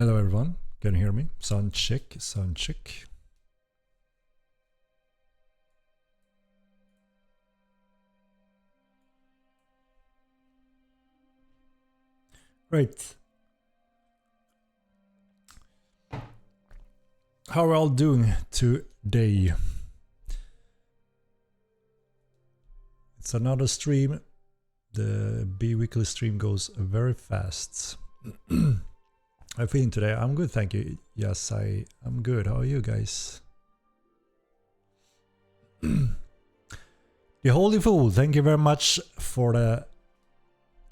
Hello everyone, can you hear me? Sound check, sound check. Great. How are we all doing today? It's another stream. The bi-weekly stream goes very fast. How are you feeling today? I'm good, thank you. Yes, I'm good. How are you guys? The Holy Fool, thank you very much for the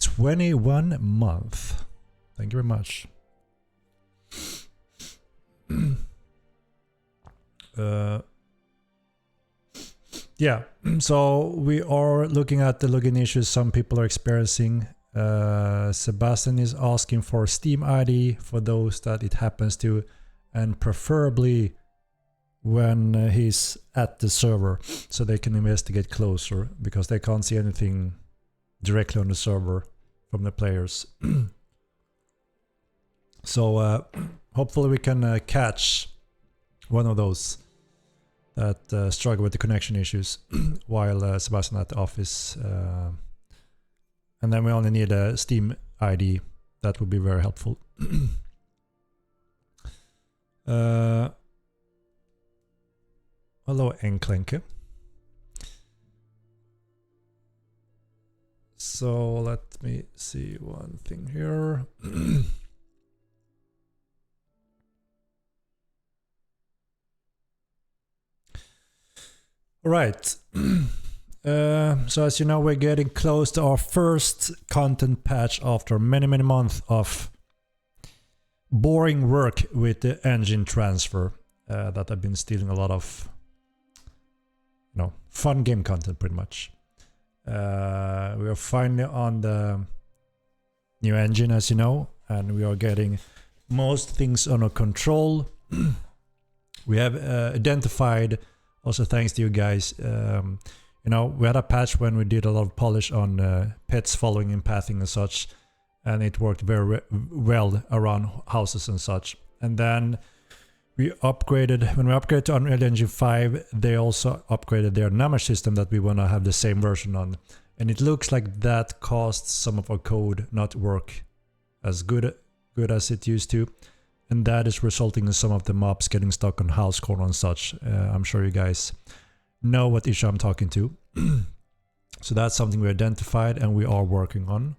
21 month. Thank you very much. Yeah, so we are looking at the login issues some people are experiencing. Sebastian is asking for Steam ID for those that it happens to, and preferably when he's at the server so they can investigate closer because they can't see anything directly on the server from the players. So hopefully we can catch one of those that struggle with the connection issues while Sebastian at the office. And then we only need a Steam ID. That would be very helpful. Hello, Enklenke. So let me see one thing here. All right. So as you know, we're getting close to our first content patch after many months of boring work with the engine transfer that I've been stealing a lot of, fun game content pretty much. We are finally on the new engine, as you know, and we are getting most things under control. We have identified, also thanks to you guys, we had a patch when we did a lot of polish on pets following and pathing and such, and it worked very well around houses and such. And then we upgraded, when we upgraded to Unreal Engine 5, they also upgraded their number system that we want to have the same version on. And it looks like that caused some of our code not work as good as it used to. And that is resulting in some of the mobs getting stuck on house corner and such. I'm sure you guys know what issue I'm talking to. So that's something we identified and we are working on.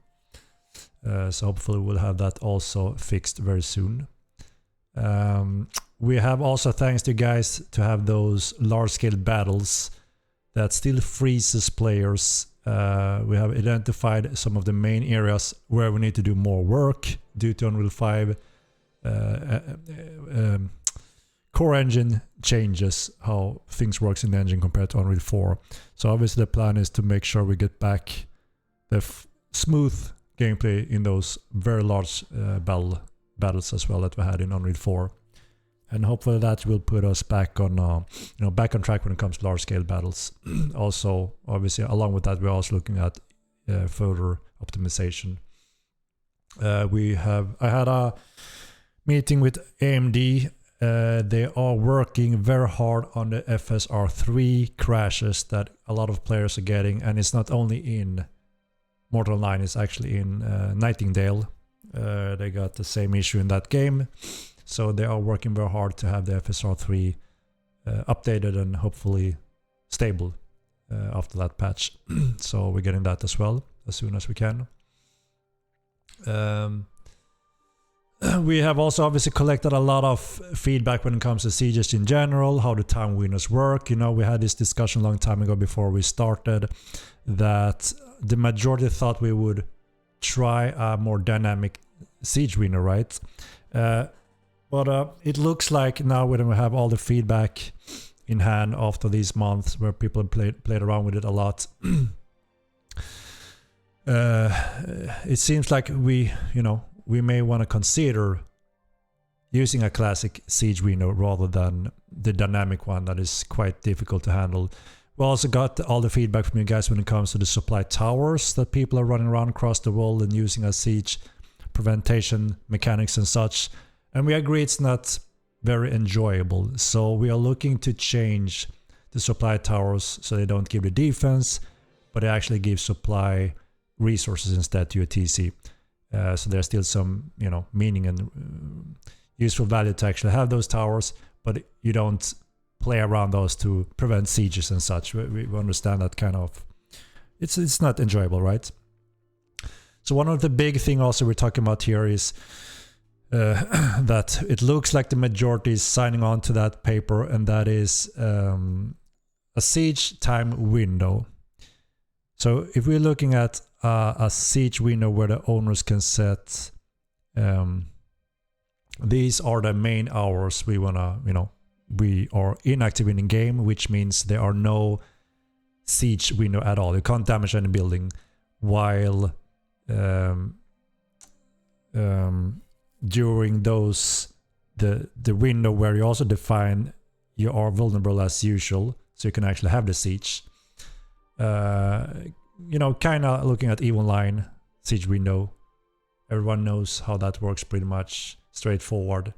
So hopefully we'll have that also fixed very soon. We have also, thanks to you guys, to have those large-scale battles that still freezes players. We have identified some of the main areas where we need to do more work due to Unreal 5 core engine changes how things works in the engine compared to Unreal 4. So obviously the plan is to make sure we get back the smooth gameplay in those very large battles as well that we had in Unreal 4. And hopefully that will put us back on back on track when it comes to large scale battles. Also, obviously along with that, we're also looking at further optimization. I had a meeting with AMD. They are working very hard on the FSR3 crashes that a lot of players are getting, and it's not only in Mortal 9, it's actually in Nightingale. They got the same issue in that game, so they are working very hard to have the FSR3 updated and hopefully stable after that patch. So we're getting that as well as soon as we can. We have also obviously collected a lot of feedback when it comes to sieges in general, how the time winners work. We had this discussion a long time ago before we started that the majority thought we would try a more dynamic siege winner, right? But it looks like now when we have all the feedback in hand after these months where people have played around with it a lot, it seems like we may want to consider using a classic siege window rather than the dynamic one that is quite difficult to handle. We also got all the feedback from you guys when it comes to the supply towers that people are running around across the world and using as siege prevention mechanics and such. And we agree it's not very enjoyable. So we are looking to change the supply towers so they don't give the defense, but they actually give supply resources instead to your TC. So there's still some, meaning and useful value to actually have those towers, but you don't play around those to prevent sieges and such. We understand that kind of, it's not enjoyable, right? So one of the big thing also we're talking about here is that it looks like the majority is signing on to that paper, and that is a siege time window. So if we're looking at a siege window where the owners can set, these are the main hours we wanna, we are inactive in the game, which means there are no siege window at all. You can't damage any building, while during those the window where you also define you are vulnerable as usual, so you can actually have the siege. Kind of looking at even line siege window. Everyone knows how that works, pretty much straightforward.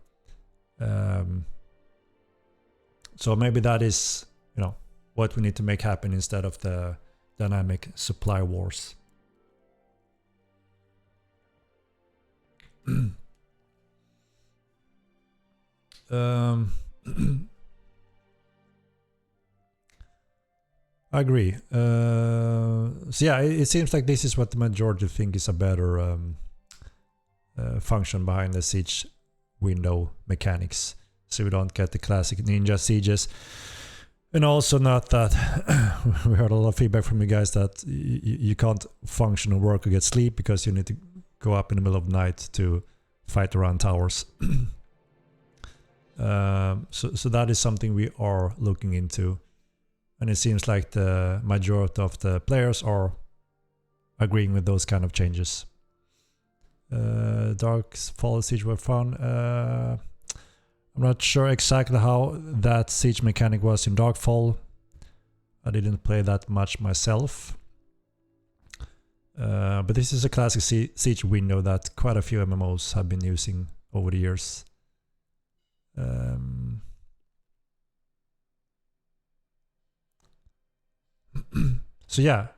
So maybe that is what we need to make happen instead of the dynamic supply wars. I agree. So yeah, it seems like this is what the majority think is a better function behind the siege window mechanics. So we don't get the classic ninja sieges. And also not that we heard a lot of feedback from you guys that you can't function or work or get sleep because you need to go up in the middle of the night to fight around towers. So that is something we are looking into. And it seems like the majority of the players are agreeing with those kind of changes. Dark Fall Siege were fun. I'm not sure exactly how that siege mechanic was in Darkfall. I didn't play that much myself. But this is a classic siege window that quite a few MMOs have been using over the years. So yeah,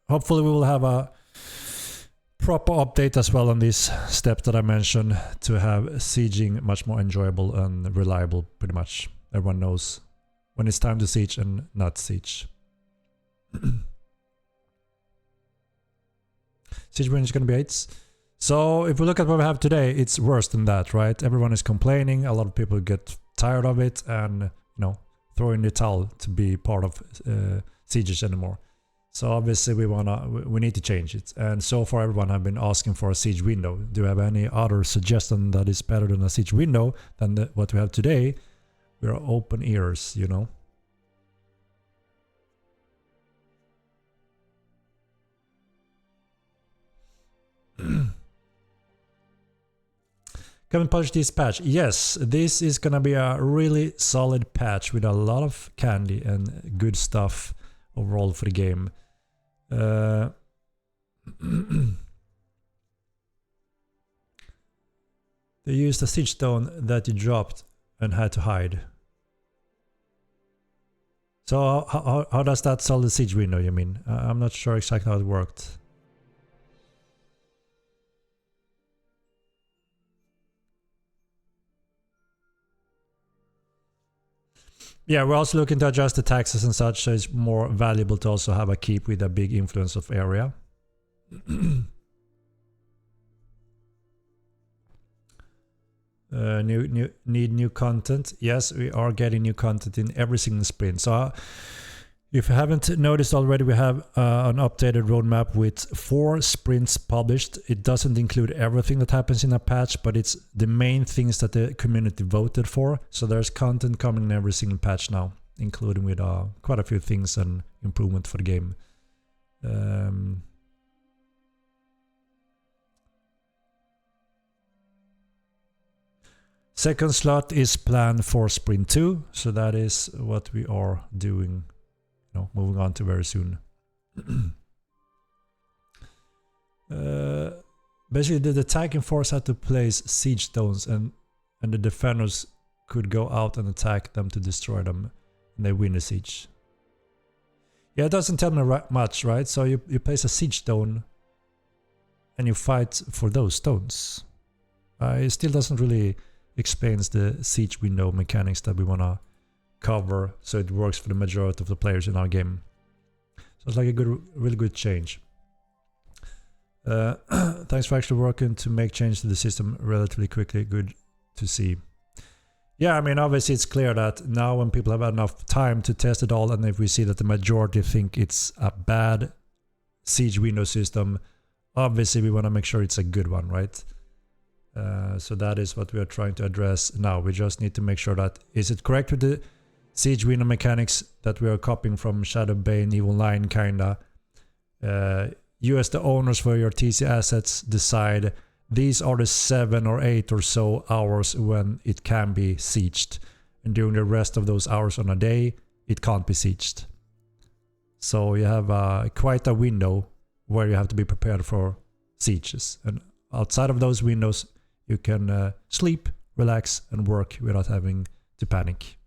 hopefully we will have a proper update as well on these steps that I mentioned to have sieging much more enjoyable and reliable. Pretty much everyone knows when it's time to siege and not siege. Siege win is going to be 8. So if we look at what we have today, it's worse than that, right? Everyone is complaining. A lot of people get tired of it and throw in the towel to be part of sieges anymore. So obviously we need to change it. And so far everyone have been asking for a siege window. Do you have any other suggestion that is better than a siege window than what we have today? We are open ears, Come and punch this patch. Yes, this is gonna be a really solid patch with a lot of candy and good stuff overall for the game. They used a siege stone that you dropped and had to hide. So how does that solve the siege window, you mean? I'm not sure exactly how it worked. Yeah, we're also looking to adjust the taxes and such, so it's more valuable to also have a keep with a big influence of area. Need new content. Yes, we are getting new content in every single sprint. So if you haven't noticed already, we have an updated roadmap with 4 sprints published. It doesn't include everything that happens in a patch, but it's the main things that the community voted for. So there's content coming in every single patch now, including with quite a few things and improvement for the game. Second slot is planned for sprint 2, so that is what we are doing. Moving on to very soon. Basically, the attacking force had to place siege stones and and the defenders could go out and attack them to destroy them, and they win the siege. Yeah, it doesn't tell me much, right? So you place a siege stone and you fight for those stones. It still doesn't really explain the siege window mechanics that we want to cover so it works for the majority of the players in our game. So it's like a really good change. Thanks for actually working to make change to the system relatively quickly. Good to see. Yeah, I mean, obviously it's clear that now when people have enough time to test it all, and if we see that the majority think it's a bad siege window system, obviously we want to make sure it's a good one, right? So that is what we are trying to address now. We just need to make sure that, is it correct with the siege window mechanics that we are copying from Shadowbane, Evil 9 kinda? You as the owners for your TC assets decide these are the 7 or 8 or so hours when it can be sieged, and during the rest of those hours on a day it can't be sieged. So you have quite a window where you have to be prepared for sieges, and outside of those windows you can sleep, relax and work without having to panic.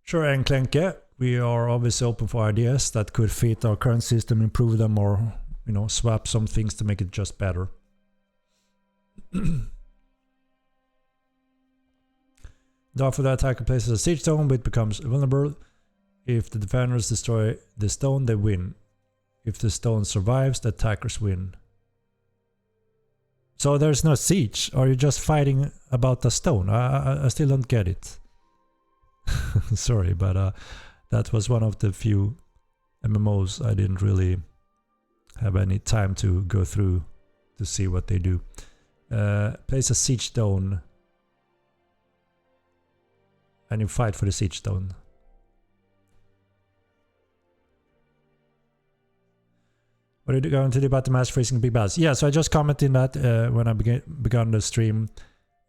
Sure, Enklenke, we are obviously open for ideas that could fit our current system, improve them, or swap some things to make it just better. After the attacker places a siege stone, but it becomes vulnerable. If the defenders destroy the stone, they win. If the stone survives, the attackers win. So there's no siege? Are you just fighting about the stone? I still don't get it. Sorry, but that was one of the few MMOs I didn't really have any time to go through to see what they do. Place a siege stone and you fight for the siege stone. What are you going to do about the mass freezing big battles? Yeah, so I just commented that when I began the stream.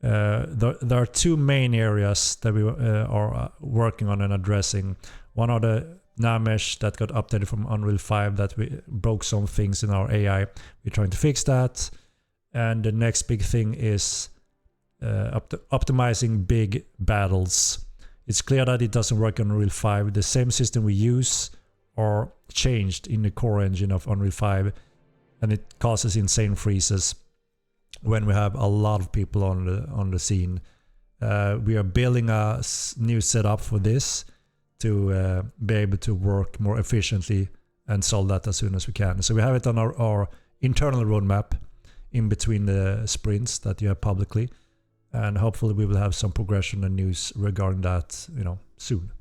There are two main areas that we are working on and addressing. One are the Nave that got updated from Unreal 5 that we broke some things in our AI. We're trying to fix that. And the next big thing is optimizing big battles. It's clear that it doesn't work on Unreal 5. The same system we use are changed in the core engine of Unreal 5, and it causes insane freezes when we have a lot of people on the scene. We are building a new setup for this to be able to work more efficiently and solve that as soon as we can. So we have it on our internal roadmap in between the sprints that you have publicly, and hopefully we will have some progression and news regarding that, soon.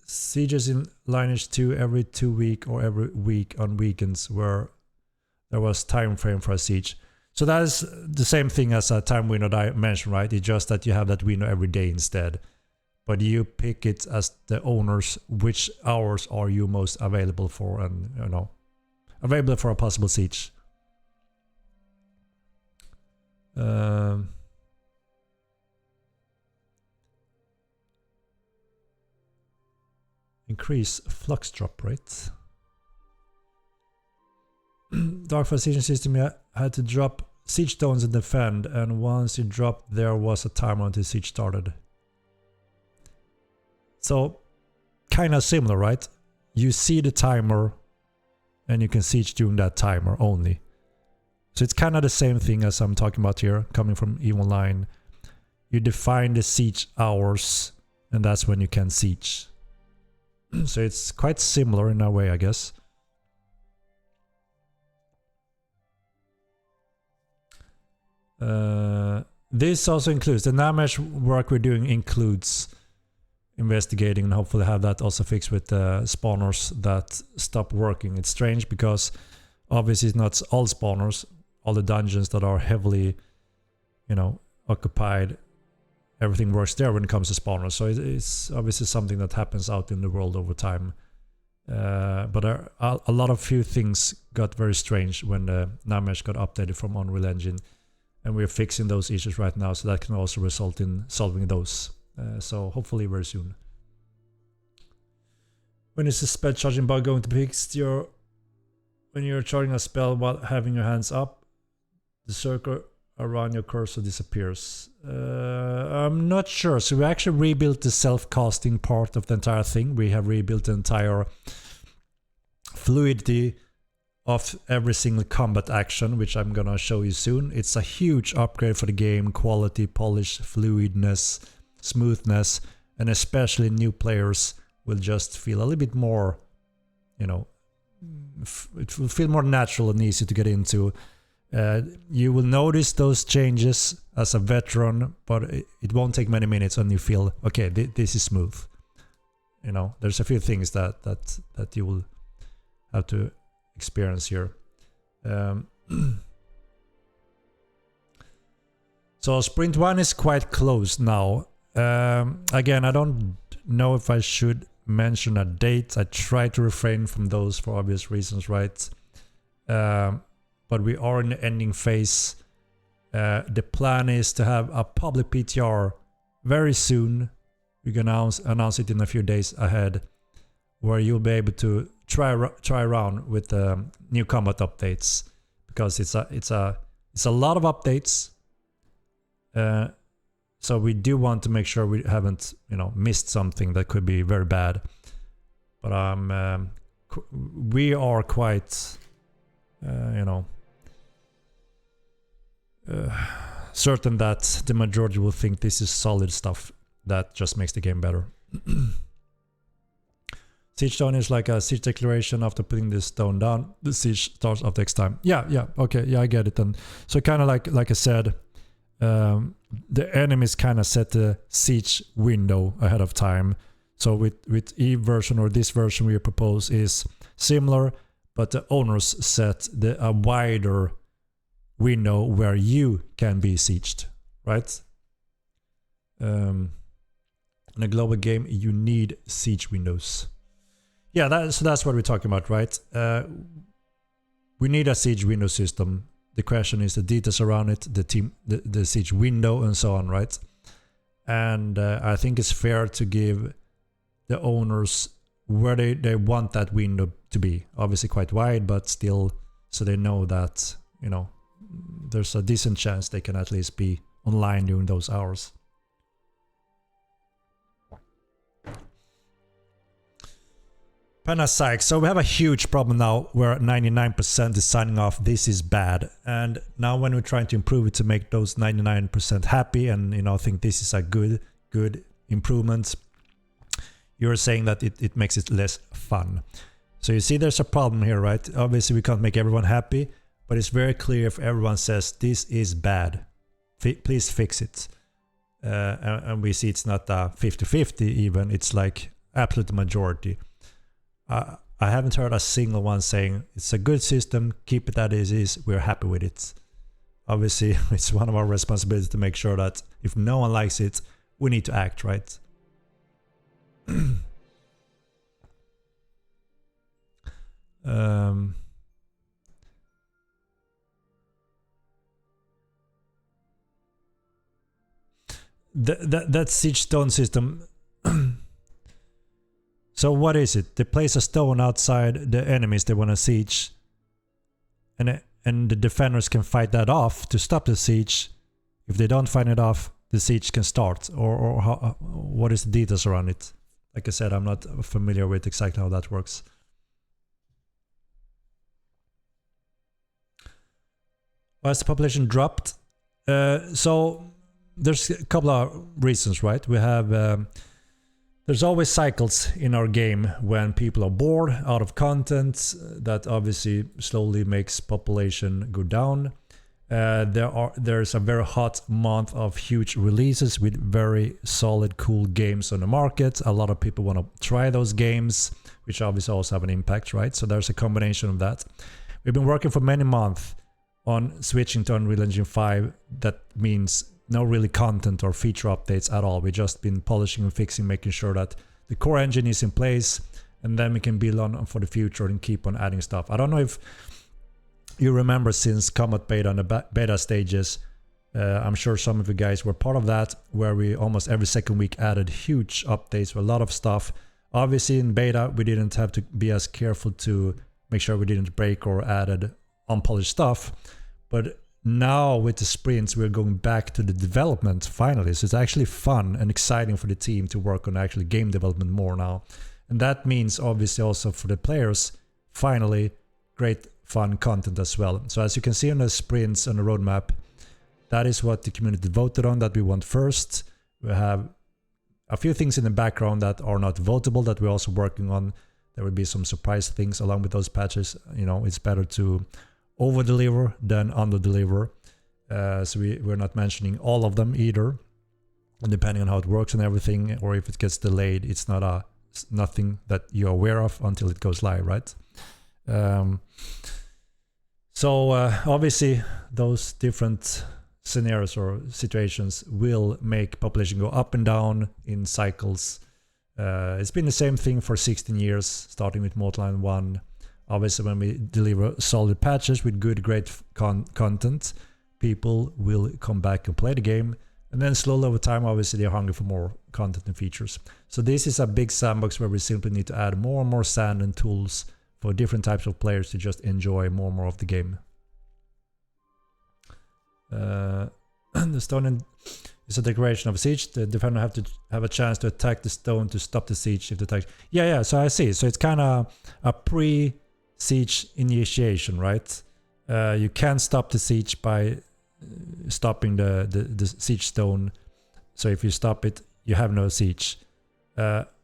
Sieges in Lineage 2 every 2 weeks or every week on weekends where there was time frame for a siege. So that is the same thing as a time window that I mentioned, right? It's just that you have that window every day instead. But you pick it as the owners, which hours are you most available for, and available for a possible siege. Increase flux drop rate. Dark Fire siege system, you had to drop siege stones and defend, and once you dropped there was a timer until siege started. So kind of similar, right? You see the timer and you can siege during that timer only. So it's kind of the same thing as I'm talking about here, coming from Evil 9. You define the siege hours and that's when you can siege. So it's quite similar in a way, I guess. This also includes the Namesh work we're doing includes investigating and hopefully have that also fixed with spawners that stop working. It's strange because obviously it's not all spawners, all the dungeons that are heavily, occupied. Everything works there when it comes to spawners. So it's obviously something that happens out in the world over time. But a lot of few things got very strange when the Namesh got updated from Unreal Engine. And we're fixing those issues right now, so that can also result in solving those. So hopefully very soon. When is the spell charging bug going to be fixed? When you're charging a spell while having your hands up, the circle around your cursor disappears. I'm not sure. So we actually rebuilt the self-casting part of the entire thing. We have rebuilt the entire fluidity of every single combat action, which I'm gonna show you soon. It's a huge upgrade for the game. Quality, polish, fluidness, smoothness, and especially new players will just feel a little bit more, you know, it will feel more natural and easy to get into. You will notice those changes as a veteran, but it won't take many minutes and you feel, okay, this is smooth. You know, there's a few things that you will have to experience here. So sprint 1 is quite close now. Again, I don't know if I should mention a date. I try to refrain from those for obvious reasons, right? But we are in the ending phase. The plan is to have a public PTR very soon. We can announce it in a few days ahead, where you'll be able to try around with new combat updates, because it's a lot of updates. So we do want to make sure we haven't, you know, missed something that could be very bad. But we are quite, you know, certain that the majority will think this is solid stuff that just makes the game better. Siege stone is like a siege declaration. After putting this stone down, the siege starts after X time. Yeah, okay, yeah, I get it. And so kind of like I said, the enemies kind of set the siege window ahead of time. So with Eve version, or this version we propose, is similar, but the owners set a wider window where you can be sieged, right? In a global game, you need siege windows. Yeah, so that's what we're talking about, right? We need a siege window system. The question is the details around it, the siege window, and so on, right? And I think it's fair to give the owners where they want that window to be. Obviously quite wide, but still, so they know that, you know, there's a decent chance they can at least be online during those hours. Panasonic. So we have a huge problem now where 99% is signing off this is bad, and now when we're trying to improve it to make those 99% happy and, you know, think this is a good improvement, you're saying that it makes it less fun. So you see there's a problem here, right? Obviously we can't make everyone happy, but it's very clear if everyone says this is bad, please fix it. And we see it's not a 50-50 even, it's like absolute majority. I haven't heard a single one saying it's a good system, keep it as is, we're happy with it. Obviously, it's one of our responsibilities to make sure that if no one likes it, we need to act, right? That siege stone system. So what is it? They place a stone outside the enemies they want to siege, and the defenders can fight that off to stop the siege. If they don't fight it off, the siege can start. Or how, what is the details around it? Like I said, I'm not familiar with exactly how that works. Why has the population dropped? So there's a couple of reasons, right? We have there's always cycles in our game when people are bored, out of content. That obviously slowly makes population go down. There's a very hot month of huge releases with very solid, cool games on the market. A lot of people want to try those games, which obviously also have an impact, right? So there's a combination of that. We've been working for many months on switching to Unreal Engine 5. That means no really content or feature updates at all. We've just been polishing and fixing, making sure that the core engine is in place, and then we can build on for the future and keep on adding stuff. I don't know if you remember since Combat Beta and the beta stages, I'm sure some of you guys were part of that, where we almost every second week added huge updates with a lot of stuff. Obviously in beta we didn't have to be as careful to make sure we didn't break or added unpolished stuff, but now with the sprints, we're going back to the development finally. So it's actually fun and exciting for the team to work on actually game development more now. And that means obviously also for the players, finally, great fun content as well. So as you can see on the sprints on the roadmap, that is what the community voted on that we want first. We have a few things in the background that are not votable that we're also working on. There will be some surprise things along with those patches. You know, it's better to over-deliver than under-deliver. So we're not mentioning all of them either. And depending on how it works and everything, or if it gets delayed, it's nothing that you're aware of until it goes live, right? So obviously those different scenarios or situations will make population go up and down in cycles. It's been the same thing for 16 years, starting with Mortline 1. Obviously, when we deliver solid patches with good, great content, people will come back and play the game. And then slowly over time, obviously, they're hungry for more content and features. So this is a big sandbox where we simply need to add more and more sand and tools for different types of players to just enjoy more and more of the game. The stone is a decoration of a siege. The defender have to have a chance to attack the stone to stop the siege if the attack. Yeah, so I see. So it's kind of a pre-siege initiation, right? You can stop the siege by stopping the siege stone. So if you stop it, you have no siege.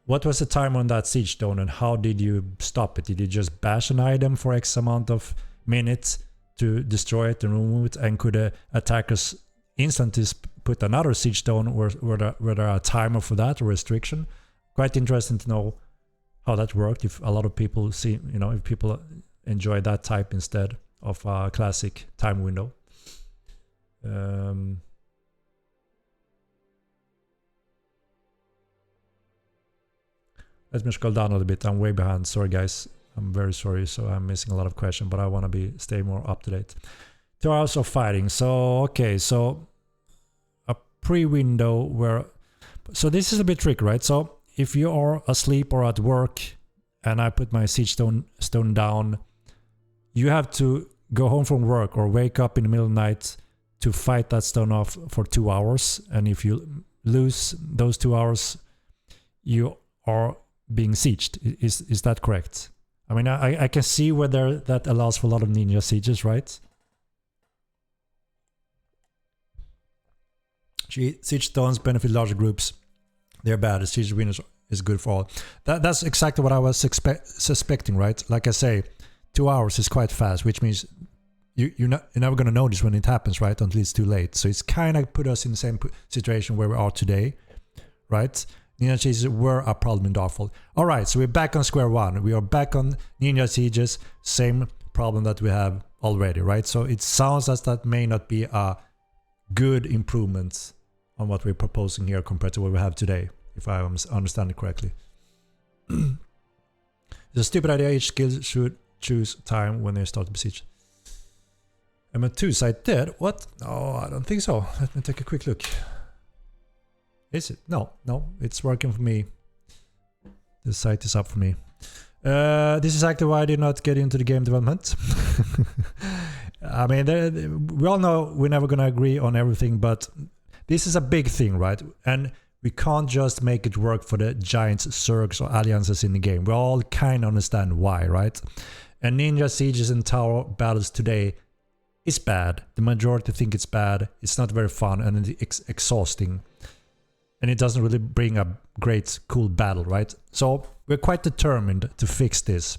What was the time on that siege stone and how did you stop it? Did you just bash an item for X amount of minutes to destroy it and remove it? And could attackers instantly put another siege stone? Were there a timer for that or restriction? Quite interesting to know how that worked. If a lot of people see, you know, if people enjoy that type instead of a classic time window. Let me scroll down a little bit. I'm way behind. Sorry, guys. I'm very sorry. So I'm missing a lot of questions, but I want to stay more up to date. 2 hours of fighting. So, okay. So a pre-window where... So this is a bit tricky, right? So if you are asleep or at work and I put my siege stone down, you have to go home from work or wake up in the middle of the night to fight that stone off for 2 hours. And if you lose those 2 hours, you are being sieged. Is that correct? I mean, I can see whether that allows for a lot of ninja sieges, right? Siege stones benefit larger groups. They're bad. The siege winners is good for all. That's exactly what I was suspecting, right? Like I say, 2 hours is quite fast, which means you're never going to notice when it happens, right? Until it's too late. So it's kind of put us in the same situation where we are today, right? Ninja sieges were a problem in Darkfall. All right, so we're back on square one. We are back on ninja sieges, same problem that we have already, right? So it sounds as that may not be a good improvement on what we're proposing here compared to what we have today, if I understand it correctly. It's a stupid idea. Each skill should choose time when they start to besiege. M2 site dead? What? Oh, I don't think so. Let me take a quick look. Is it? No, it's working for me. The site is up for me. This is exactly why I did not get into the game development. I mean, we all know we're never going to agree on everything, but this is a big thing, right? And we can't just make it work for the giants, zergs, or alliances in the game. We all kind of understand why, right? And ninja sieges and tower battles today is bad. The majority think it's bad. It's not very fun and it's exhausting. And it doesn't really bring a great, cool battle, right? So we're quite determined to fix this.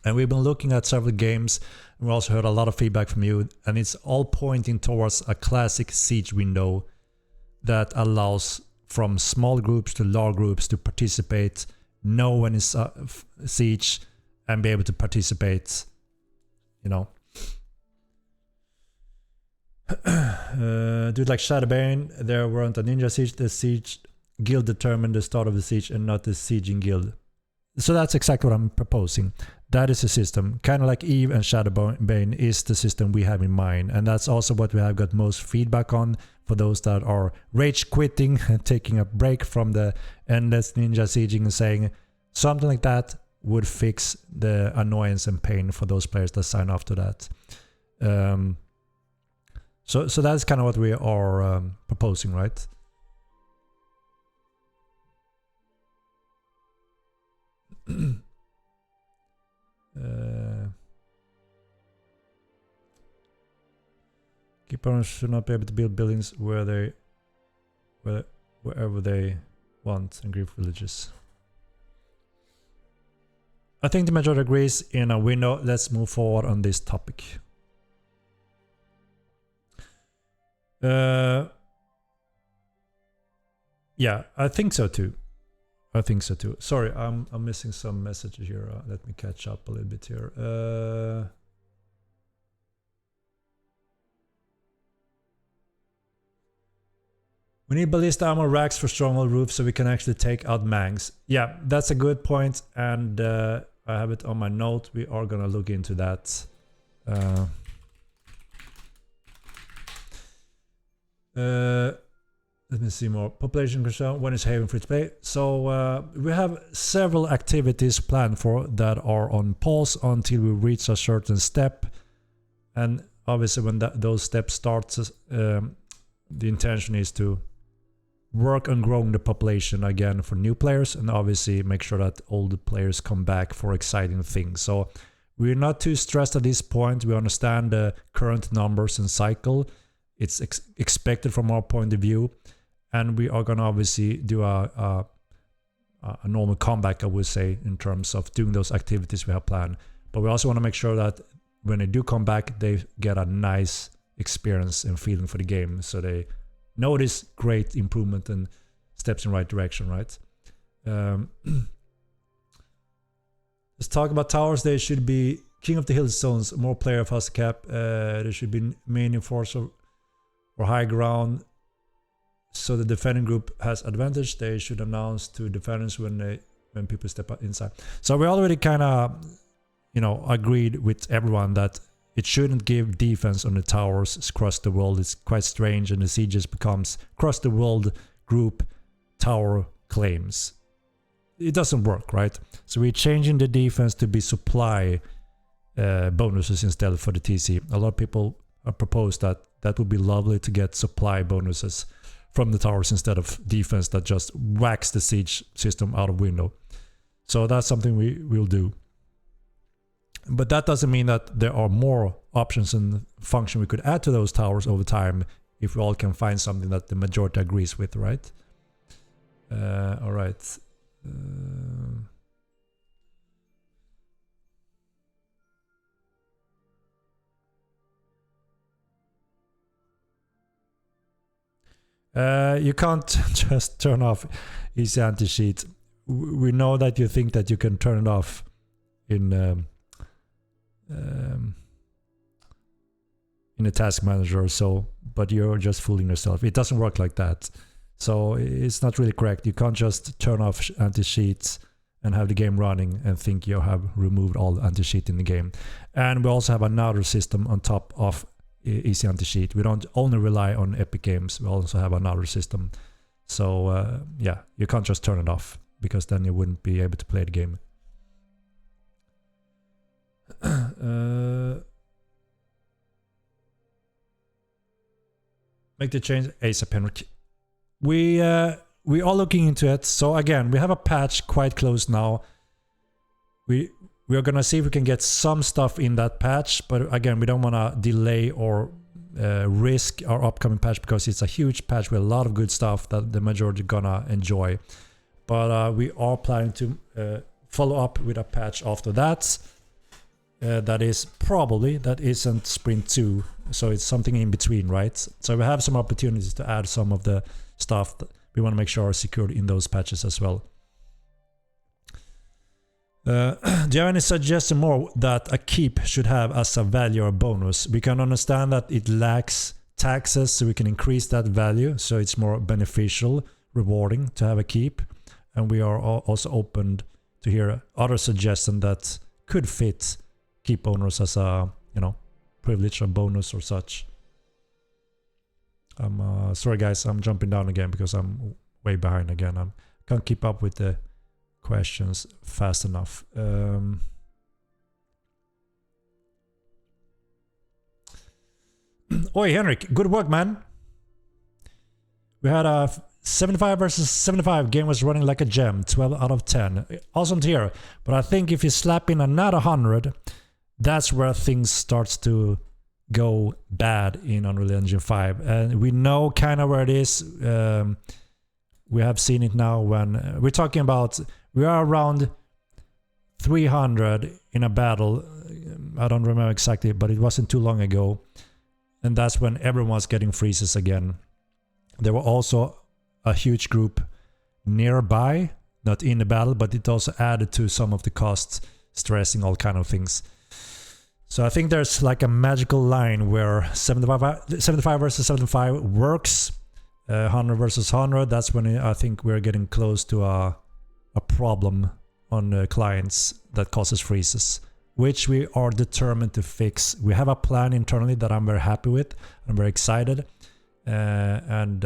And we've been looking at several games. And we also heard a lot of feedback from you. And it's all pointing towards a classic siege window that allows from small groups to large groups to participate, know when it's a siege, and be able to participate, you know. Dude, like Shadowbane, there weren't a ninja siege. The siege guild determined the start of the siege and not the sieging guild. So that's exactly what I'm proposing. That is the system. Kind of like Eve and Shadowbane is the system we have in mind. And that's also what we have got most feedback on for those that are rage quitting and taking a break from the endless ninja sieging and saying something like that would fix the annoyance and pain for those players that sign up to that. So that's kind of what we are proposing, right? Keep owners should not be able to build buildings wherever they want and grief villages. I think the majority agrees in a window. Let's move forward on this topic. Yeah, I think so too. Sorry, I'm missing some messages here. Let me catch up a little bit here. We need ballista armor racks for stronghold roofs so we can actually take out mangs. Yeah, that's a good point, and I have it on my note. We are gonna look into that. Let me see more. Population control. When is Haven free to play? So we have several activities planned for that are on pause until we reach a certain step. And obviously when those steps start, the intention is to work on growing the population again for new players, and obviously make sure that old players come back for exciting things. So we're not too stressed at this point. We understand the current numbers and cycle. It's expected from our point of view. And we are going to obviously do a normal comeback, I would say, in terms of doing those activities we have planned. But we also want to make sure that when they do come back, they get a nice experience and feeling for the game. So they notice great improvement and steps in the right direction, right? Let's talk about towers. They should be King of the Hill zones, more player fast cap. There should be main enforcer or high ground. So the defending group has advantage. They should announce to defenders when people step inside. So we already kind of, agreed with everyone that it shouldn't give defense on the towers across the world. It's quite strange, and the sieges becomes across the world group tower claims. It doesn't work, right? So we're changing the defense to be supply bonuses instead for the TC. A lot of people have proposed that would be lovely to get supply bonuses from the towers instead of defense that just whacks the siege system out of window. So that's something we will do. But that doesn't mean that there are more options and function we could add to those towers over time if we all can find something that the majority agrees with, right? All right. You can't just turn off easy anti-cheat. We know that you think that you can turn it off in a task manager or so, but you're just fooling yourself. It doesn't work like that. So it's not really correct. You can't just turn off anti-cheats and have the game running and think you have removed all anti-cheat in the game. And we also have another system on top of easy anti-cheat. We don't only rely on Epic Games. We also have another system. So yeah, you can't just turn it off, because then you wouldn't be able to play the game. Make the change ASAP, Henrik. We are looking into it. So again, we have a patch quite close now. We are gonna see if we can get some stuff in that patch, but again, we don't want to delay or risk our upcoming patch, because it's a huge patch with a lot of good stuff that the majority gonna enjoy. But we are planning to follow up with a patch after that. That isn't Sprint 2, so it's something in between, right? So we have some opportunities to add some of the stuff that we want to make sure are secured in those patches as well. Do you have any suggestion more that a keep should have as a value or bonus? We can understand that it lacks taxes, so we can increase that value, so it's more beneficial, rewarding to have a keep. And we are also open to hear other suggestions that could fit keep owners as a, privilege or bonus or such. Sorry guys, I'm jumping down again because I'm way behind again. I can't keep up with the questions fast enough. Oi, Henrik, good work, man. We had a 75 versus 75. Game was running like a gem. 12 out of 10. Awesome tier. But I think if you slap in another 100, that's where things starts to go bad in Unreal Engine 5. And we know kind of where it is. We have seen it now when we're talking about, we are around 300 in a battle. I don't remember exactly, but it wasn't too long ago. And that's when everyone's getting freezes again. There were also a huge group nearby, not in the battle, but it also added to some of the costs, stressing all kind of things. So I think there's like a magical line where 75 versus 75 works, 100 versus 100. That's when I think we're getting close to a problem on clients that causes freezes, which we are determined to fix. We have a plan internally that I'm very happy with. I'm very excited. And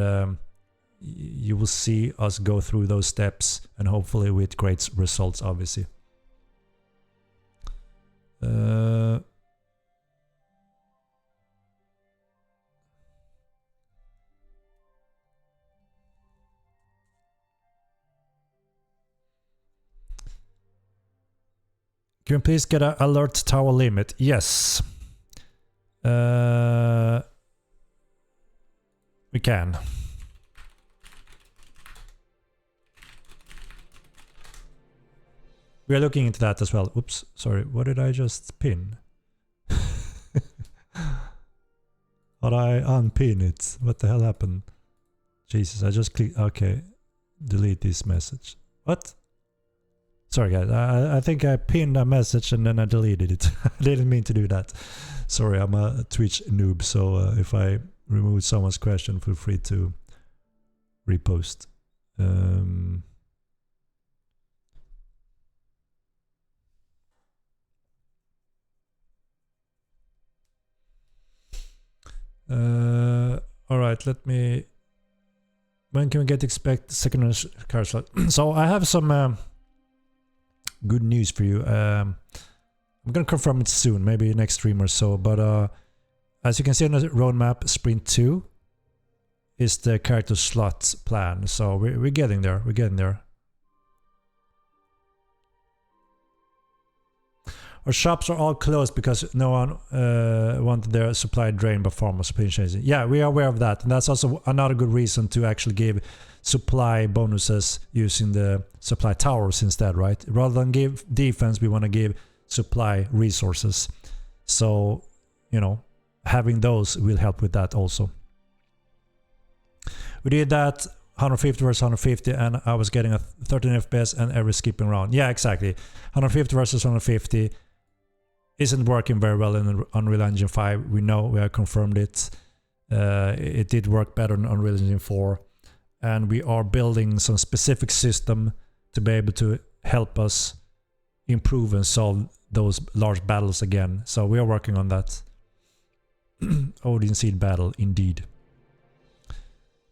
you will see us go through those steps, and hopefully with great results, obviously. Can we please get an alert tower limit? Yes. We can. We are looking into that as well. Oops, sorry. What did I just pin? How I unpin it? What the hell happened? Jesus, I just clicked. Okay. Delete this message. What? Sorry guys, I think I pinned a message and then I deleted it. I didn't mean to do that. Sorry, I'm a Twitch noob, so if I remove someone's question, feel free to repost. All right, let me. When can we expect second car slot? So I have some good news for you. I'm gonna confirm it soon, maybe next stream or so. But as you can see on the roadmap, Sprint 2 is the character slot plan. So we're getting there. We're getting there. Our shops are all closed because no one wanted their supply drained by farmers. Yeah, we are aware of that. And that's also another good reason to actually give supply bonuses using the supply towers instead, right? Rather than give defense, we want to give supply resources. So, you know, having those will help with that also. We did that 150 versus 150 and I was getting a 13 FPS and every skipping round. Yeah, exactly. 150 versus 150 isn't working very well in Unreal Engine 5. We know, we have confirmed it. It did work better in Unreal Engine 4. And we are building some specific system to be able to help us improve and solve those large battles again. So we are working on that. Odin Seed battle, indeed.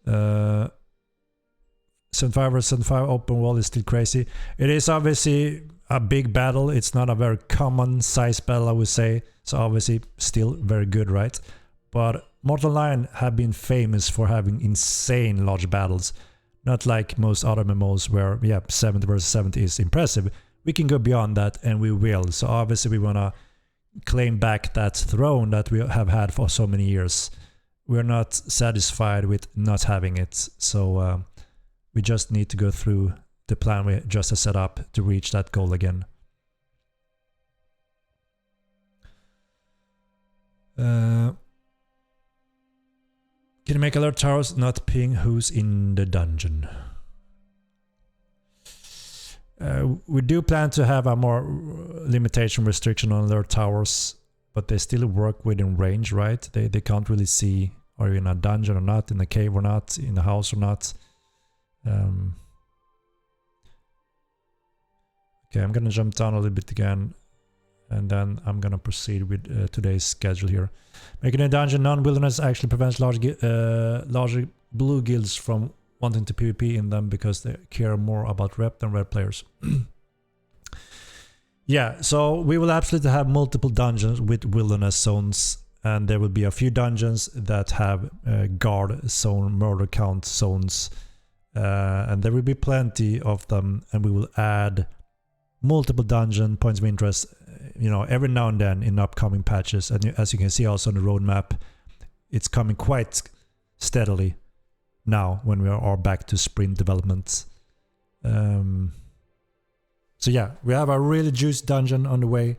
75 versus 75 open world is still crazy. It is obviously a big battle. It's not a very common size battle, I would say. So obviously still very good, right? But Mortal 9 have been famous for having insane large battles. Not like most other MMOs where, yeah, 70 versus 70 is impressive. We can go beyond that and we will. So obviously we want to claim back that throne that we have had for so many years. We're not satisfied with not having it. So we just need to go through the plan we just set up to reach that goal again. Can you make alert towers not ping who's in the dungeon? We do plan to have a more limitation restriction on alert towers, but they still work within range, right? They can't really see are you in a dungeon or not, in a cave or not, in a house or not. Okay, I'm gonna jump down a little bit again, and then I'm gonna proceed with today's schedule here. Making a dungeon non-wilderness actually prevents larger blue guilds from wanting to PvP in them because they care more about rep than red players. Yeah, so we will absolutely have multiple dungeons with wilderness zones, and there will be a few dungeons that have guard zone, murder count zones, and there will be plenty of them, and we will add multiple dungeon points of interest, every now and then in upcoming patches. And as you can see also on the roadmap, it's coming quite steadily now when we are back to sprint development. So yeah, we have a really juicy dungeon on the way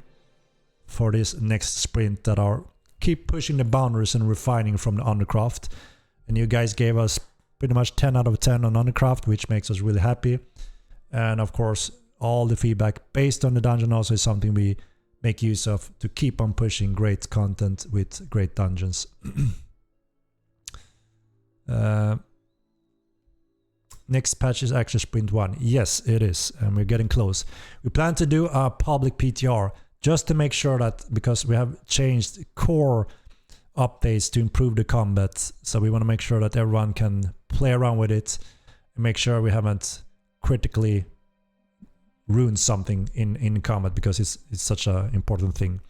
for this next sprint that are keep pushing the boundaries and refining from the Undercraft. And you guys gave us pretty much 10 out of 10 on Undercraft, which makes us really happy. And of course, all the feedback based on the dungeon also is something we make use of to keep on pushing great content with great dungeons. Next patch is actually Sprint 1. Yes, it is, and we're getting close. We plan to do a public PTR just to make sure that, because we have changed core updates to improve the combat, so we want to make sure that everyone can play around with it and make sure we haven't critically ruined something in combat, because it's such an important thing.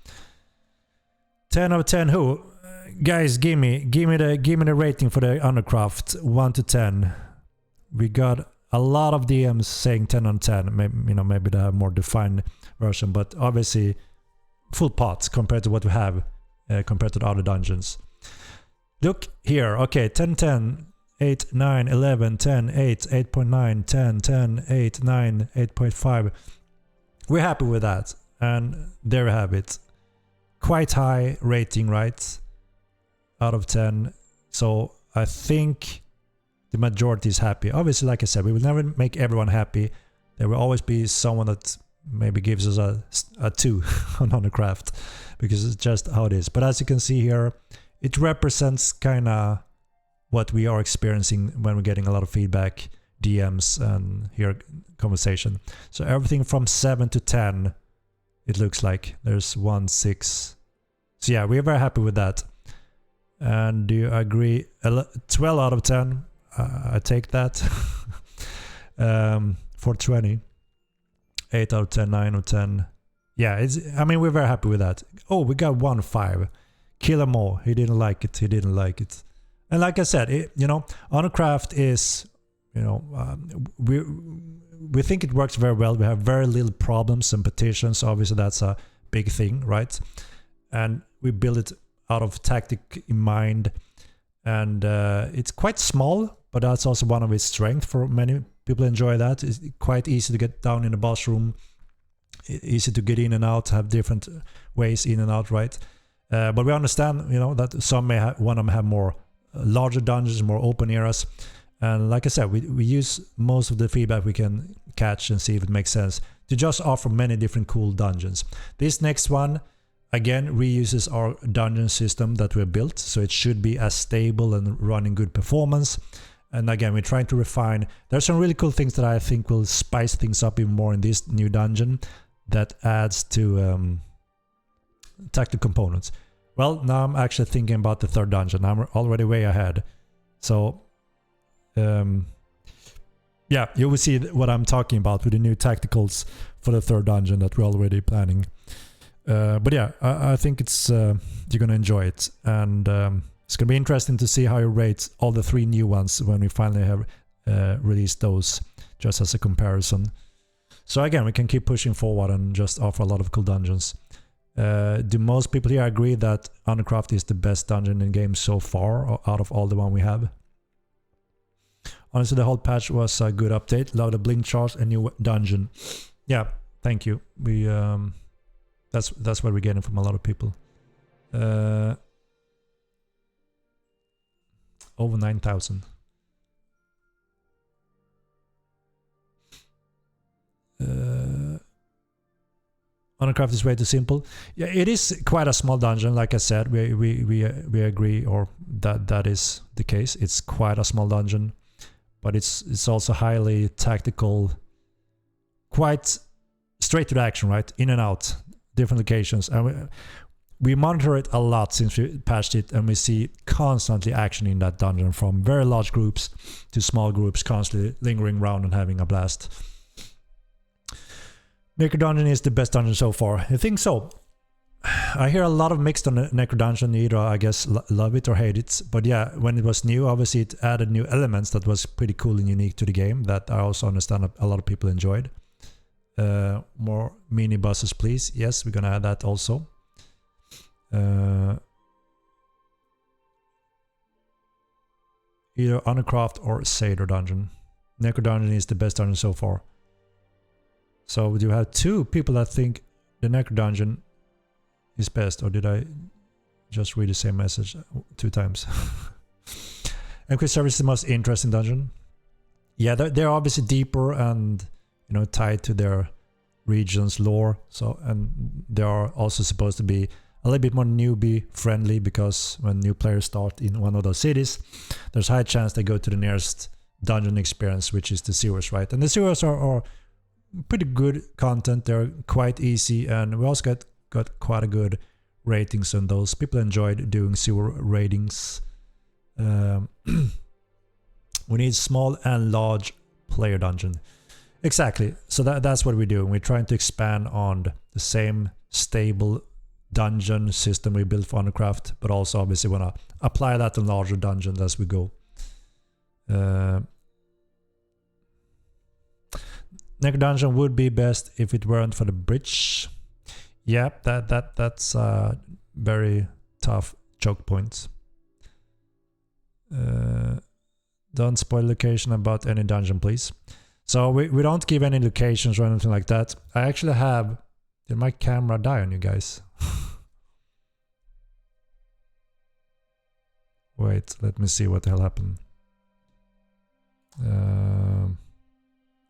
10 out of 10 who? Guys, give me the rating for the Undercraft, 1 to 10. We got a lot of DMs saying 10 on 10. Maybe they have more defined version, but obviously full pots compared to what we have, compared to the other dungeons. Look here. Okay, 10, 10, 8, 9, 11, 10, 8, 8.9, 10, 10, 8, 9, 8.5. We're happy with that. And there we have it. Quite high rating, right? Out of 10. So I think the majority is happy. Obviously, like I said, we will never make everyone happy. There will always be someone that maybe gives us a 2 on Undercraft, because it's just how it is. But as you can see here, it represents kind of what we are experiencing when we're getting a lot of feedback, DMs, and here conversation. So everything from 7 to 10, it looks like. There's 1, 6. So yeah, we're very happy with that. And do you agree? 12 out of 10. I take that. 420. 8 out of 10, 9 out of 10. Yeah, we're very happy with that. Oh, we got 1.5. Kill 'em all. He didn't like it. He didn't like it. And like I said, Undercraft is, we think it works very well. We have very little problems and petitions. Obviously, that's a big thing, right? And we build it out of tactic in mind. And it's quite small, but that's also one of its strengths. For many people enjoy that. It's quite easy to get down in the boss room, easy to get in and out, have different ways in and out, right? But we understand, that some may want to have more larger dungeons, more open areas. And like I said, we use most of the feedback we can catch and see if it makes sense to just offer many different cool dungeons. This next one, again, reuses our dungeon system that we built, so it should be as stable and running good performance. And again, we're trying to refine. There's some really cool things that I think will spice things up even more in this new dungeon that adds to tactical components. Well, now I'm actually thinking about the third dungeon. I'm already way ahead. So, yeah, you will see what I'm talking about with the new tacticals for the third dungeon that we're already planning. But yeah, I think it's you're gonna enjoy it, and it's gonna be interesting to see how you rate all the 3 new ones when we finally have released those, just as a comparison. So again, we can keep pushing forward and just offer a lot of cool dungeons. Do most people here agree that Undercraft is the best dungeon in the game so far, out of all the one we have? Honestly, the whole patch was a good update. Love the blink charge and new dungeon. Yeah, thank you. We that's what we're getting from a lot of people. Over 9,000. Undercraft is way too simple. Yeah, it is quite a small dungeon. Like I said, we agree, or that is the case. It's quite a small dungeon, but it's also highly tactical, quite straight to the action, right? In and out, different locations, and we monitor it a lot since we patched it, and we see constantly action in that dungeon, from very large groups to small groups, constantly lingering around and having a blast. Maker Dungeon is the best dungeon so far. I think so. I hear a lot of mixed on Necro Dungeon. Either I guess love it or hate it. But yeah, when it was new, obviously it added new elements that was pretty cool and unique to the game that I also understand a lot of people enjoyed. More mini bosses, please. Yes, we're gonna add that also. Either Undercraft or Seder Dungeon. Necro Dungeon is the best dungeon so far. So we do have two people that think the Necro Dungeon is best, or did I just read the same message 2 times? Enquist Service is the most interesting dungeon. Yeah, they're obviously deeper and tied to their region's lore. So, and they are also supposed to be a little bit more newbie friendly, because when new players start in one of those cities, there's a high chance they go to the nearest dungeon experience, which is the sewers, right? And the sewers are pretty good content. They're quite easy, and we also got quite a good ratings on those. People enjoyed doing sewer ratings. We need small and large player dungeon. Exactly. So that's what we're doing. We're trying to expand on the same stable dungeon system we built for Undercraft, but also obviously want to apply that in larger dungeons as we go. Necro Dungeon would be best if it weren't for the bridge. Yeah, that's a very tough choke point. Don't spoil location about any dungeon, please. So we don't give any locations or anything like that. I actually have... Did my camera die on you guys? Wait, let me see what the hell happened.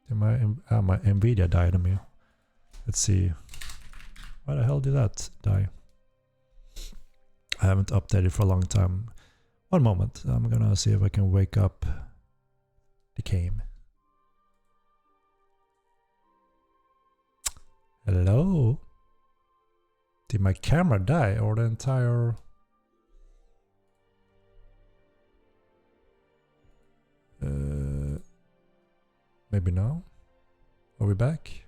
My Nvidia died on me. Let's see. Why the hell did that die? I haven't updated for a long time. One moment. I'm gonna see if I can wake up the game. Hello? Did my camera die or the entire... maybe now? Are we back?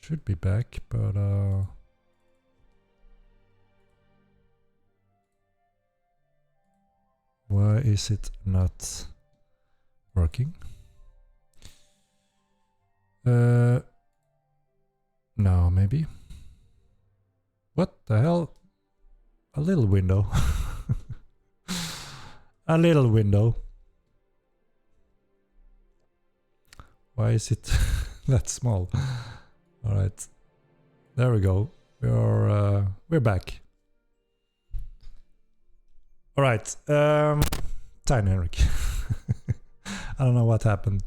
Should be back, but why is it not working? No, maybe. What the hell? A little window. A little window. Why is it that small? All right, there we go. We're back. All right, Tiny Henrik. I don't know what happened.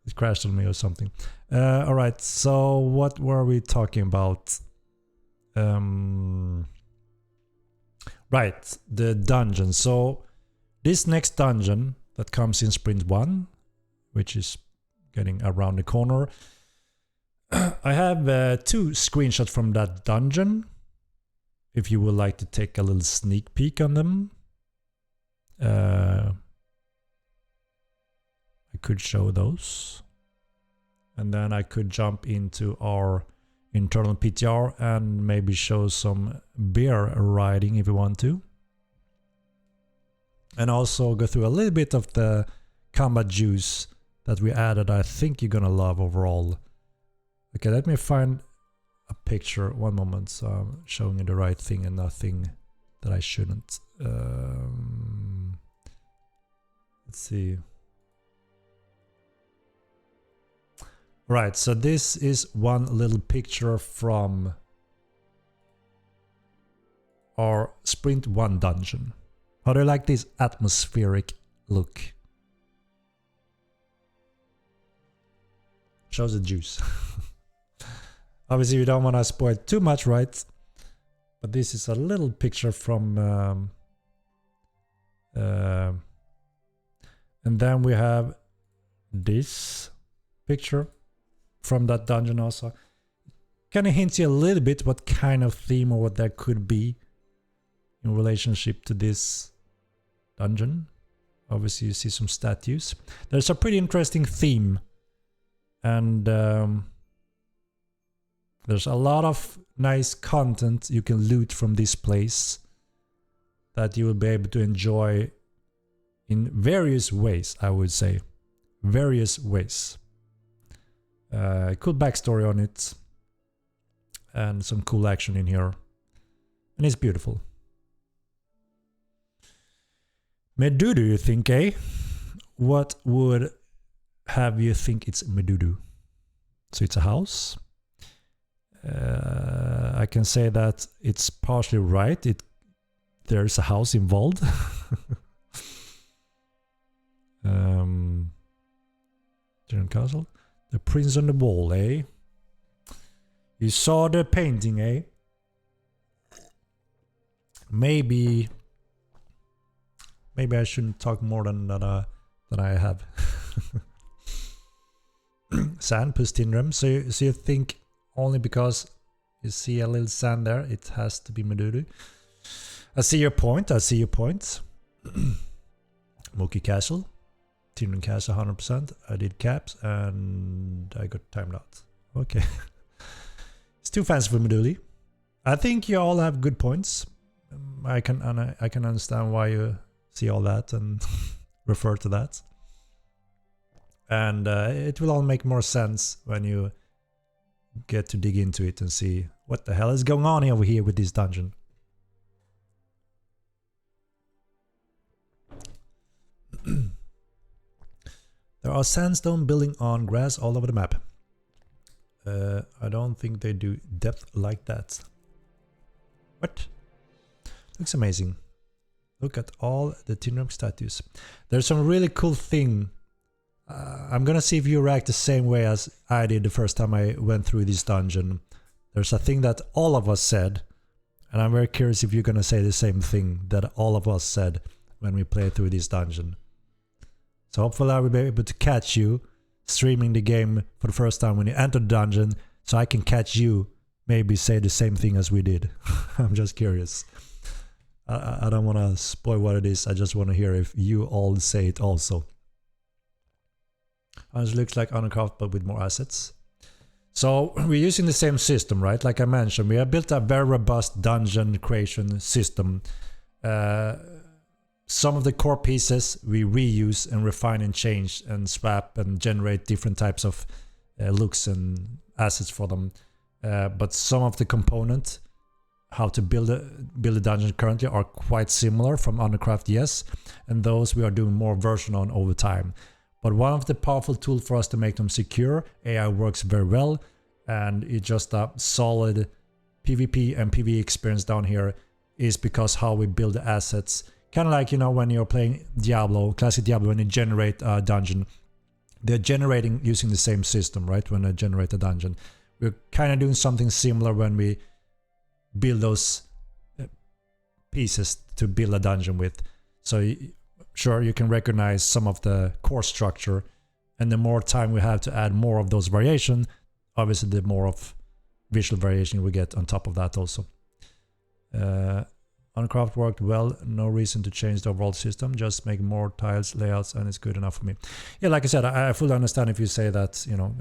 It crashed on me or something. All right, so what were we talking about? Right, the dungeon. So this next dungeon that comes in sprint 1, which is getting around the corner. I have 2 screenshots from that dungeon. If you would like to take a little sneak peek on them. I could show those. And then I could jump into our internal PTR and maybe show some bear riding if you want to. And also go through a little bit of the combat juice that we added. I think you're gonna love overall. Okay, let me find a picture. One moment, so I'm showing you the right thing and nothing that I shouldn't. Let's see. Right, so this is one little picture from our Sprint 1 dungeon. How do you like this atmospheric look? Shows the juice. Obviously, we don't want to spoil too much, right? But this is a little picture from... and then we have this picture from that dungeon also. Kind of hints you a little bit what kind of theme or what that could be in relationship to this dungeon. Obviously, you see some statues. There's a pretty interesting theme. And there's a lot of nice content you can loot from this place that you will be able to enjoy in various ways, I would say. Various ways. Cool backstory on it. And some cool action in here. And it's beautiful. Medudu, you think, eh? What would have you think it's Medudu? So it's a house. I can say that it's partially right. There's a house involved. General Castle. The Prince on the Wall, eh? You saw the painting, eh? Maybe I shouldn't talk more than I have. Sand plus Tindrum. So you think only because you see a little sand there, it has to be Medudu. I see your point. Mookie Castle. Tindrum Castle 100%. I did caps and I got timed out. Okay. It's too fancy for Medudu. I think you all have good points. I can understand why you see all that and refer to that. And it will all make more sense when you get to dig into it and see what the hell is going on over here with this dungeon. There are sandstone building on grass all over the map. I don't think they do depth like that. What? Looks amazing. Look at all the Tindrum statues. There's some really cool thing. I'm gonna see if you react the same way as I did the first time I went through this dungeon. There's a thing that all of us said, and I'm very curious if you're gonna say the same thing that all of us said when we played through this dungeon. So hopefully I will be able to catch you streaming the game for the first time when you enter the dungeon, so I can catch you maybe say the same thing as we did. I'm just curious. I don't want to spoil what it is. I just want to hear if you all say it also. It looks like Undercraft but with more assets. So we're using the same system, right? Like I mentioned, we have built a very robust dungeon creation system. Some of the core pieces we reuse and refine and change and swap and generate different types of looks and assets for them. But some of the components, how to build a dungeon currently, are quite similar from Undercraft, yes. And those we are doing more version on over time. But one of the powerful tools for us to make them secure, AI works very well, and it's just a solid PvP and PvE experience down here, is because how we build the assets. Kind of like, you know, when you're playing Diablo, classic Diablo, when you generate a dungeon, they're generating using the same system, right? When they generate a dungeon. We're kind of doing something similar when we build those pieces to build a dungeon with. So sure, you can recognize some of the core structure, and the more time we have to add more of those variation, obviously the more of visual variation we get on top of that also. Uncraft worked well, no reason to change the overall system, just make more tiles, layouts, and it's good enough for me. Yeah, like I said, I fully understand if you say that, you know,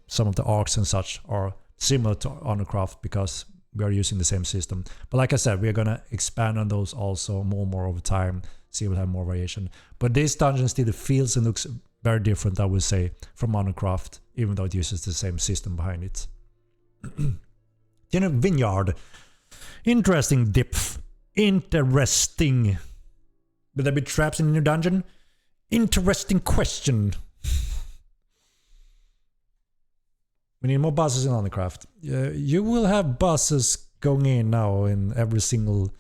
some of the arcs and such are similar to Uncraft because we are using the same system. But like I said, we're gonna expand on those also more over time, so we'll have more variation. But this dungeon still feels and looks very different, I would say, from Uncraft, even though it uses the same system behind it. Vineyard. Interesting depth. Interesting. Will there be traps in the new dungeon? Interesting question. We need more buses in Undercraft. You will have buses going in now in every single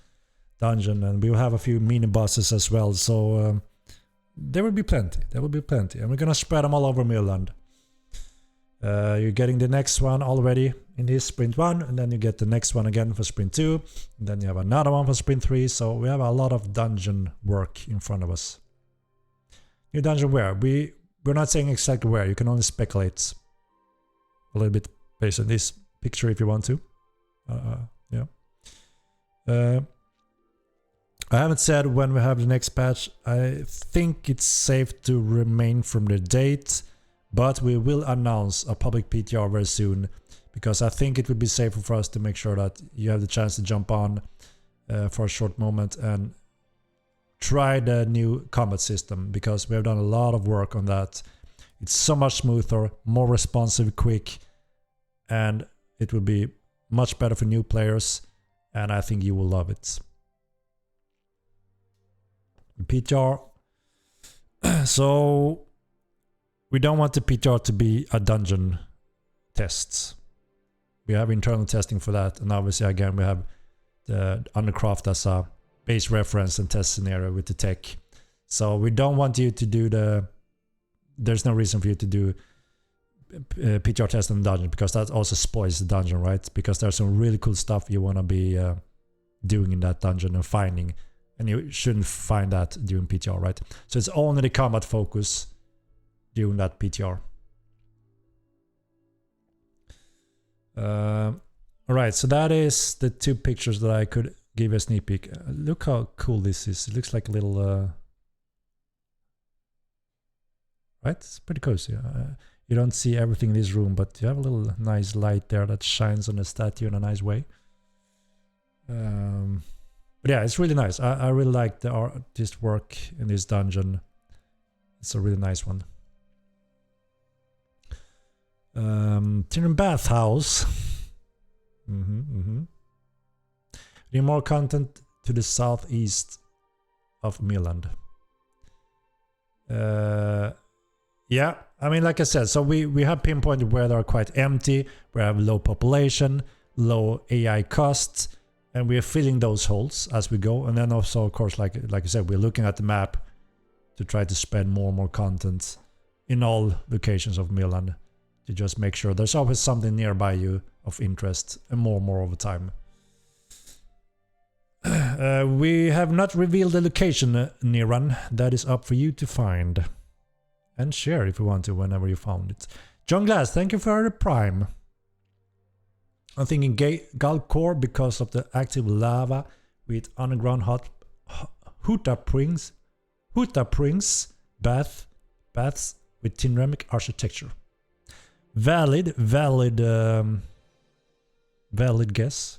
dungeon, and we will have a few mini buses as well, so there will be plenty. There will be plenty, and we're gonna spread them all over Midland. You're getting the next one already in this sprint 1, and then you get the next one again for sprint 2, and then you have another one for sprint 3, so we have a lot of dungeon work in front of us. New dungeon where? We're not saying exactly where, you can only speculate a little bit based on this picture if you want to. Yeah. I haven't said when we have the next patch. I think it's safe to remain from the date, But we will announce a public PTR very soon, because I think it would be safer for us to make sure that you have the chance to jump on for a short moment and try the new combat system, because we have done a lot of work on that. It's so much smoother, more responsive, quick, and it will be much better for new players, and I think you will love it. PTR. So we don't want the PTR to be a dungeon test. We have internal testing for that, and obviously again we have the Undercraft as a base reference and test scenario with the tech. So we don't want you to do there's no reason for you to do PTR test in the dungeon, because that also spoils the dungeon, right? Because there's some really cool stuff you want to be doing in that dungeon and finding, and you shouldn't find that during PTR, right? So it's only the combat focus during that PTR. Alright, so that is the two pictures that I could give you a sneak peek. Look how cool this is. It looks like a little... right? It's pretty cozy. You don't see everything in this room, but you have a little nice light there that shines on the statue in a nice way. But yeah, it's really nice. I really like the artist work in this dungeon. It's a really nice one. Tin Bathhouse. Need more content to the southeast of Midland. Yeah, I mean, like I said, so we have pinpointed where they are quite empty, where we have low population, low AI costs, and we are filling those holes as we go. And then also, of course, like I said, we're looking at the map to try to spread more and more content in all locations of Midland, to just make sure there's always something nearby you of interest, and more over time. We have not revealed the location, Niran. That is up for you to find. And share if you want to, whenever you found it. John Glass, thank you for the prime. I'm thinking Galcore because of the active lava with underground Huta Springs baths with Tinremic architecture. Valid guess.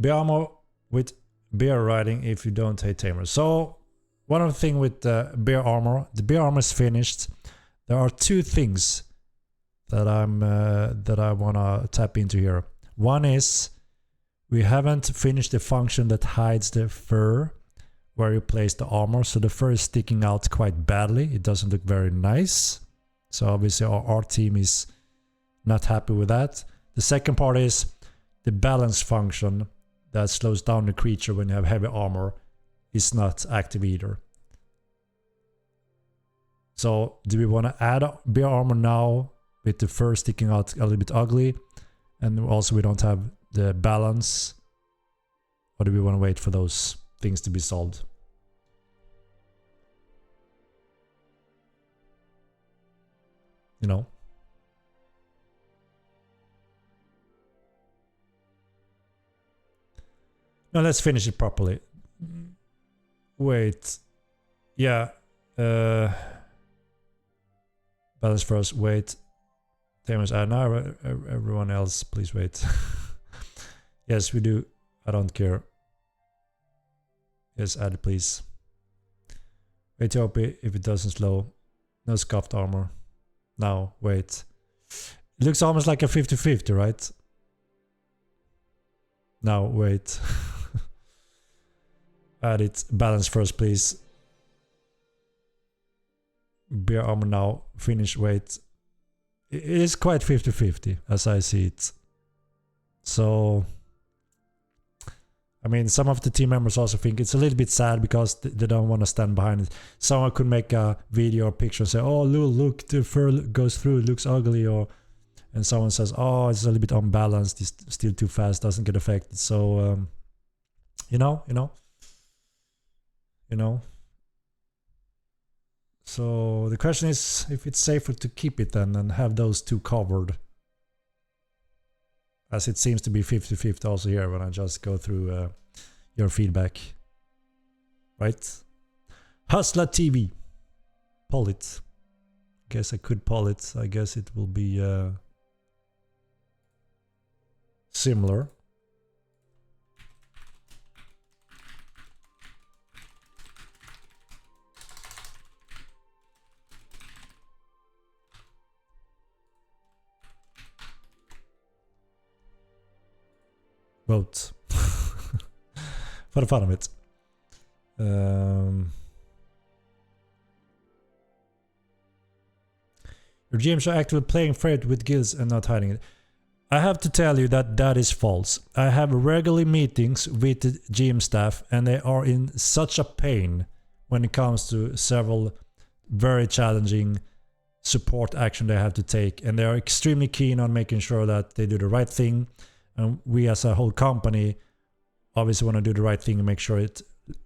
Bear armor with bear riding if you don't hate tamers. So one of the things with the bear armor is finished. There are two things that I wanna tap into here. One is we haven't finished the function that hides the fur where you place the armor, so the fur is sticking out quite badly. It doesn't look very nice. So obviously our team is not happy with that. The second part is the balance function that slows down the creature when you have heavy armor is not active either. So do we want to add bear armor now with the fur sticking out a little bit ugly, and also we don't have the balance, or do we want to wait for those things to be solved? You know? No, let's finish it properly. Wait. Yeah. Balance first. Wait. Tamers add now. Everyone else, please wait. Yes, we do. I don't care. Yes, add please. Wait to OP if it doesn't slow. No scuffed armor. Now, wait. It looks almost like a 50-50, right? Now, wait. Add it. Balance first, please. Bear armor now. Finish, wait. It is quite 50-50 as I see it. So, I mean, some of the team members also think it's a little bit sad because they don't want to stand behind it. Someone could make a video or picture and say, oh, look, the fur goes through, it looks ugly. And someone says, oh, it's a little bit unbalanced, it's still too fast, doesn't get affected. So, you know. So So the question is if it's safer to keep it then and have those two covered. As it seems to be 50-50 also here when I just go through your feedback. Right? Hustler TV. Pull it. Guess I could pull it. I guess it will be similar. Vote. For the fun of it. Your GMs are actively playing fair with guilds and not hiding it. I have to tell you that that is false. I have regularly meetings with the GM staff and they are in such a pain when it comes to several very challenging support action they have to take, and they are extremely keen on making sure that they do the right thing. And we as a whole company obviously want to do the right thing and make sure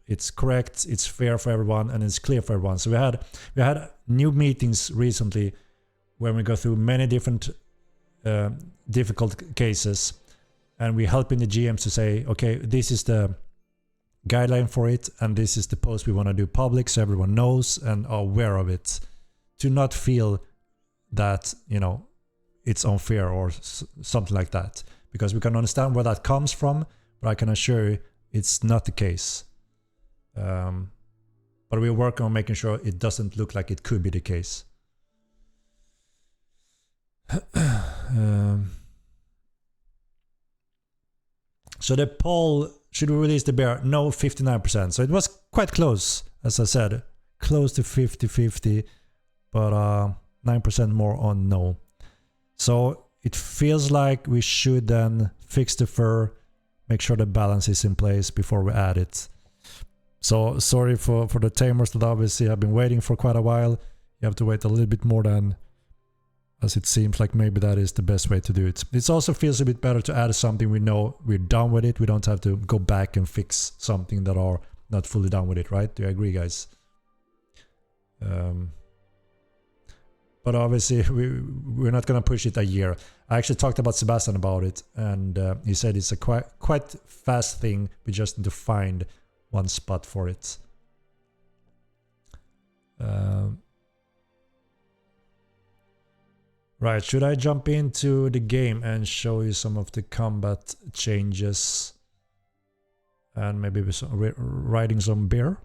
it's correct, it's fair for everyone, and it's clear for everyone. So we had new meetings recently when we go through many different difficult cases, and we're helping the GMs to say, okay, this is the guideline for it, and this is the post we want to do public so everyone knows and are aware of it, to not feel that, you know, it's unfair or something like that. Because we can understand where that comes from, but I can assure you it's not the case. But we're working on making sure it doesn't look like it could be the case. So the poll, should we release the bear? No, 59%. So it was quite close, as I said. Close to 50-50, but 9% more on no. So it feels like we should then fix the fur, make sure the balance is in place before we add it. So sorry for the tamers that obviously have been waiting for quite a while. You have to wait a little bit more than, as it seems like maybe that is the best way to do it. It also feels a bit better to add something we know we're done with it. We don't have to go back and fix something that are not fully done with it, right? Do you agree, guys? But obviously, we're not going to push it a year. I actually talked about Sebastian about it, and he said it's a quite fast thing. We just need to find one spot for it. Right, should I jump into the game and show you some of the combat changes? And maybe riding some bear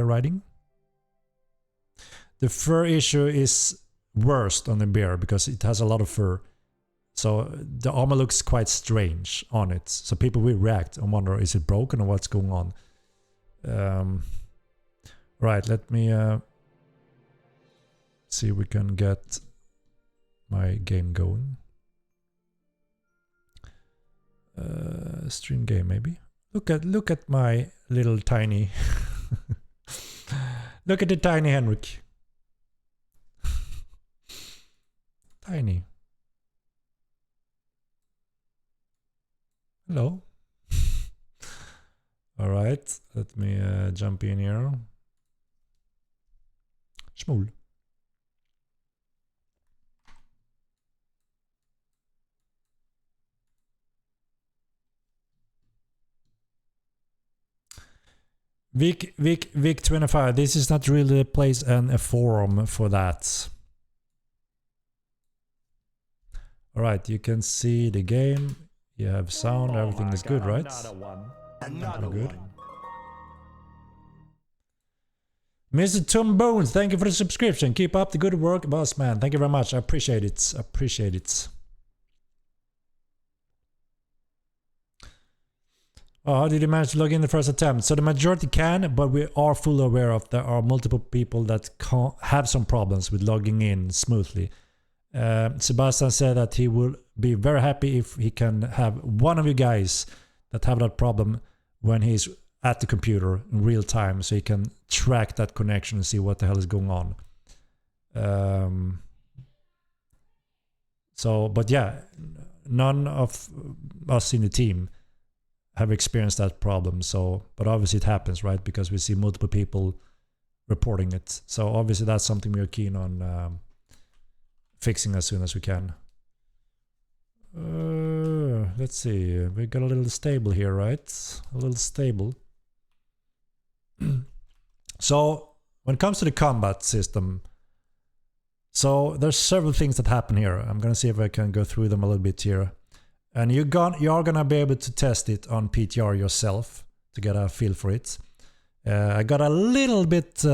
riding? The fur issue is worst on the bear because it has a lot of fur, so the armor looks quite strange on it, so people will react and wonder, is it broken or what's going on? Right, let me see if we can get my game going. Stream game maybe. Look at my little tiny look at the tiny Henrik. Tiny. Hello. All right, let me jump in here. Schmool. Vic 25. This is not really a place and a forum for that. All right, you can see the game. You have sound. Everything is good, right? Another good. Mr. Tom Bones, thank you for the subscription. Keep up the good work, boss man. Thank you very much. I appreciate it. Appreciate it. Oh, how did you manage to log in the first attempt? So the majority can, but we are fully aware of there are multiple people that can't have some problems with logging in smoothly. Sebastian said that he will be very happy if he can have one of you guys that have that problem when he's at the computer in real time, so he can track that connection and see what the hell is going on. But yeah, none of us in the team have experienced that problem. So, but obviously it happens, right? Because we see multiple people reporting it. So obviously that's something we're keen on fixing as soon as we can. Let's see, we got a little stable here, right? A little stable. So when it comes to the combat system, so there's several things that happen here. I'm gonna see if I can go through them a little bit here. And you're gonna be able to test it on PTR yourself to get a feel for it. I got a little bit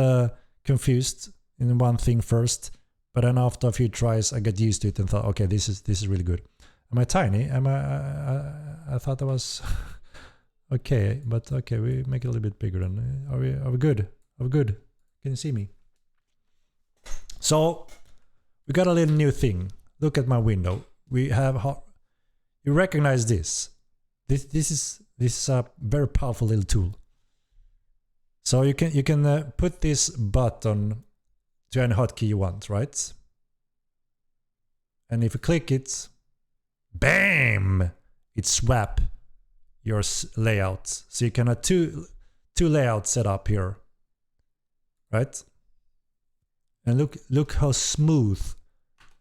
confused in one thing first, but then after a few tries I got used to it and thought, okay, this is really good. Am I tiny? I thought I was okay, but okay, we make it a little bit bigger then. Are we good? Are we good? Can you see me? So we got a little new thing. Look at my window. We have you recognize this. This is a very powerful little tool. So you can put this button to any hotkey you want, right? And if you click it, bam! It swap your layouts. So you can have two layouts set up here, right? And look how smooth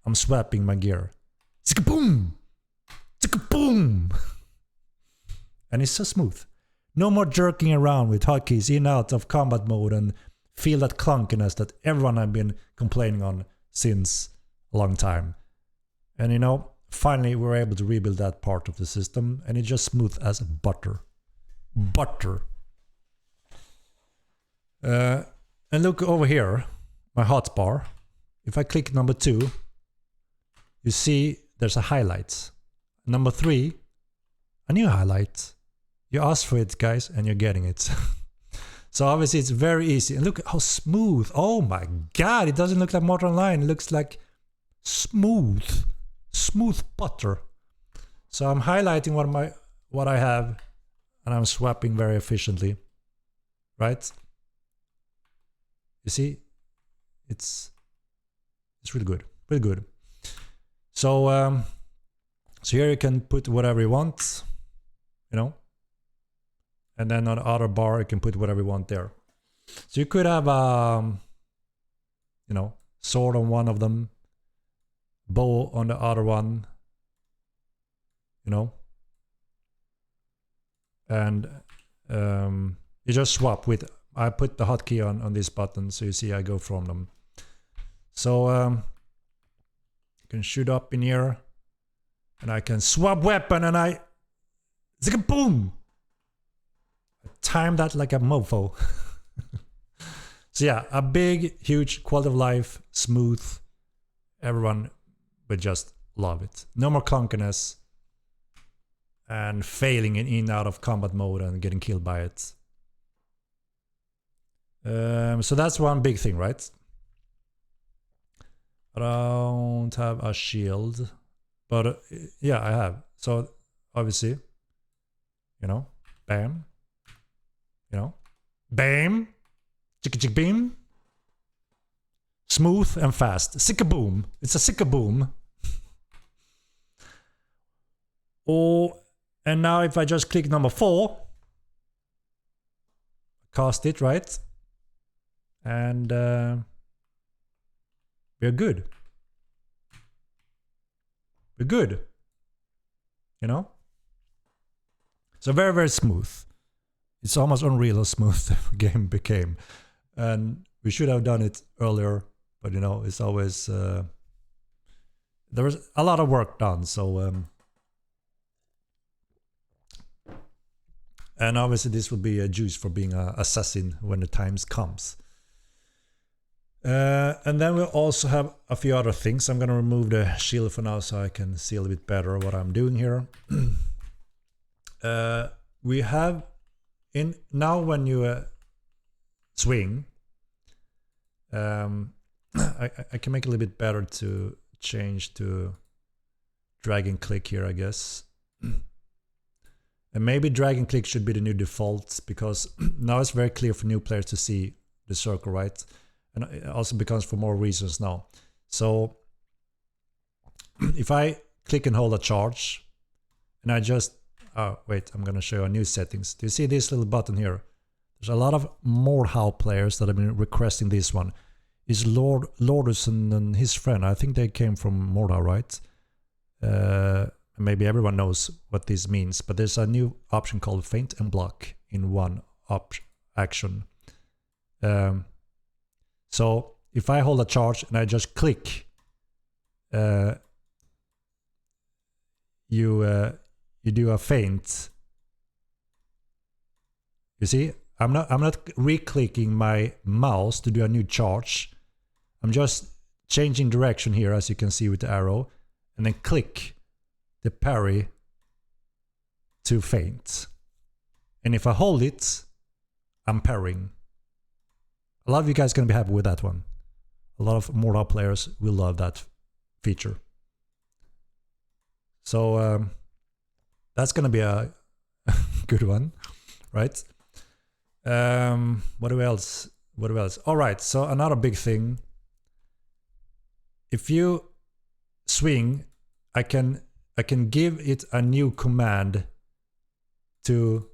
I'm swapping my gear. Zika-boom! Zika-boom! And it's so smooth. No more jerking around with hotkeys in and out of combat mode and feel that clunkiness that everyone have been complaining on since a long time. And you know, finally we're able to rebuild that part of the system and it's just smooth as butter. Butter. And look over here, my hotbar. If I click number 2, you see there's a highlight. Number 3, a new highlight. You asked for it, guys, and you're getting it. So obviously it's very easy. And look how smooth. Oh my god, it doesn't look like Motor Online. It looks like smooth butter. So I'm highlighting what I have and I'm swapping very efficiently. Right? You see? It's really good. Really good. So so here you can put whatever you want, you know. And then on the other bar, you can put whatever you want there. So you could have, you know, sword on one of them, bow on the other one, you know. And you just swap with, I put the hotkey on this button, so you see I go from them. So you can shoot up in here, and I can swap weapon, and I, zika boom! Time that like a mofo. So yeah, a big, huge quality of life, smooth. Everyone would just love it. No more clunkiness and failing in and out of combat mode and getting killed by it. So that's one big thing, right? I don't have a shield, but yeah, I have. So obviously, you know, bam. You know, bam, chick chick beam, smooth and fast. Sicka boom. It's a sicka boom. Oh, and now if I just click number 4, cast it, right? And we're good. We're good. You know? So very, very smooth. It's almost unreal how smooth the game became. And we should have done it earlier, but you know, it's always... there was a lot of work done, so... and obviously this will be a juice for being an assassin when the times comes. And then we'll also have a few other things. I'm gonna remove the shield for now so I can see a little bit better what I'm doing here. We have... now when you swing, I can make it a little bit better to change to drag and click here, I guess. And maybe drag and click should be the new default, because now it's very clear for new players to see the circle, right? And it also becomes for more reasons now. So if I click and hold a charge, and I just... oh, wait, I'm going to show you a new settings. Do you see this little button here? There's a lot of overhaul players that have been requesting this one. Is Lorderson and his friend, I think they came from overhaul, right? Maybe everyone knows what this means, but there's a new option called feint and block in one action. So if I hold a charge and I just click, you do a feint. You see, I'm not re-clicking my mouse to do a new charge. I'm just changing direction here, as you can see with the arrow, and then click the parry to feint. And if I hold it, I'm parrying. A lot of you guys are going to be happy with that one. A lot of overhaul players will love that feature. So that's going to be a good one, right? What else? All right, so another big thing. If you swing, I can give it a new command to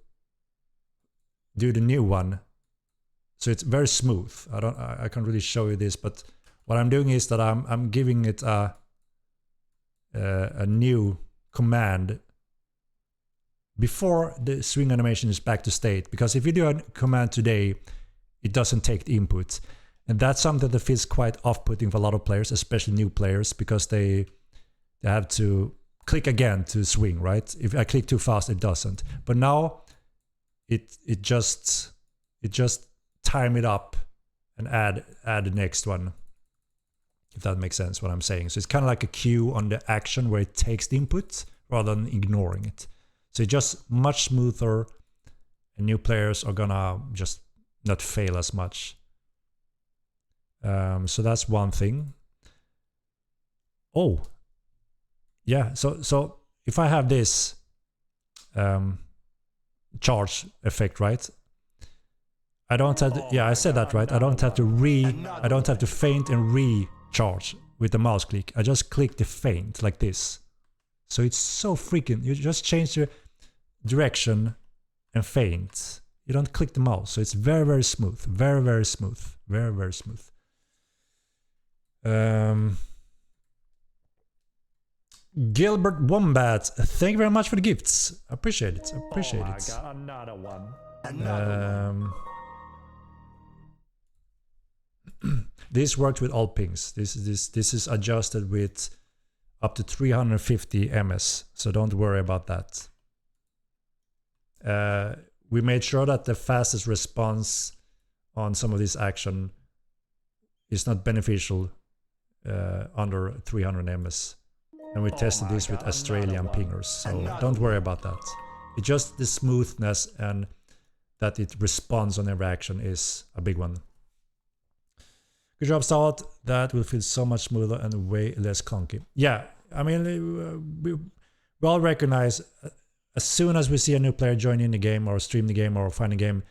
do the new one. So it's very smooth. I can't really show you this, but what I'm doing is that I'm giving it a new command before the swing animation is back to state. Because if you do a command today, it doesn't take the input. And that's something that feels quite off-putting for a lot of players, especially new players, because they have to click again to swing, right? If I click too fast, it doesn't. But now it just time it up and add the next one, if that makes sense what I'm saying. So it's kind of like a cue on the action where it takes the input rather than ignoring it. So it's just much smoother, and new players are gonna just not fail as much. So that's one thing. Oh, yeah. So if I have this charge effect, right? I don't have to, yeah, I said that right. I don't have to feint and recharge with the mouse click. I just click the feint like this. So it's so freaking, you just change the direction and feint. You don't click the mouse. So it's very, very smooth. Very, very smooth. Very, very smooth. Gilbert Wombat, thank you very much for the gifts. I appreciate it. I appreciate it. Got another one. Another one. This worked with all pings. This is adjusted with up to 350 ms, so don't worry about that. We made sure that the fastest response on some of this action is not beneficial under 300 ms. And we tested this with Australian pingers, so don't worry about that. It's just the smoothness and that it responds on every action is a big one. Good job, Salt. That will feel so much smoother and way less clunky. Yeah, I mean, we all recognize as soon as we see a new player join in the game or stream the game or find a game,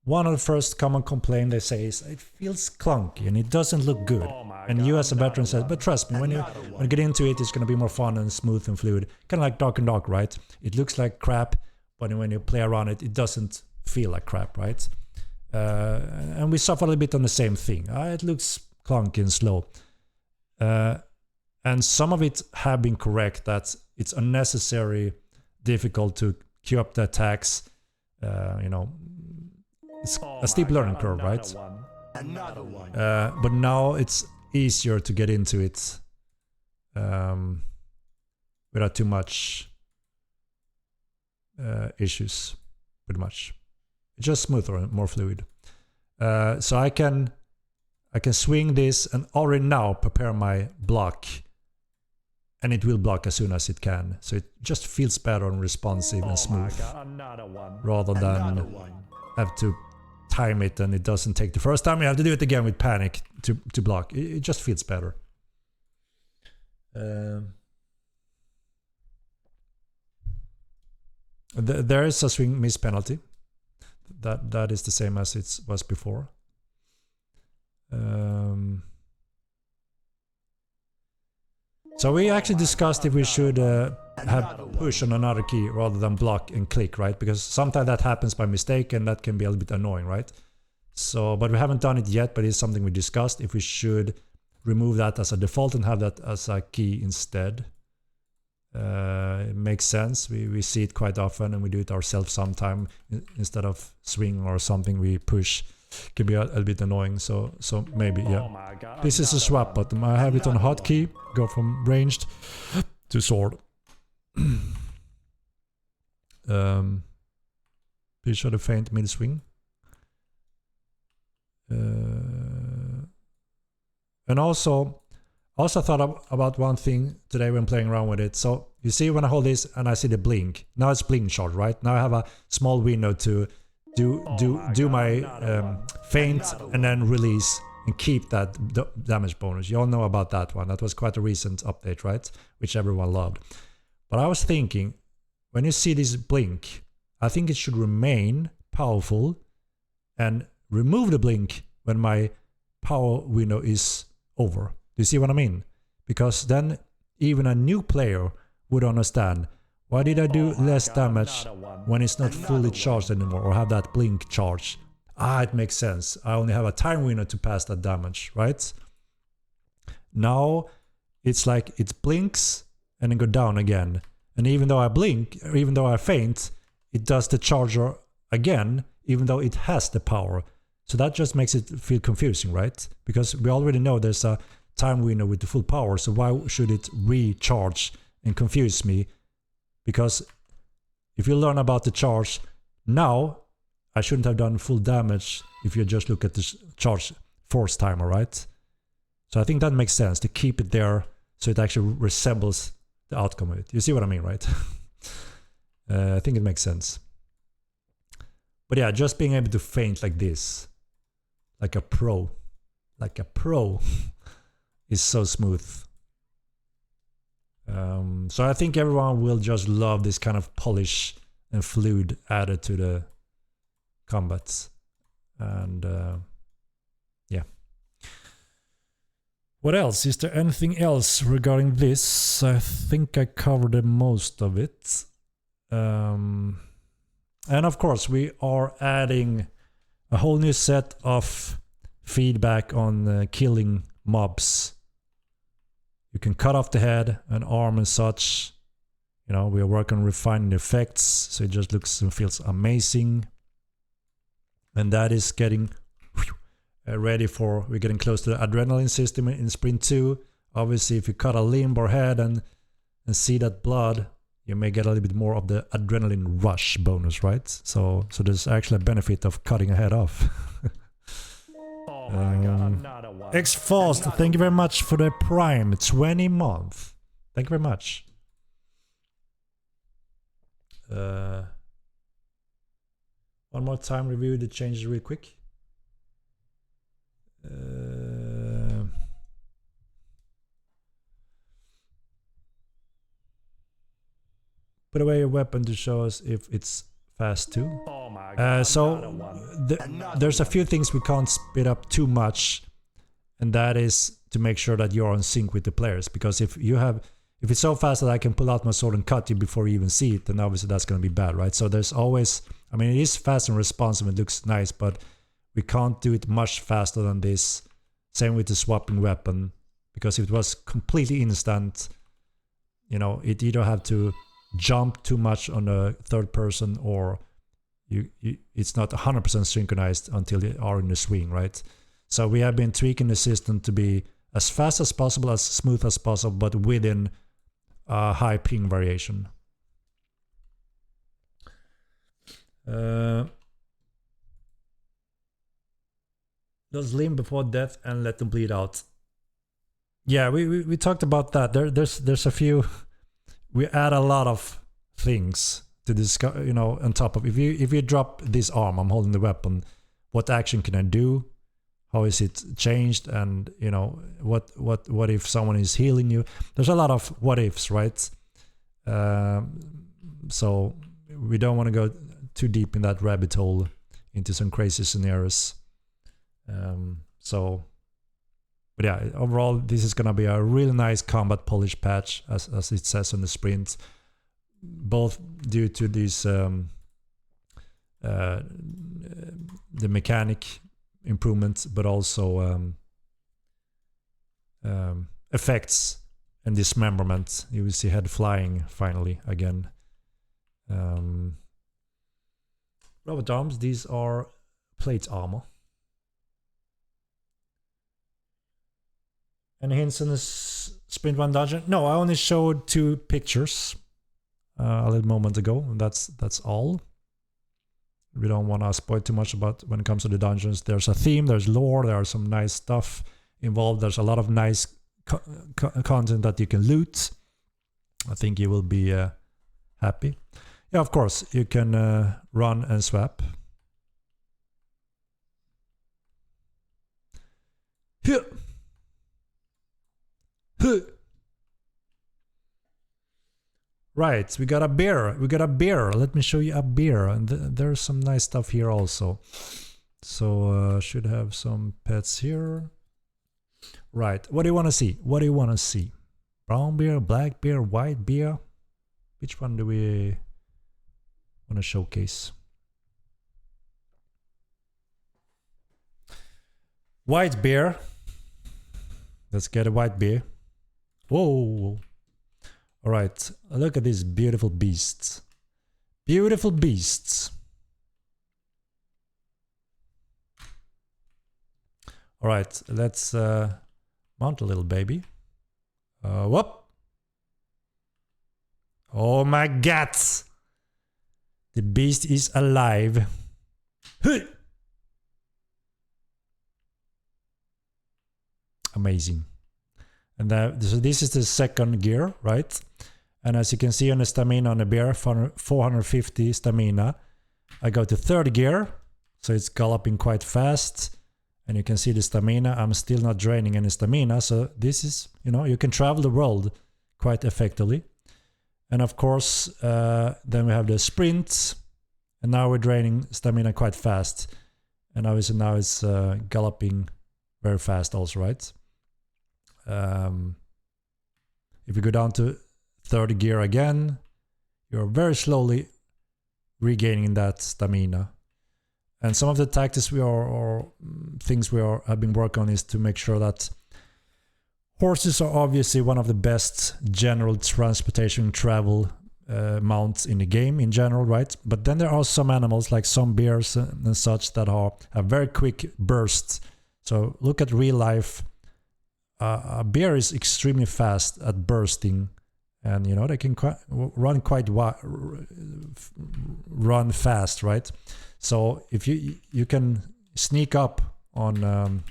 one of the first common complaint they say is it feels clunky and it doesn't look good. And you as a veteran says, but trust me, when you get into it, it's going to be more fun and smooth and fluid. Kind of like Dark and Dark, right? It looks like crap, but when you play around it, it doesn't feel like crap, right? And we suffer a little bit on the same thing. It looks clunky and slow. And some of it have been correct, that it's unnecessary, difficult to queue up the attacks. You know, it's a steep learning curve, right? Another one. But now it's easier to get into it without too much issues, pretty much. It's just smoother and more fluid. So I can swing this and already now prepare my block, and it will block as soon as it can. So it just feels better and responsive and smooth, rather than have to time it and it doesn't take the first time. You have to do it again with panic to block. It just feels better. There is a swing miss penalty. That is the same as it was before. So we actually discussed if we should have push on another key rather than block and click, right? Because sometimes that happens by mistake and that can be a little bit annoying, right? So, but we haven't done it yet, but it's something we discussed if we should remove that as a default and have that as a key instead. It makes sense. We see it quite often and we do it ourselves sometime instead of swing or something we push. Can be a little bit annoying, so maybe, yeah. Oh my God, This is a swap button. I have it on hotkey. Go from ranged to sword. Please show the feint mid swing. And also thought about one thing today when playing around with it. So you see when I hold this and I see the blink. Now it's blink shot, right? Now I have a small window to do my feint and then release and keep that damage bonus. You all know about that one. That was quite a recent update, right? Which everyone loved. But I was thinking, when you see this blink, I think it should remain powerful and remove the blink when my power window is over. Do you see what I mean? Because then even a new player would understand, why did I do less damage when it's not fully charged anymore or have that blink charge? It makes sense. I only have a time window to pass that damage, right? Now it's like it blinks and then go down again. And even though I blink, or even though I feint, it does the charger again, even though it has the power. So that just makes it feel confusing, right? Because we already know there's a time window with the full power, so why should it recharge and confuse me? Because if you learn about the charge now, I shouldn't have done full damage if you just look at the charge force timer, right? So I think that makes sense to keep it there so it actually resembles the outcome of it. You see what I mean, right? I think it makes sense. But yeah, just being able to feint like this, like a pro, is so smooth. So I think everyone will just love this kind of polish and fluid added to the combats. And yeah. What else? Is there anything else regarding this? I think I covered most of it. And of course, we are adding a whole new set of feedback on killing mobs. You can cut off the head and arm and such. You know, we are working on refining the effects, so it just looks and feels amazing. And that is getting ready for, we're getting close to the adrenaline system in Sprint 2. Obviously, if you cut a limb or head and see that blood, you may get a little bit more of the adrenaline rush bonus, right? So there's actually a benefit of cutting a head off. Oh my God, another one. X-Fast, thank you very much for the Prime 20 month. Thank you very much. One more time, review the changes real quick. Put away your weapon to show us if it's fast too. Oh my God, There's a few things we can't speed up too much, and that is to make sure that you're in sync with the players. Because if it's so fast that I can pull out my sword and cut you before you even see it, then obviously that's going to be bad, right? So there's always, I mean, it is fast and responsive, it looks nice, but we can't do it much faster than this. Same with the swapping weapon, because if it was completely instant, you know, it either have to jump too much on the third person, or it's not 100% synchronized until you are in the swing, right? So we have been tweaking the system to be as fast as possible, as smooth as possible, but within a high ping variation. Does limb before death and let them bleed out. Yeah, we talked about that. There's a few. We add a lot of things to discuss, you know, on top of, if you drop this arm, I'm holding the weapon, what action can I do? How is it changed? And, you know, what if someone is healing you? There's a lot of what ifs, right? So we don't want to go too deep in that rabbit hole into some crazy scenarios. But yeah, overall, this is going to be a really nice combat polish patch, as it says on the sprint. both due to these the mechanic improvements, but also effects and dismemberment. You will see head flying finally again. Robot arms, these are plate armor. Any hints in this Sprint 1 dungeon? No, I only showed 2 pictures a little moment ago, and that's all. We don't want to spoil too much about when it comes to the dungeons. There's a theme, there's lore, there are some nice stuff involved. There's a lot of nice content that you can loot. I think you will be happy. Yeah, of course, you can run and swap. Here. Right, we got a bear. We got a bear. Let me show you a bear. And there's some nice stuff here also. So should have some pets here. Right, what do you want to see? What do you want to see? Brown bear, black bear, white bear? Which one do we want to showcase? White bear. Let's get a white bear. Whoa. All right, look at these beautiful beasts. Beautiful beasts. All right, let's mount a little baby. Whoop. Oh my God. The beast is alive. Amazing. And so this is the second gear, right? And as you can see on the stamina on the bear, 450 stamina. I go to third gear, so it's galloping quite fast. And you can see the stamina. I'm still not draining any stamina. So this is, you know, you can travel the world quite effectively. And of course, then we have the sprints. And now we're draining stamina quite fast. And obviously now it's galloping very fast also, right? If you go down to third gear again, you're very slowly regaining that stamina. And some of the tactics or things have been working on is to make sure that horses are obviously one of the best general transportation travel mounts in the game in general, right? But then there are some animals like some bears and such that have very quick bursts. So look at real life. A bear is extremely fast at bursting, and you know they can run fast, right? So if you can sneak up on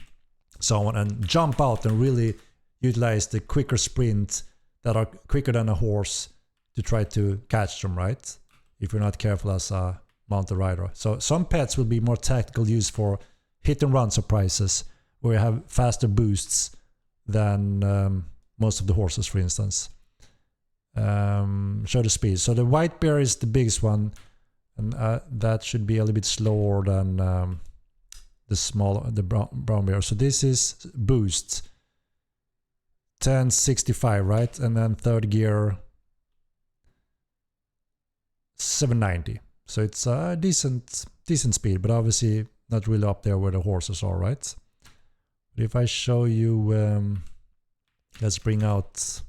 someone and jump out and really utilize the quicker sprint that are quicker than a horse to try to catch them, right? If you're not careful as a mounted rider. So some pets will be more tactical use for hit and run surprises where you have faster boosts than most of the horses, for instance. Show the speed. So the white bear is the biggest one, and that should be a little bit slower than the brown bear. So this is boost 1065, right? And then third gear 790. So it's a decent speed, but obviously not really up there where the horses are, right? If I show you, let's bring out.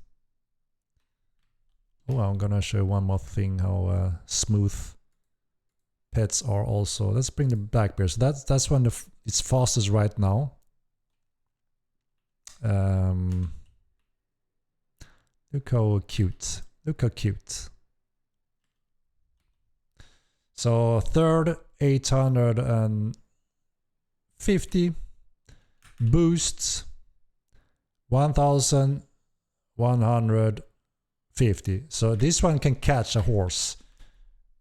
Oh, I'm gonna show one more thing how smooth pets are also. Let's bring the black bear. So that's when it's fastest right now. Look how cute. Look how cute. So third 850. Boosts 1150. So this one can catch a horse,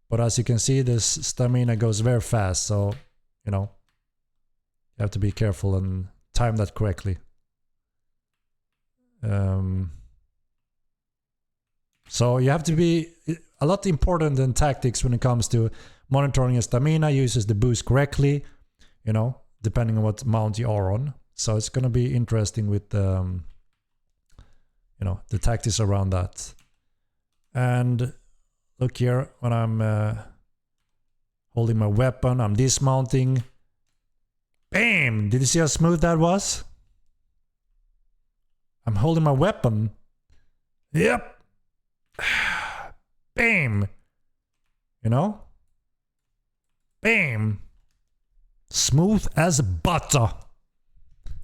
but as you can see, this stamina goes very fast, so you know you have to be careful and time that correctly. So you have to be a lot important in tactics when it comes to monitoring your stamina, uses the boost correctly, you know, depending on what mount you are on. So it's going to be interesting with you know, the tactics around that. And look here when I'm holding my weapon, I'm dismounting. Bam! Did you see how smooth that was? I'm holding my weapon. Yep. Bam! You know? Bam! Smooth as butter.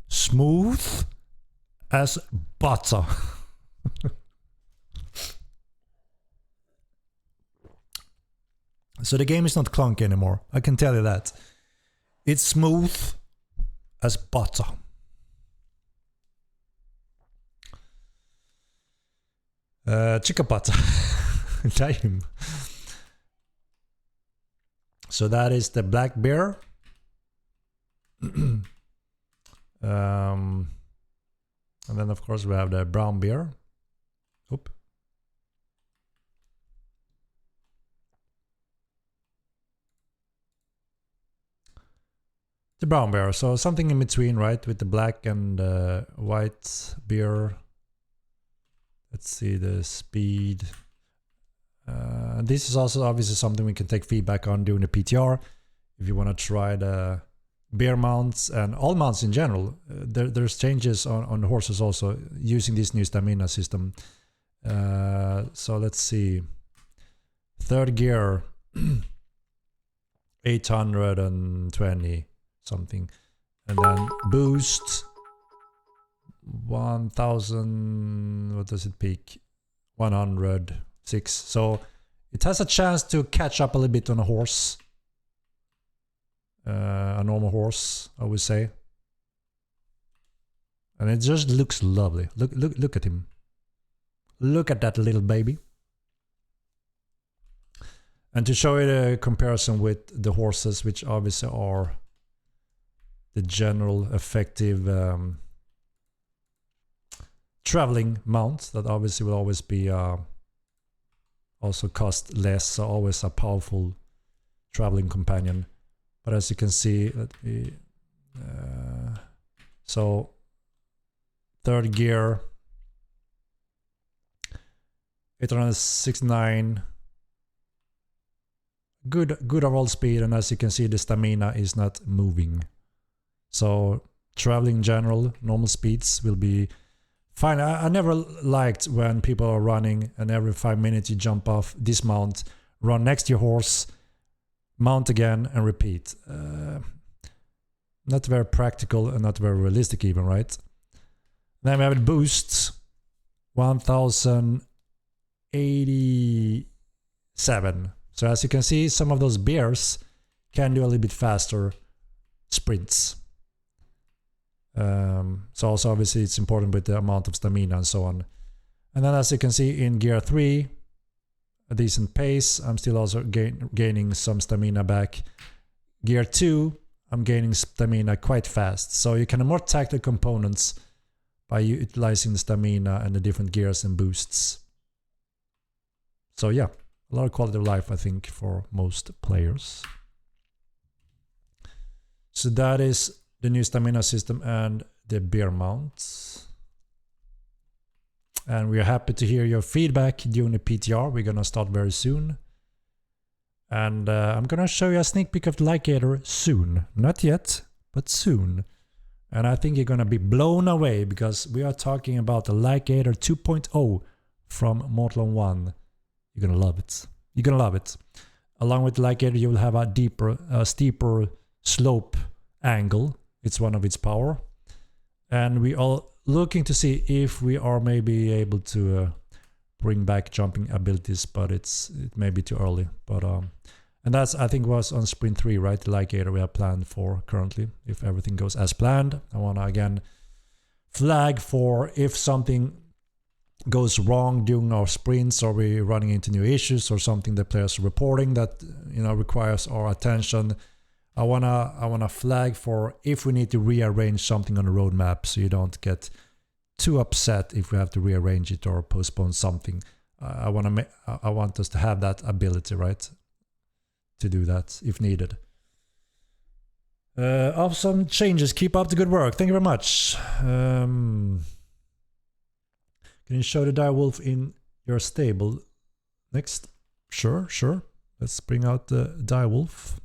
Smooth as butter. So the game is not clunky anymore. I can tell you that. It's smooth as butter. Chicken butter. Damn. So that is the black bear. And then of course we have the brown bear. Oop. The brown bear, so something in between, right, with the black and white bear. Let's see the speed. This is also obviously something we can take feedback on during the PTR. If you want to try the bear mounts and all mounts in general, there's changes on the horses also using this new stamina system. So let's see. Third gear, 820 something, and then boost 1000. What does it peak? 106. So it has a chance to catch up a little bit on a horse, a normal horse, I would say. And it just looks lovely. Look at him. Look at that little baby. And to show you the comparison with the horses, which obviously are the general effective traveling mount, that obviously will always be also cost less, so always a powerful traveling companion. But as you can see, so third gear, 869. Good overall speed, and as you can see, the stamina is not moving. So traveling in general, normal speeds will be fine. I never liked when people are running and every 5 minutes you jump off, dismount, run next to your horse, mount again and repeat. Not very practical and not very realistic even, right? Then we have it boost 1087. So as you can see, some of those bears can do a little bit faster sprints. So also obviously it's important with the amount of stamina and so on. And then as you can see in gear 3, a decent pace. I'm still also gaining some stamina back. Gear 2, I'm gaining stamina quite fast. So you can have more tactical components by utilizing the stamina and the different gears and boosts. So yeah, a lot of quality of life, I think, for most players. So that is the new stamina system and the bear mounts. And we're happy to hear your feedback during the PTR. We're gonna start very soon. And I'm gonna show you a sneak peek of the Ligator soon. Not yet, but soon. And I think you're gonna be blown away because we are talking about the Ligator 2.0 from Mortal 1. You're gonna love it. You're gonna love it. Along with the Ligator, you will have a steeper slope angle. It's one of its power. And we are looking to see if we are maybe able to bring back jumping abilities, but it may be too early. But and that's, I think, was on sprint 3, right? The Ligator we have planned for currently, if everything goes as planned. I want to again flag for if something goes wrong during our sprints, or we're running into new issues or something the players are reporting that requires our attention. I wanna flag for if we need to rearrange something on the roadmap, so you don't get too upset if we have to rearrange it or postpone something. I want us to have that ability, right, to do that if needed. Awesome changes. Keep up the good work. Thank you very much. Can you show the direwolf in your stable? Next. Sure, sure. Let's bring out the direwolf.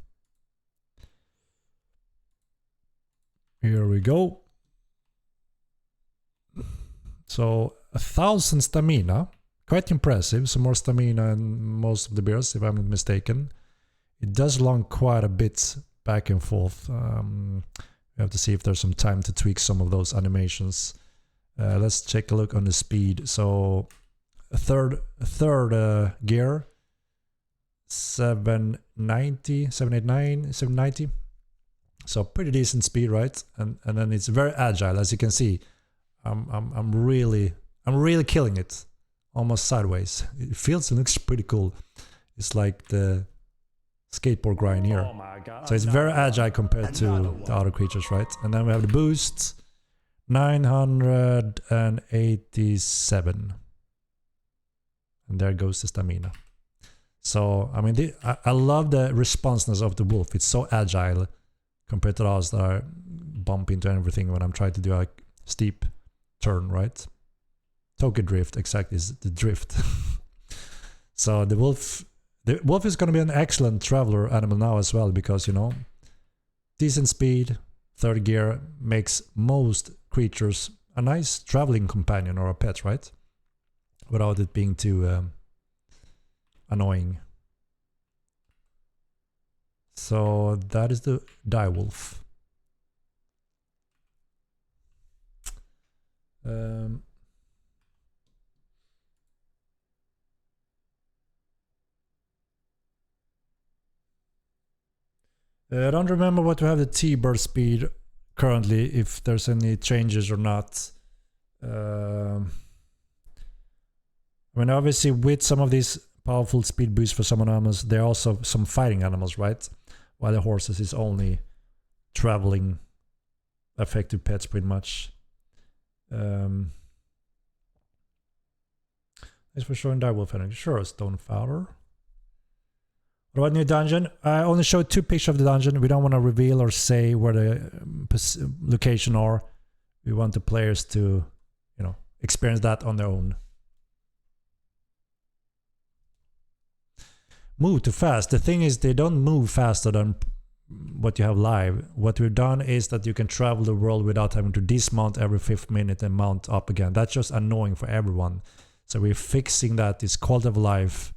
Here we go. So 1,000 stamina, quite impressive. Some more stamina than most of the bears, if I'm not mistaken. It does long quite a bit back and forth. We have to see if there's some time to tweak some of those animations. Let's take a look on the speed. So a third gear, 790, 789, 790. So pretty decent speed, right? And then it's very agile, as you can see. I'm really killing it, almost sideways. It feels and looks pretty cool. It's like the skateboard grind here. Oh my God, so it's very agile compared to the other creatures, right? And then we have the boost, 987, and there goes the stamina. So I mean, I love the responsiveness of the wolf. It's so agile compared to ours that I bump into everything when I'm trying to do a steep turn, right? Tokyo drift, exactly, is the drift. So the wolf is going to be an excellent traveler animal now as well, because, you know, decent speed, third gear makes most creatures a nice traveling companion or a pet, right? Without it being too annoying. So that is the direwolf. I don't remember what we have the T-bird speed currently, if there's any changes or not. I mean, obviously with some of these powerful speed boosts for some animals, there are also some fighting animals, right? While the horses is only traveling effective pets pretty much. Thanks for showing direwolf, Henrik. Sure, Stone Fowler. What about new dungeon? I only showed 2 pictures of the dungeon. We don't want to reveal or say where the location are. We want the players to, you know, experience that on their own. Move too fast. The thing is, they don't move faster than what you have live. What we've done is that you can travel the world without having to dismount every 5th minute and mount up again. That's just annoying for everyone. So we're fixing that. It's quality of life,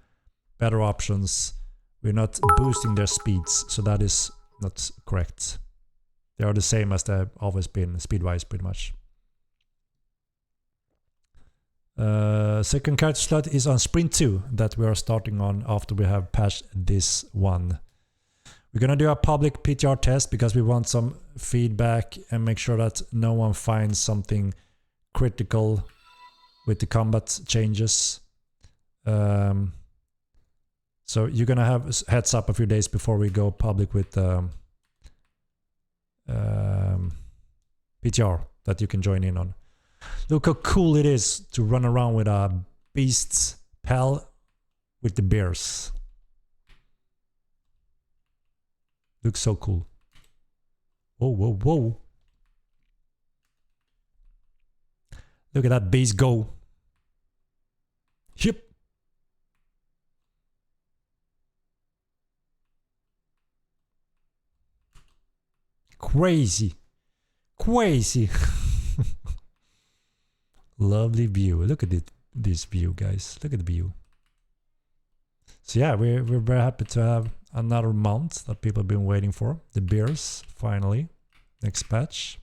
better options. We're not boosting their speeds, so that is not correct. They are the same as they've always been, speed-wise, pretty much. Second character slot is on Sprint 2 that we are starting on after we have patched this one. We're gonna do a public PTR test because we want some feedback and make sure that no one finds something critical with the combat changes. So you're gonna have heads up a few days before we go public with PTR that you can join in on. Look how cool it is to run around with a beast's pal with the bears. Looks so cool. Whoa, whoa, whoa. Look at that beast go. Yep. Crazy. Crazy. Lovely view. Look at it, this view, guys. Look at the view. So yeah, we're very happy to have another mount that people have been waiting for. The bears, finally. Next patch.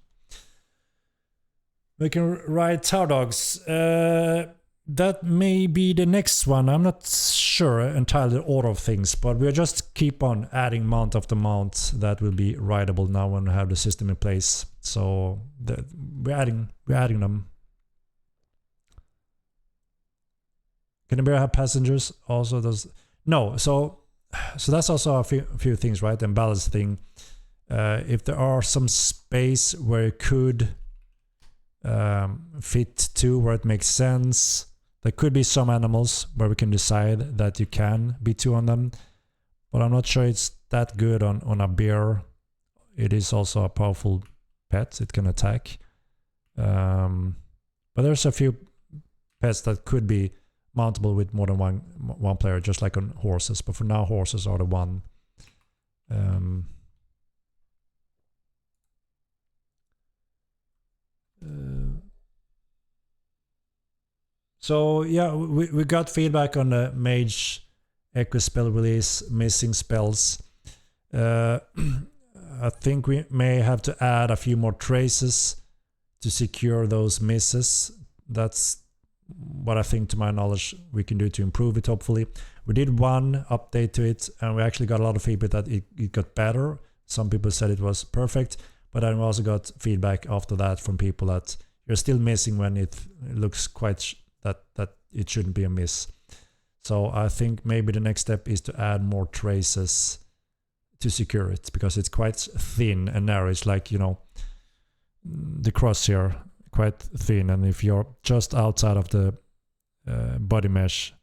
We can ride tower dogs. That may be the next one. I'm not sure entirely the order of things, but we'll just keep on adding mount after mount that will be rideable now when we have the system in place. So we're adding them. Can the bear have passengers? Also does no. So that's also a few things, right? And balance thing. If there are some space where it could fit two, where it makes sense, there could be some animals where we can decide that you can be two on them, but I'm not sure it's that good on a bear. It is also a powerful pet. It can attack, but there's a few pets that could be mountable with more than one player, just like on horses. But for now, horses are the one. So yeah, we got feedback on the mage echo spell release, missing spells. I think we may have to add a few more traces to secure those misses. That's what I think, to my knowledge, we can do to improve it, hopefully. We did one update to it, and we actually got a lot of feedback that it got better. Some people said it was perfect, but then we also got feedback after that from people that you're still missing when it looks quite that it shouldn't be a miss. So I think maybe the next step is to add more traces to secure it, because it's quite thin and narrow. It's like, you know, the cross here, quite thin, and if you're just outside of the body mesh,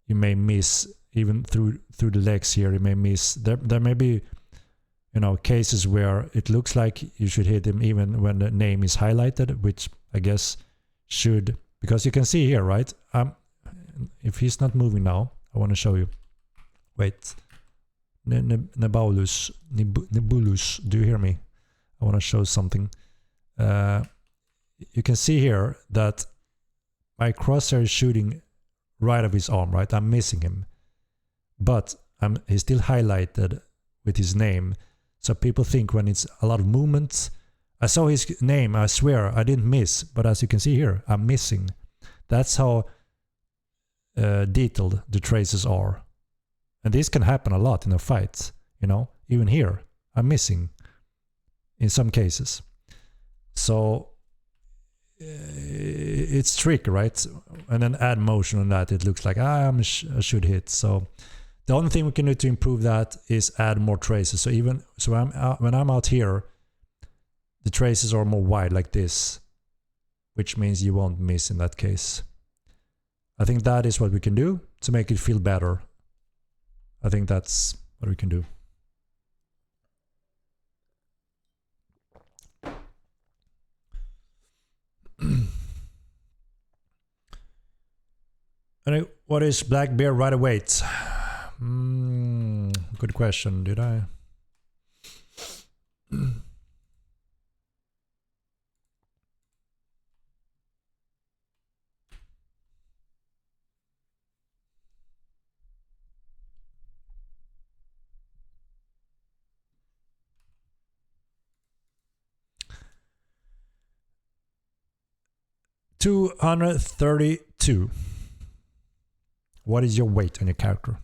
you may miss even through the legs here. You may miss. There may be, you know, cases where it looks like you should hit him even when the name is highlighted, which I guess should, because you can see here, right? If he's not moving now, I want to show you. Wait, Nebulus, do you hear me? I want to show something. You can see here that my crosshair is shooting right of his arm, right? I'm missing him, but he's still highlighted with his name. So people think when it's a lot of movement, I saw his name, I swear I didn't miss, but as you can see here, I'm missing. That's how detailed the traces are. And this can happen a lot in a fight, you know, even here, I'm missing in some cases. So it's tricky, right? And then add motion on that, it looks like I should hit. So the only thing we can do to improve that is add more traces. So when I'm out here, the traces are more wide like this, which means you won't miss in that case. I think that is what we can do to make it feel better. I think that's what we can do. And what is black bear rider weight? Good question. Did I? 232. What is your weight on your character?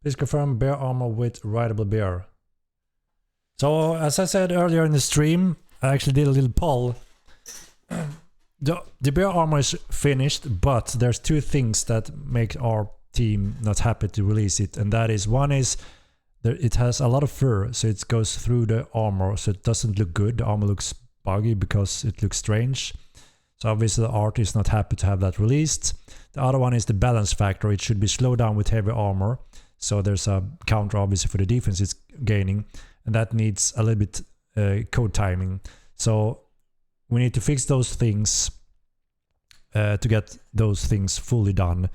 Please confirm bear armor with rideable bear. So as I said earlier in the stream, I actually did a little poll. The bear armor is finished, but there's two things that make our team not happy to release it, and that is, one is it has a lot of fur, so it goes through the armor, so it doesn't look good. The armor looks buggy because it looks strange. So obviously the art is not happy to have that released. The other one is the balance factor. It should be slowed down with heavy armor, so there's a counter obviously for the defense it's gaining, and that needs a little bit code timing. So we need to fix those things to get those things fully done.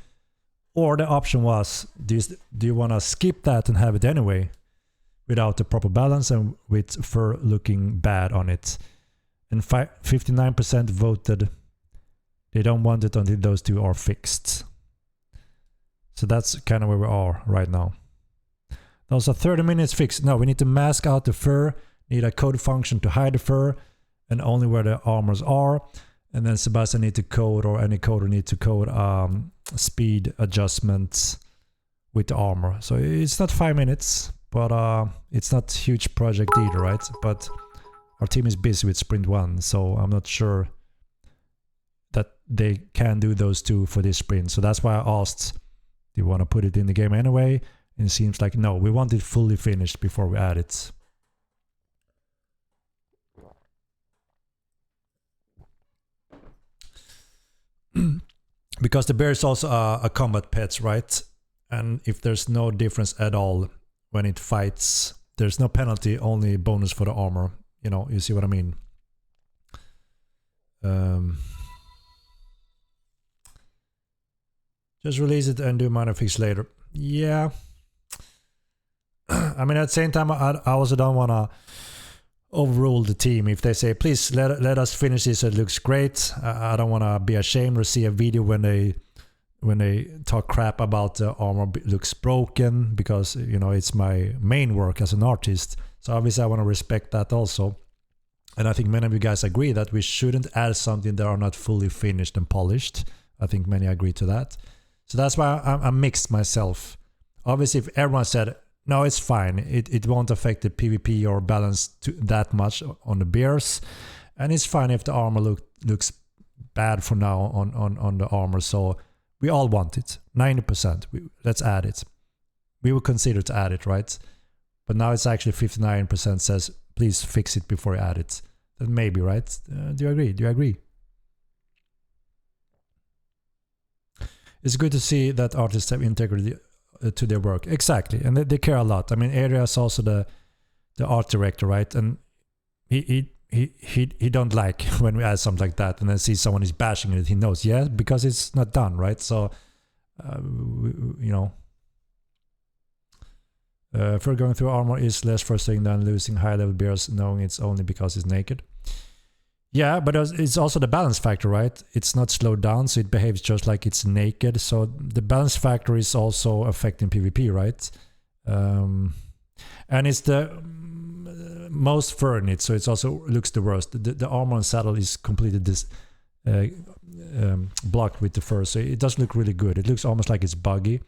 Or the option was, do you want to skip that and have it anyway without the proper balance and with fur looking bad on it? And 59% voted they don't want it until those two are fixed. So that's kind of where we are right now. Those are 30 minutes fixed. No, we need to mask out the fur, need a code function to hide the fur, and only where the armors are. And then Sebastian need to code, or any coder need to code speed adjustments with the armor. So it's not 5 minutes, but it's not a huge project either, right? But our team is busy with sprint 1, so I'm not sure that they can do those two for this sprint. So that's why I asked, do you want to put it in the game anyway? And it seems like no, we want it fully finished before we add it. Because the bear is also a combat pet, right? and if there's no difference at all when it fights, there's no penalty, only bonus for the armor. You know, you see what I mean? Just release it and do minor fix later. Yeah. I mean, at the same time, I also don't want to overrule the team. If they say, please let us finish this, it looks great. I don't want to be ashamed or see a video when they talk crap about the armor looks broken, because, you know, it's my main work as an artist. So obviously I want to respect that also. And I think many of you guys agree that we shouldn't add something that are not fully finished and polished. I think many agree to that. So that's why I'm mixed myself. Obviously, if everyone said, no, it's fine, it won't affect the PvP or balance that much on the bears. And it's fine if the armor looks bad for now on the armor. So we all want it. 90%. Let's add it. We will consider to add it, right? But now it's actually 59% says, please fix it before you add it. Then maybe, right? Do you agree? Do you agree? It's good to see that artists have integrity to their work. Exactly. And they care a lot. I mean, Area is also the art director, right? And he don't like when we add something like that and then see someone is bashing it. He knows, yeah, because it's not done, right? So, you know, for going through armor is less frustrating than losing high-level bears knowing it's only because it's naked. Yeah, but it's also the balance factor, right? It's not slowed down, so it behaves just like it's naked. So the balance factor is also affecting PvP, right? And it's the most fur in it, so it also looks the worst. The armor and saddle is completely blocked with the fur, so it doesn't look really good. It looks almost like it's buggy.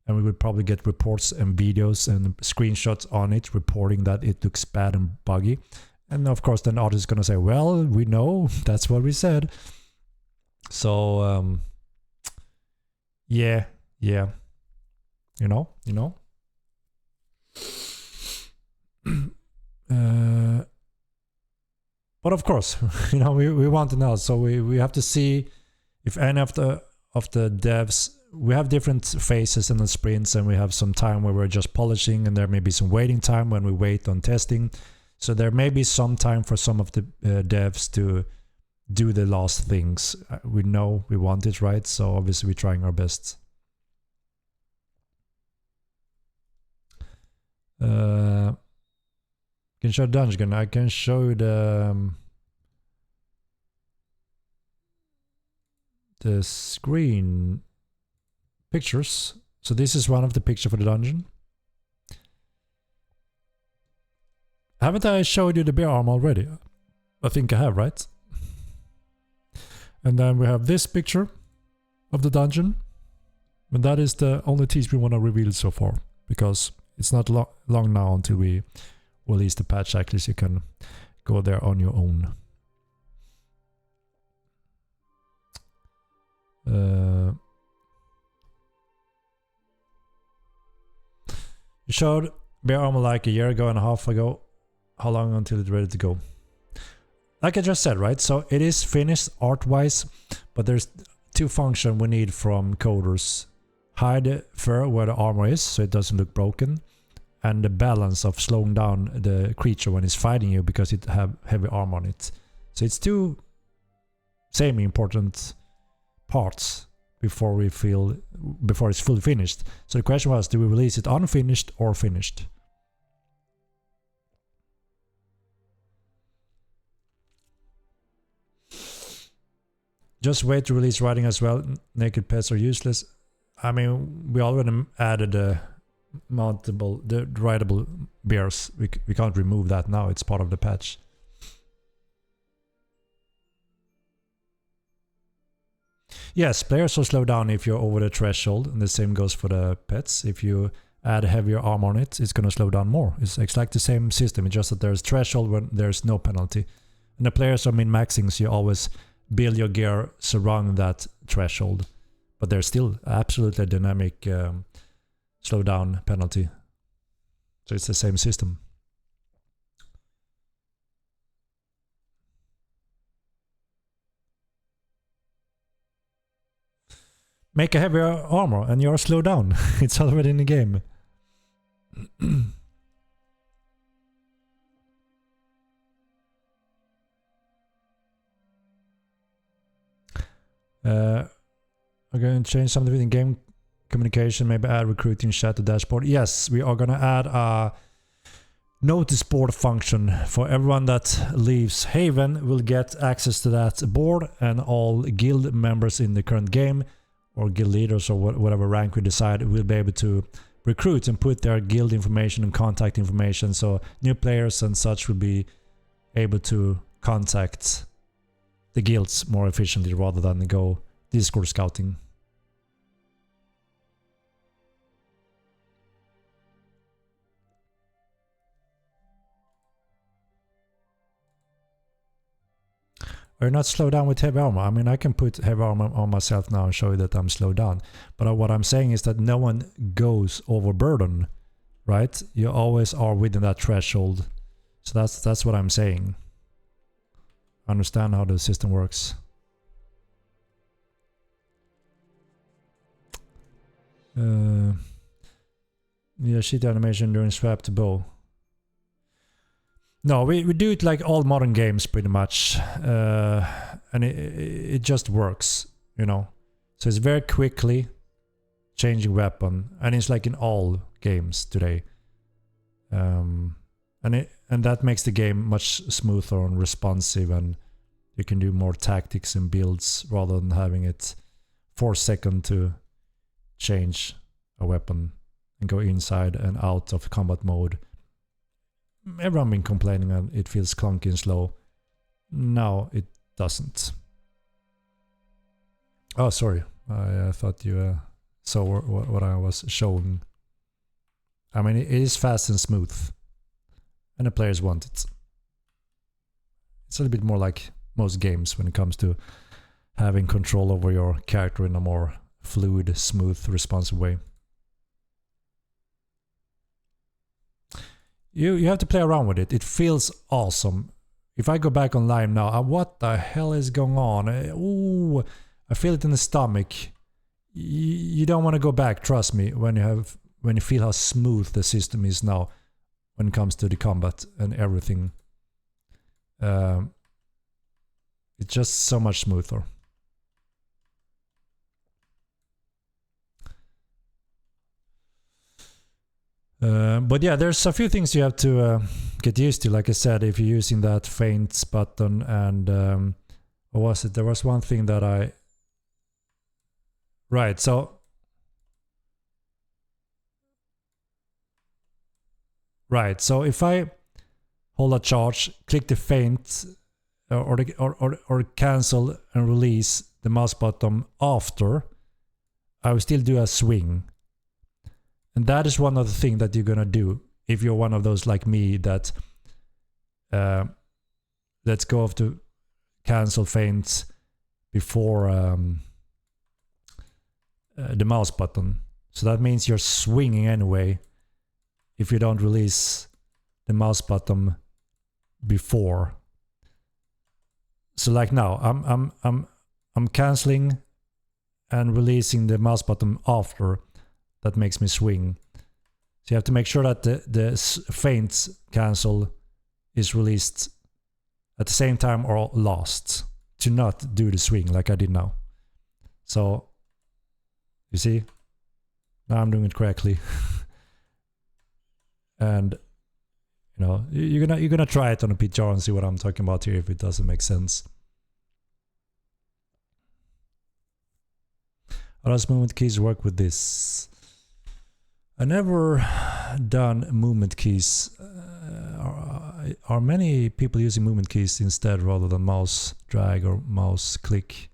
And we would probably get reports and videos and screenshots on it reporting that it looks bad and buggy. And of course, then the artist is going to say, well, we know, that's what we said. So, yeah. You know. But of course, you know, we want to know. So we have to see if any of the devs, we have different phases in the sprints, and we have some time where we're just polishing, and there may be some waiting time when we wait on testing. So there may be some time for some of the devs to do the last things. We know we want it, right? So obviously we're trying our best. Can show the dungeon. I can show you the screen pictures. So this is one of the pictures for the dungeon. Haven't I showed you the bear armor already? I think I have, right? And then we have this picture of the dungeon. And that is the only tease we want to reveal so far, because it's not long now until we release the patch. Actually, so you can go there on your own. You showed bear armor like a year ago and a half ago. How long until it's ready to go? Like I just said, right? So it is finished art-wise, but there's two functions we need from coders. Hide fur where the armor is, so it doesn't look broken, and the balance of slowing down the creature when it's fighting you because it have heavy armor on it. So it's two semi-important parts before it's fully finished. So the question was, do we release it unfinished or finished? Just wait to release riding as well. Naked pets are useless. I mean, we already added the rideable bears. We can't remove that now. It's part of the patch. Yes, players will slow down if you're over the threshold, and the same goes for the pets. If you add heavier armor on it, it's going to slow down more. It's like the same system. It's just that there's threshold when there's no penalty. And the players are min-maxing, so you always build your gear surrounding that threshold, but there's still absolutely a dynamic slowdown penalty. So it's the same system. make a heavier armor and you're slowed down. It's already in the game. We're going to change something in game communication, maybe add recruiting chat to dashboard. Yes, we are going to add a notice board function for everyone that leaves Haven will get access to that board, and all guild members in the current game or guild leaders or whatever rank we decide will be able to recruit and put their guild information and contact information, so new players and such will be able to contact the guilds more efficiently rather than go Discord scouting. Are you not slowed down with heavy armor? I mean, I can put heavy armor on myself now and show you that I'm slowed down. But what I'm saying is that no one goes overburden, right? You always are within that threshold. So that's what I'm saying. Understand how the system works. Yeah, sheet animation during swap to bow. No, we do it like all modern games pretty much, and it just works, you know. So it's very quickly changing weapon, and it's like in all games today, and that makes the game much smoother and responsive, and you can do more tactics and builds rather than having it 4 seconds to change a weapon and go inside and out of combat mode. Everyone been complaining that it feels clunky and slow. No, it doesn't. Oh, sorry. I thought you saw what I was showing. I mean, it is fast and smooth. And the players want it. It's a little bit more like most games when it comes to having control over your character in a more fluid, smooth, responsive way. You have to play around with it. It feels awesome. If I go back online now, what the hell is going on? Ooh, I feel it in the stomach. You don't want to go back, trust me, when you feel how smooth the system is now when it comes to the combat and everything. It's just so much smoother. But yeah, there's a few things you have to get used to. Like I said, if you're using that feints button and what was it? There was one thing that I... Right, so... Right, so if I hold a charge, click the feint or cancel and release the mouse button after, I will still do a swing. And that is one of the things that you're gonna do if you're one of those like me that let's go off to cancel feints before the mouse button. So that means you're swinging anyway if you don't release the mouse button before. So like now, I'm canceling and releasing the mouse button after. That makes me swing. So you have to make sure that the feint cancel is released at the same time or last to not do the swing like I did now. So you see, now I'm doing it correctly. And you know, you're gonna try it on a PTR and see what I'm talking about here if it doesn't make sense. How does movement keys work with this? I never done movement keys. Are many people using movement keys instead rather than mouse drag or mouse click?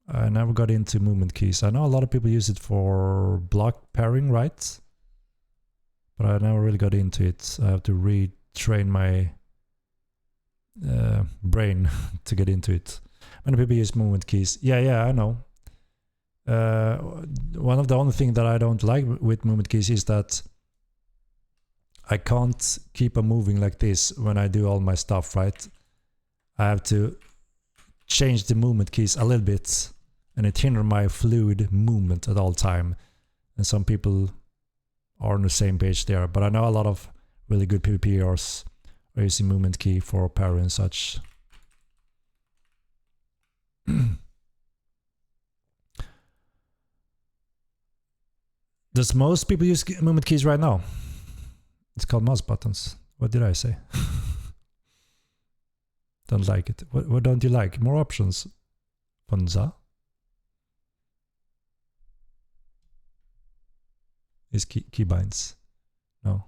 I never got into movement keys. I know a lot of people use it for block pairing, right? But I never really got into it. I have to retrain my brain to get into it. Many people use movement keys. Yeah, I know. One of the only things that I don't like with movement keys is that I can't keep on moving like this when I do all my stuff, right? I have to change the movement keys a little bit and it hinders my fluid movement at all time. And some people are on the same page there, but I know a lot of really good PvPers are using movement key for parry and such. Does most people use movement keys right now? It's called mouse buttons. What did I say? Don't like it. What don't you like? More options. Bonza. Is keybinds. No.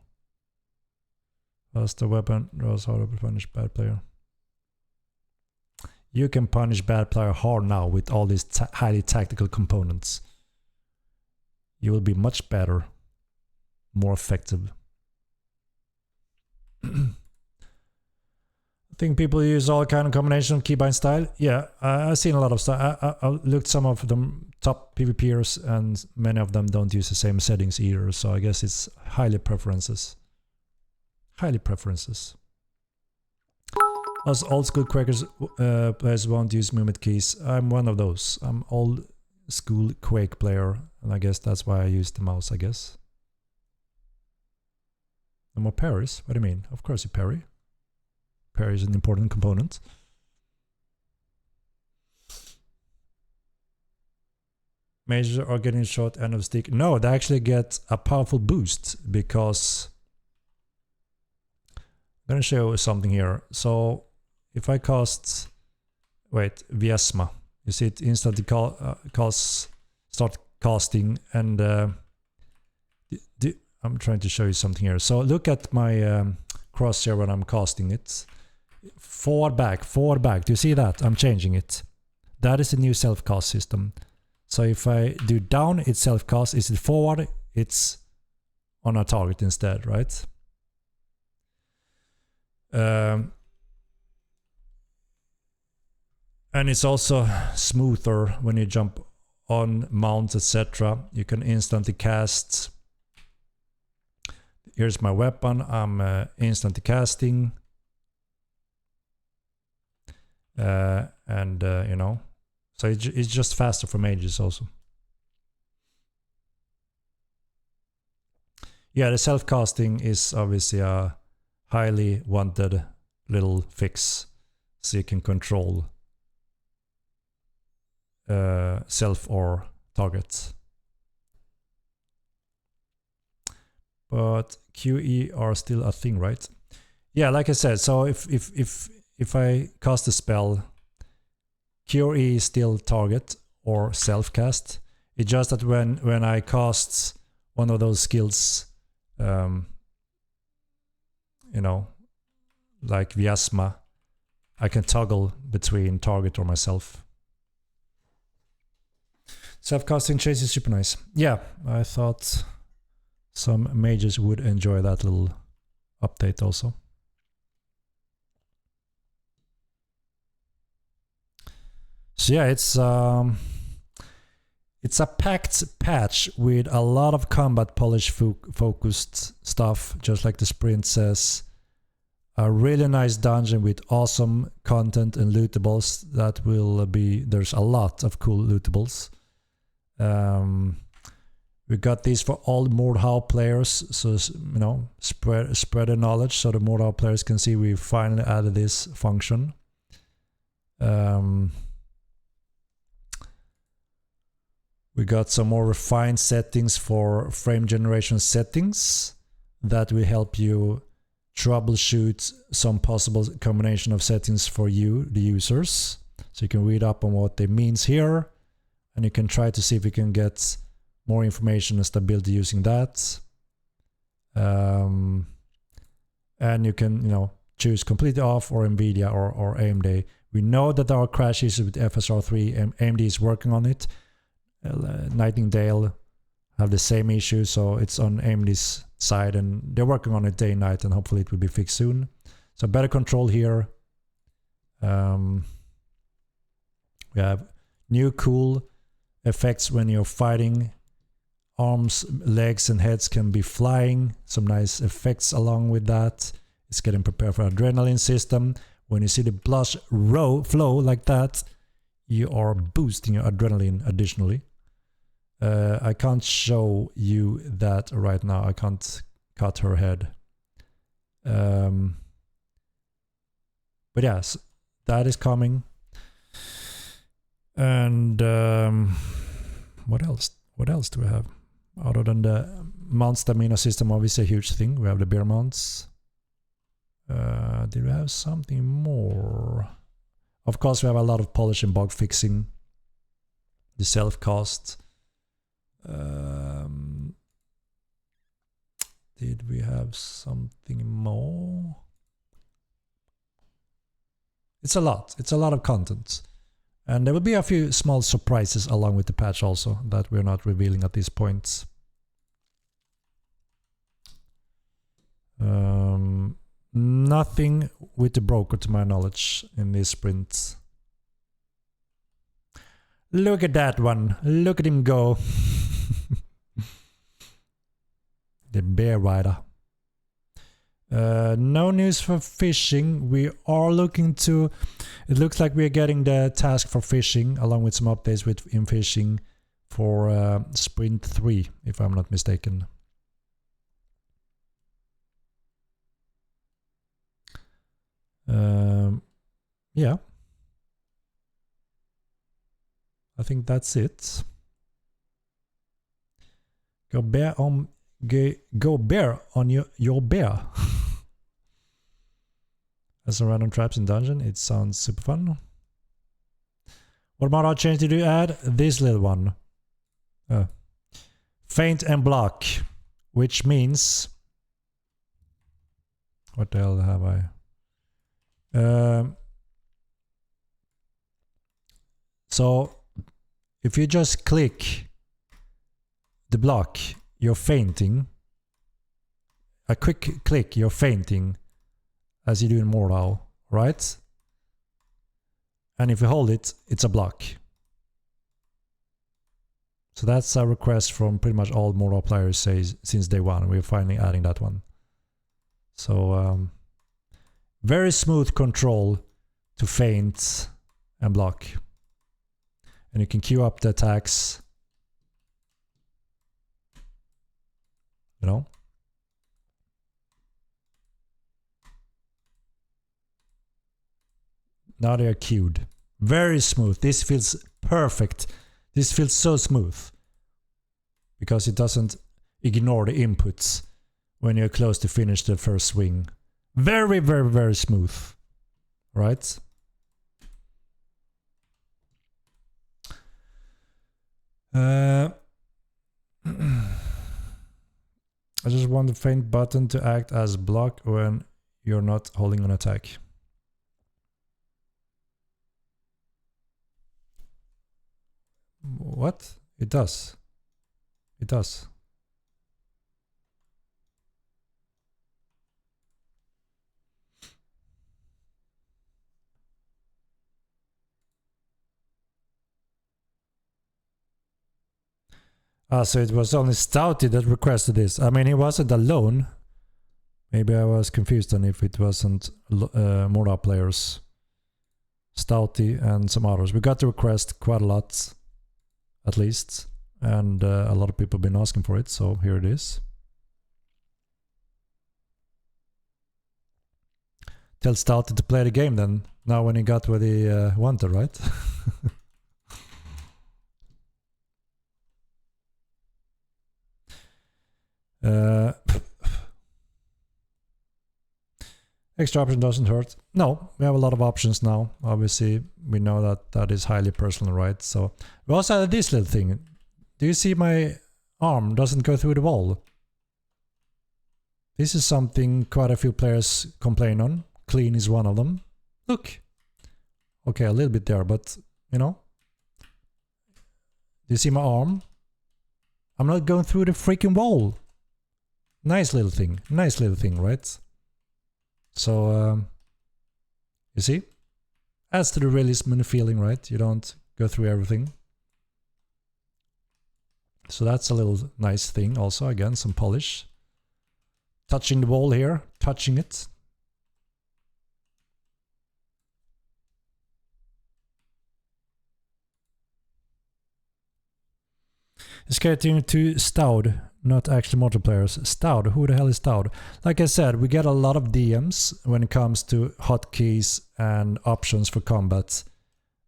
Faster weapon draws harder to punish bad player. You can punish bad player hard now with all these highly tactical components. You will be much better, more effective. I think people use all kind of combination of keybind style. Yeah, I've seen a lot of stuff. I looked some of them top PvPers, and many of them don't use the same settings either. So I guess it's highly preferences. Highly preferences. Us old school Quakers players won't use movement keys. I'm one of those. I'm old school Quake player, and I guess that's why I use the mouse, I guess. No more parries? What do you mean? Of course you parry. Parry is an important component. Mages are getting shot end of stick. No, they actually get a powerful boost because I'm gonna show you something here. So if I cast, wait, Viesma, you see it instantly start casting, and I'm trying to show you something here. So look at my crosshair when I'm casting it. Forward, back, forward, back. Do you see that? I'm changing it. That is the new self-cast system. So if I do down, it's self-cast. Is it forward? It's on a target instead, right? And it's also smoother when you jump on mounts, etc. You can instantly cast. Here's my weapon. I'm instantly casting. You know, so it's just faster for mages also. Yeah, the self-casting is obviously a highly wanted little fix, so you can control self or target. But QE are still a thing, right? Yeah, like I said, so if I cast a spell, QE is still target or self-cast. It's just that when I cast one of those skills, you know, like Viasma, I can toggle between target or myself. Self-casting chase is super nice. Yeah, I thought some mages would enjoy that little update also. So yeah, it's a packed patch with a lot of combat polish focused stuff, just like the sprint says. A really nice dungeon with awesome content and lootables. That will be, there's a lot of cool lootables. We got these for all Mordhau players, so you know, spread the knowledge so the Mordhau players can see we finally added this function. We got some more refined settings for frame generation settings that will help you troubleshoot some possible combination of settings for you, the users. So you can read up on what it means here, and you can try to see if you can get more information and stability using that. And you can, you know, choose completely off or NVIDIA or AMD. We know that there are crash issues with FSR3, and AMD is working on it. Nightingale have the same issue, so it's on AMD's side, and they're working on it day and night, and hopefully it will be fixed soon. So better control here. We have new cool effects when you're fighting. Arms, legs, and heads can be flying. Some nice effects along with that. It's getting prepared for adrenaline system. When you see the blush flow like that, you are boosting your adrenaline additionally. I can't show you that right now. I can't cut her head. But yes, that is coming. And what else? What else do we have? Other than the mount stamina system, obviously a huge thing. We have the bear mounts. Did we have something more? Of course, we have a lot of polish and bug fixing. The self-cast. Did we have something more? It's a lot. It's a lot of content. And there will be a few small surprises along with the patch also that we're not revealing at this point. Nothing with the broker to my knowledge in this sprint. Look at that one. Look at him go. The bear rider. No news for fishing. We are looking to... It looks like we're getting the task for fishing along with some updates in fishing for sprint 3, if I'm not mistaken. Yeah. I think that's it. Go bear on your bear. As some random traps in dungeon. It sounds super fun. What mod change did you add? This little one. Feint and block. Which means... What the hell have I? So if you just click the block, you're fainting. A quick click, you're fainting, as you do in Mortal, right? And if you hold it, it's a block. So that's a request from pretty much all Mortal players since day one. We're finally adding that one. So very smooth control to feint and block. And you can queue up the attacks. You know? Now they are queued. Very smooth. This feels perfect. This feels so smooth. Because it doesn't ignore the inputs when you're close to finish the first swing. Very, very, very smooth. Right? I just want the feint button to act as block when you're not holding an attack. What? It does. It does. Ah, so it was only Stouty that requested this. I mean, he wasn't alone. Maybe I was confused on if it wasn't Mortal players. Stouty and some others. We got the request quite a lot, at least. And a lot of people have been asking for it, so here it is. Tell Stouty to play the game then. Now when he got what he wanted, right? Extra option doesn't hurt. No, we have a lot of options now. Obviously, we know that that is highly personal, right? So we also have this little thing. Do you see my arm doesn't go through the wall? This is something quite a few players complain on. Clean is one of them. Look. Okay, a little bit there, but you know. Do you see my arm? I'm not going through the freaking wall. Nice little thing. Nice little thing, right? So, you see? Adds to the realism and the feeling, right? You don't go through everything. So that's a little nice thing also. Again, some polish. Touching the wall here. Touching it. Skating to Stoud, not actually multiplayers. Stoud, who the hell is Stoud? Like I said, we get a lot of DMs when it comes to hotkeys and options for combat.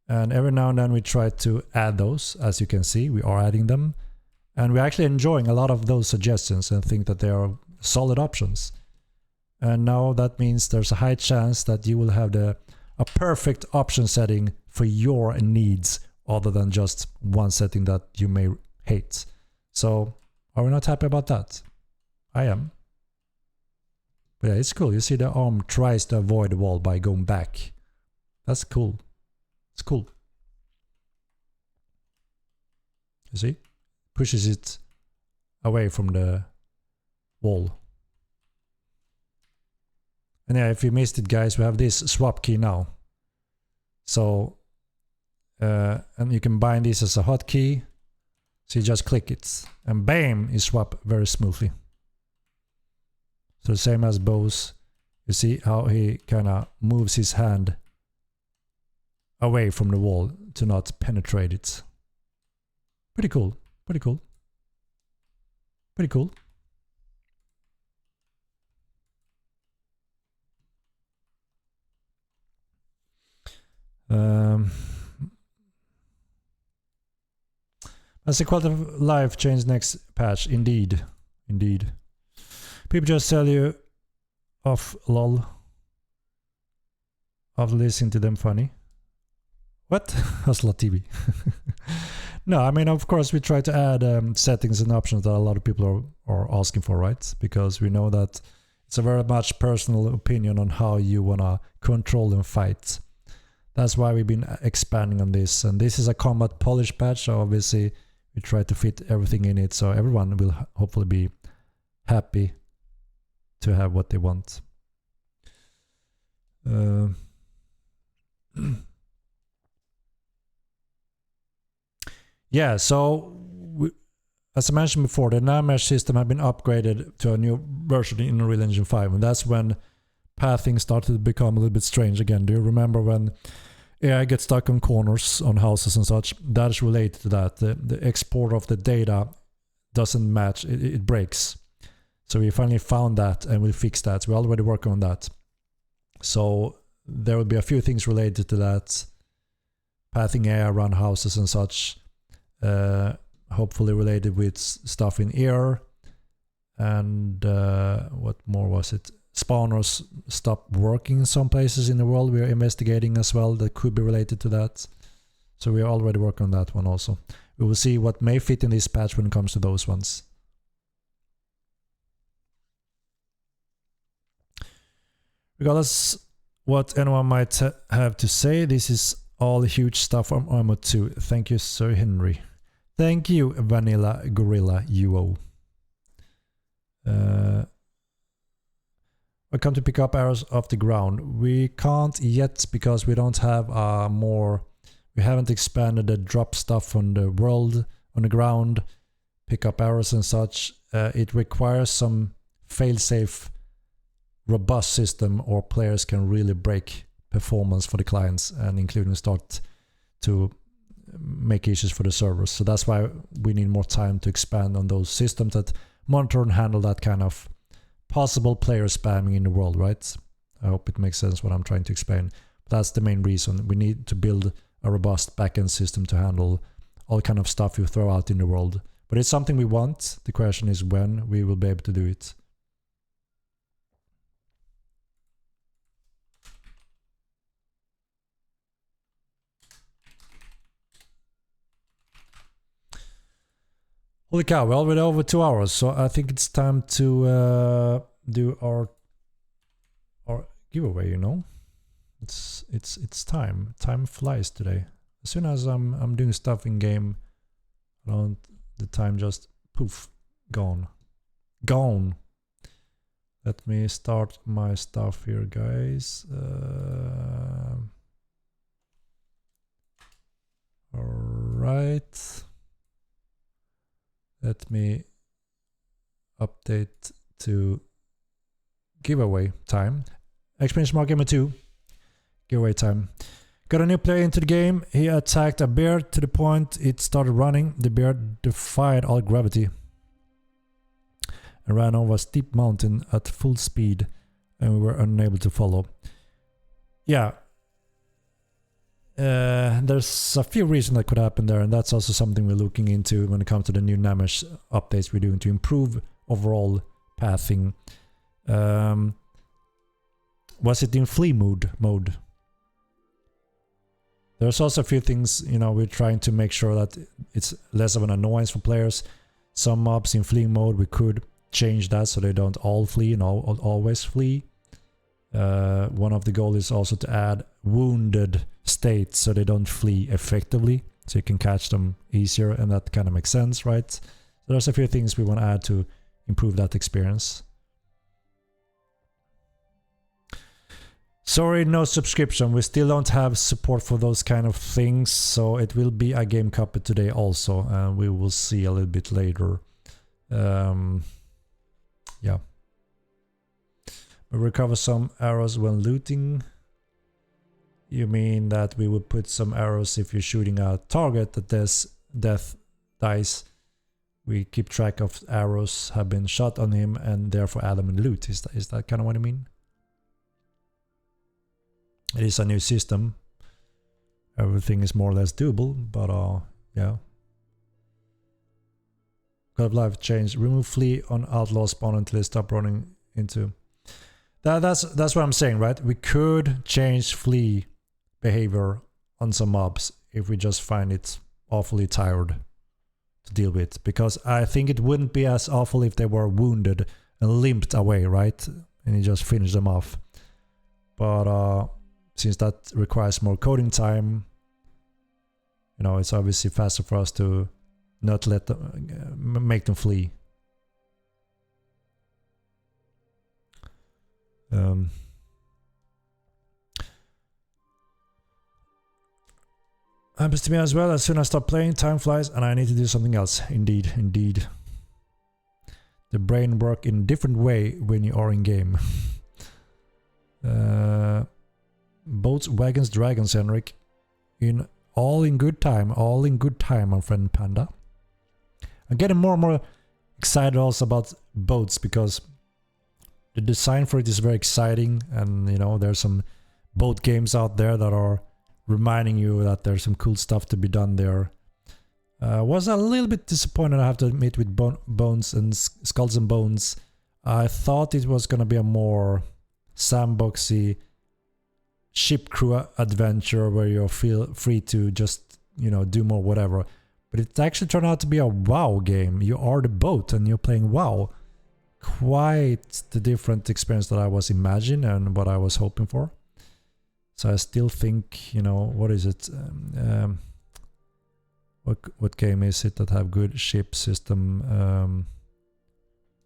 And every now and then we try to add those. As you can see, we are adding them. And we're actually enjoying a lot of those suggestions and think that they are solid options. And now that means there's a high chance that you will have a perfect option setting for your needs, other than just one setting that you may hate. So, are we not happy about that? I am. But yeah, it's cool. You see the arm tries to avoid the wall by going back. That's cool. It's cool. You see? Pushes it away from the wall. And yeah, if you missed it, guys, we have this swap key now. So, and you can bind this as a hotkey. So you just click it, and bam, you swap very smoothly. So same as Bose, you see how he kind of moves his hand away from the wall to not penetrate it. Pretty cool, pretty cool. Pretty cool. As the quality of life change next patch, indeed. Indeed. People just tell you off lol after listening to them funny. What? Hustler TV. No, I mean, of course, we try to add settings and options that a lot of people are asking for, right? Because we know that it's a very much personal opinion on how you want to control and fight. That's why we've been expanding on this. And this is a combat polish patch, so obviously we try to fit everything in it, so everyone will hopefully be happy to have what they want. Yeah, so as I mentioned before, the Nave system had been upgraded to a new version in Unreal Engine 5, and that's when pathing started to become a little bit strange again. Do you remember when AI gets stuck on corners on houses and such? That is related to that. The export of the data doesn't match, it breaks. So we finally found that and we fixed that. We're already working on that. So there will be a few things related to that. Pathing AI around houses and such. Hopefully related with stuff in air. And what more was it? Spawners stopped working in some places in the world. We are investigating as well that could be related to that. So we are already working on that one also. We will see what may fit in this patch when it comes to those ones. Regardless what anyone might have to say, this is all huge stuff from Armor 2. Thank you, Sir Henry. Thank you, Vanilla Gorilla UO. I come to pick up arrows off the ground. We can't yet because we don't have we haven't expanded the drop stuff on the world, on the ground, pick up arrows and such. It requires some fail-safe, robust system, or players can really break performance for the clients and including start to make issues for the servers. So that's why we need more time to expand on those systems that monitor and handle that kind of possible player spamming in the world, right? I hope it makes sense what I'm trying to explain. But that's the main reason. We need to build a robust backend system to handle all kind of stuff you throw out in the world. But it's something we want. The question is when we will be able to do it. Holy cow, we're already over 2 hours, so I think it's time to do our giveaway, you know? It's time. Time flies today. As soon as I'm doing stuff in game, the time just poof, gone. Gone. Let me start my stuff here, guys. Alright. Let me update to giveaway time. Experience Mark Gamer 2. Giveaway time. Got a new player into the game. He attacked a bear to the point it started running. The bear defied all gravity and ran over a steep mountain at full speed, and we were unable to follow. Yeah. There's a few reasons that could happen there, and that's also something we're looking into when it comes to the new Namish updates we're doing to improve overall pathing. Was it in flee mode? There's also a few things, you know, we're trying to make sure that it's less of an annoyance for players. Some mobs in fleeing mode, we could change that so they don't all flee and always flee. One of the goals is also to add wounded states so they don't flee effectively, so you can catch them easier, and that kind of makes sense, right? So there's a few things we want to add to improve that experience. Sorry, no subscription. We still don't have support for those kind of things, so it will be a game copy today also, and we will see a little bit later. Yeah. We recover some arrows when looting. You mean that we would put some arrows if you're shooting a target that death dies. We keep track of arrows have been shot on him and therefore add them in loot. Is that kind of what you mean? It is a new system. Everything is more or less doable, but yeah. God of Life change. Remove flee on outlaw spawn until they stop running into. That's what I'm saying, right? We could change flee behavior on some mobs if we just find it awfully tired to deal with, because I think it wouldn't be as awful if they were wounded and limped away, right? And you just finish them off. But since that requires more coding time, you know, it's obviously faster for us to not let them make them flee. Happens to me as well. As soon as I stop playing, time flies and I need to do something else. Indeed. The brain works in a different way when you are in game. Boats, wagons, dragons, Henrik. All in good time, my friend Panda. I'm getting more and more excited also about boats because the design for it is very exciting, and you know, there's some boat games out there that are reminding you that there's some cool stuff to be done there. Was a little bit disappointed, I have to admit, with Bones and Skulls and Bones. I thought it was gonna be a more sandboxy ship crew adventure where you feel free to just, you know, do more whatever. But it actually turned out to be a WoW game. You are the boat and you're playing WoW. Quite the different experience that I was imagining and what I was hoping for. So I still think, you know, what is it? What game is it that have good ship system?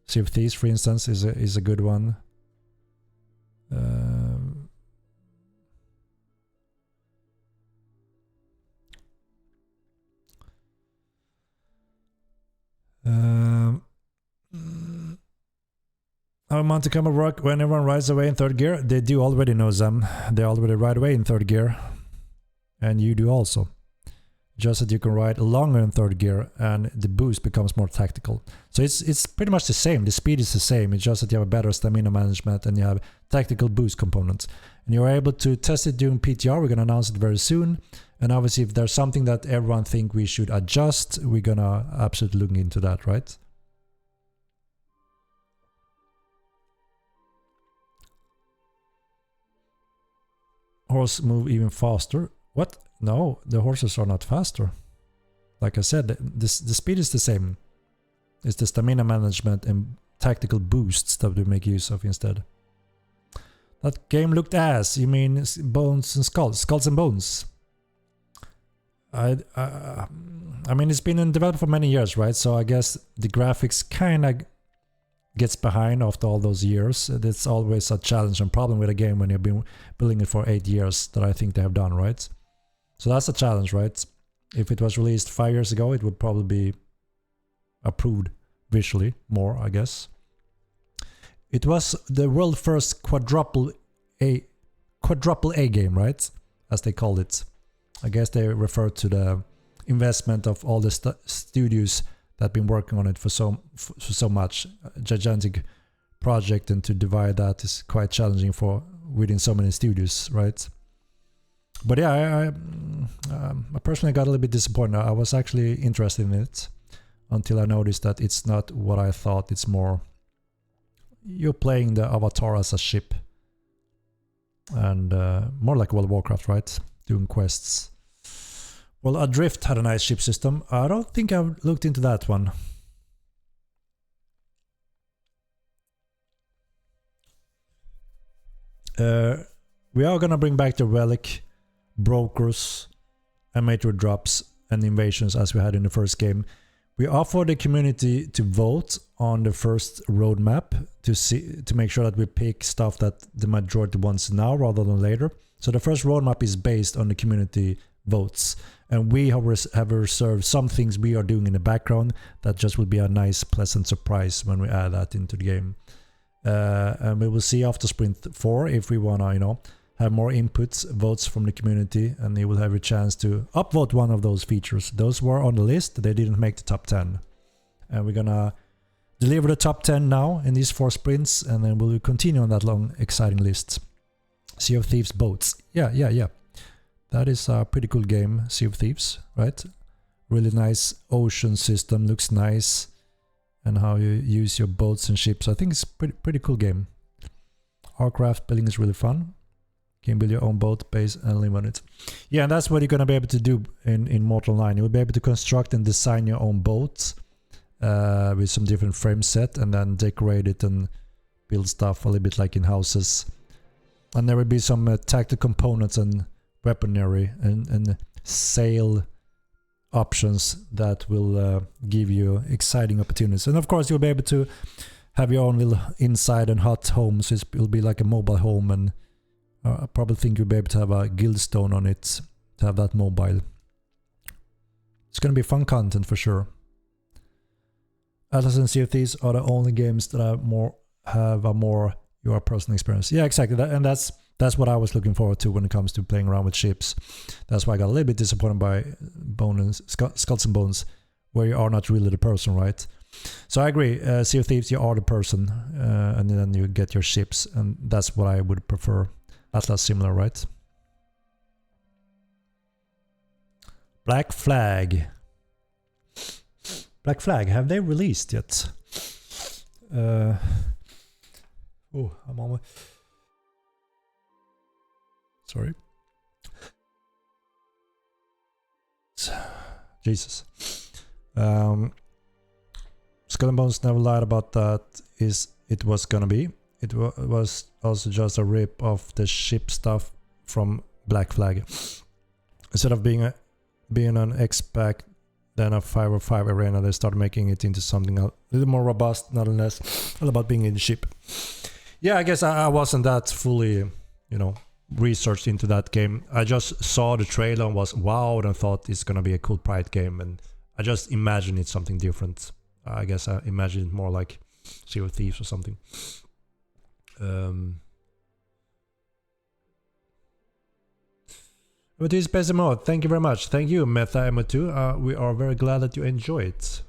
Sea of Thieves, for instance, is a good one. How Monte Carlo work when everyone rides away in third gear? They do already know them. They already ride away in third gear. And you do also. Just that you can ride longer in third gear and the boost becomes more tactical. So it's pretty much the same. The speed is the same. It's just that you have a better stamina management and you have tactical boost components. And you're able to test it during PTR. We're going to announce it very soon. And obviously if there's something that everyone think we should adjust, we're going to absolutely look into that, right? Horse move even faster. What? No, the horses are not faster. Like I said, the speed is the same. It's the stamina management and tactical boosts that we make use of instead. That game looked ass. You mean Bones and Skulls? Skulls and Bones. I mean, it's been in development for many years, right? So I guess the graphics kind of gets behind after all those years. It's always a challenge and problem with a game when you've been building it for 8 years that I think they have done, right? So that's a challenge, right? If it was released 5 years ago, it would probably be approved visually more, I guess. It was the world first quadruple A game, right? as they called it. I guess they refer to the investment of all the studios that been working on it for so much. A gigantic project, and to divide that is quite challenging for within so many studios, right? But yeah, I personally got a little bit disappointed. I was actually interested in it until I noticed that it's not what I thought. It's more you're playing the avatar as a ship, and more like World of Warcraft, right? Doing quests. Well, Adrift had a nice ship system. I don't think I've looked into that one. We are gonna bring back the relic, brokers, and meteor drops and invasions as we had in the first game. We offer the community to vote on the first roadmap to make sure that we pick stuff that the majority wants now rather than later. So the first roadmap is based on the community votes, and we have reserved some things we are doing in the background that just will be a nice, pleasant surprise when we add that into the game. And we will see after Sprint 4 if we wanna, have more inputs, votes from the community, and you will have a chance to upvote one of those features. Those were on the list, they didn't make the top 10. And we're gonna deliver the top 10 now in these 4 sprints, and then we'll continue on that long, exciting list. Sea of Thieves boats. Yeah. That is a pretty cool game, Sea of Thieves, right? Really nice ocean system, looks nice. And how you use your boats and ships. I think it's pretty cool game. Aircraft building is really fun. You can build your own boat, base, and live on it. Yeah, and that's what you're gonna be able to do in Mortal 9. You'll be able to construct and design your own boats with some different frame set, and then decorate it and build stuff a little bit like in houses. And there will be some tactical components and weaponry and sail options that will give you exciting opportunities. And of course you'll be able to have your own little inside and hut homes. It'll be like a mobile home, and I probably think you'll be able to have a guildstone on it to have that mobile. It's gonna be fun content for sure. Atlas and Sea of Thieves are the only games that have a more your personal experience. Yeah, exactly. That's what I was looking forward to when it comes to playing around with ships. That's why I got a little bit disappointed by Skulls and Bones, where you are not really the person, right? So I agree. Sea of Thieves, you are the person, and then you get your ships, and that's what I would prefer. Atlas similar, right? Black Flag. Black Flag, have they released yet? I'm on my... Sorry. Jesus. Skull and Bones never lied about that. It was gonna be. It was also just a rip of the ship stuff from Black Flag. Instead of being an X-Pack, then a 5v5 arena, they started making it into something a little more robust, not less all about being in the ship. Yeah, I guess I wasn't that fully, researched into that game. I just saw the trailer and was wowed and thought it's gonna be a cool Pride game, and I just imagined it's something different. I guess I imagined it more like Sea of Thieves or something. But this best mode, thank you very much. Thank you, Meta Emo2. We are very glad that you enjoy it.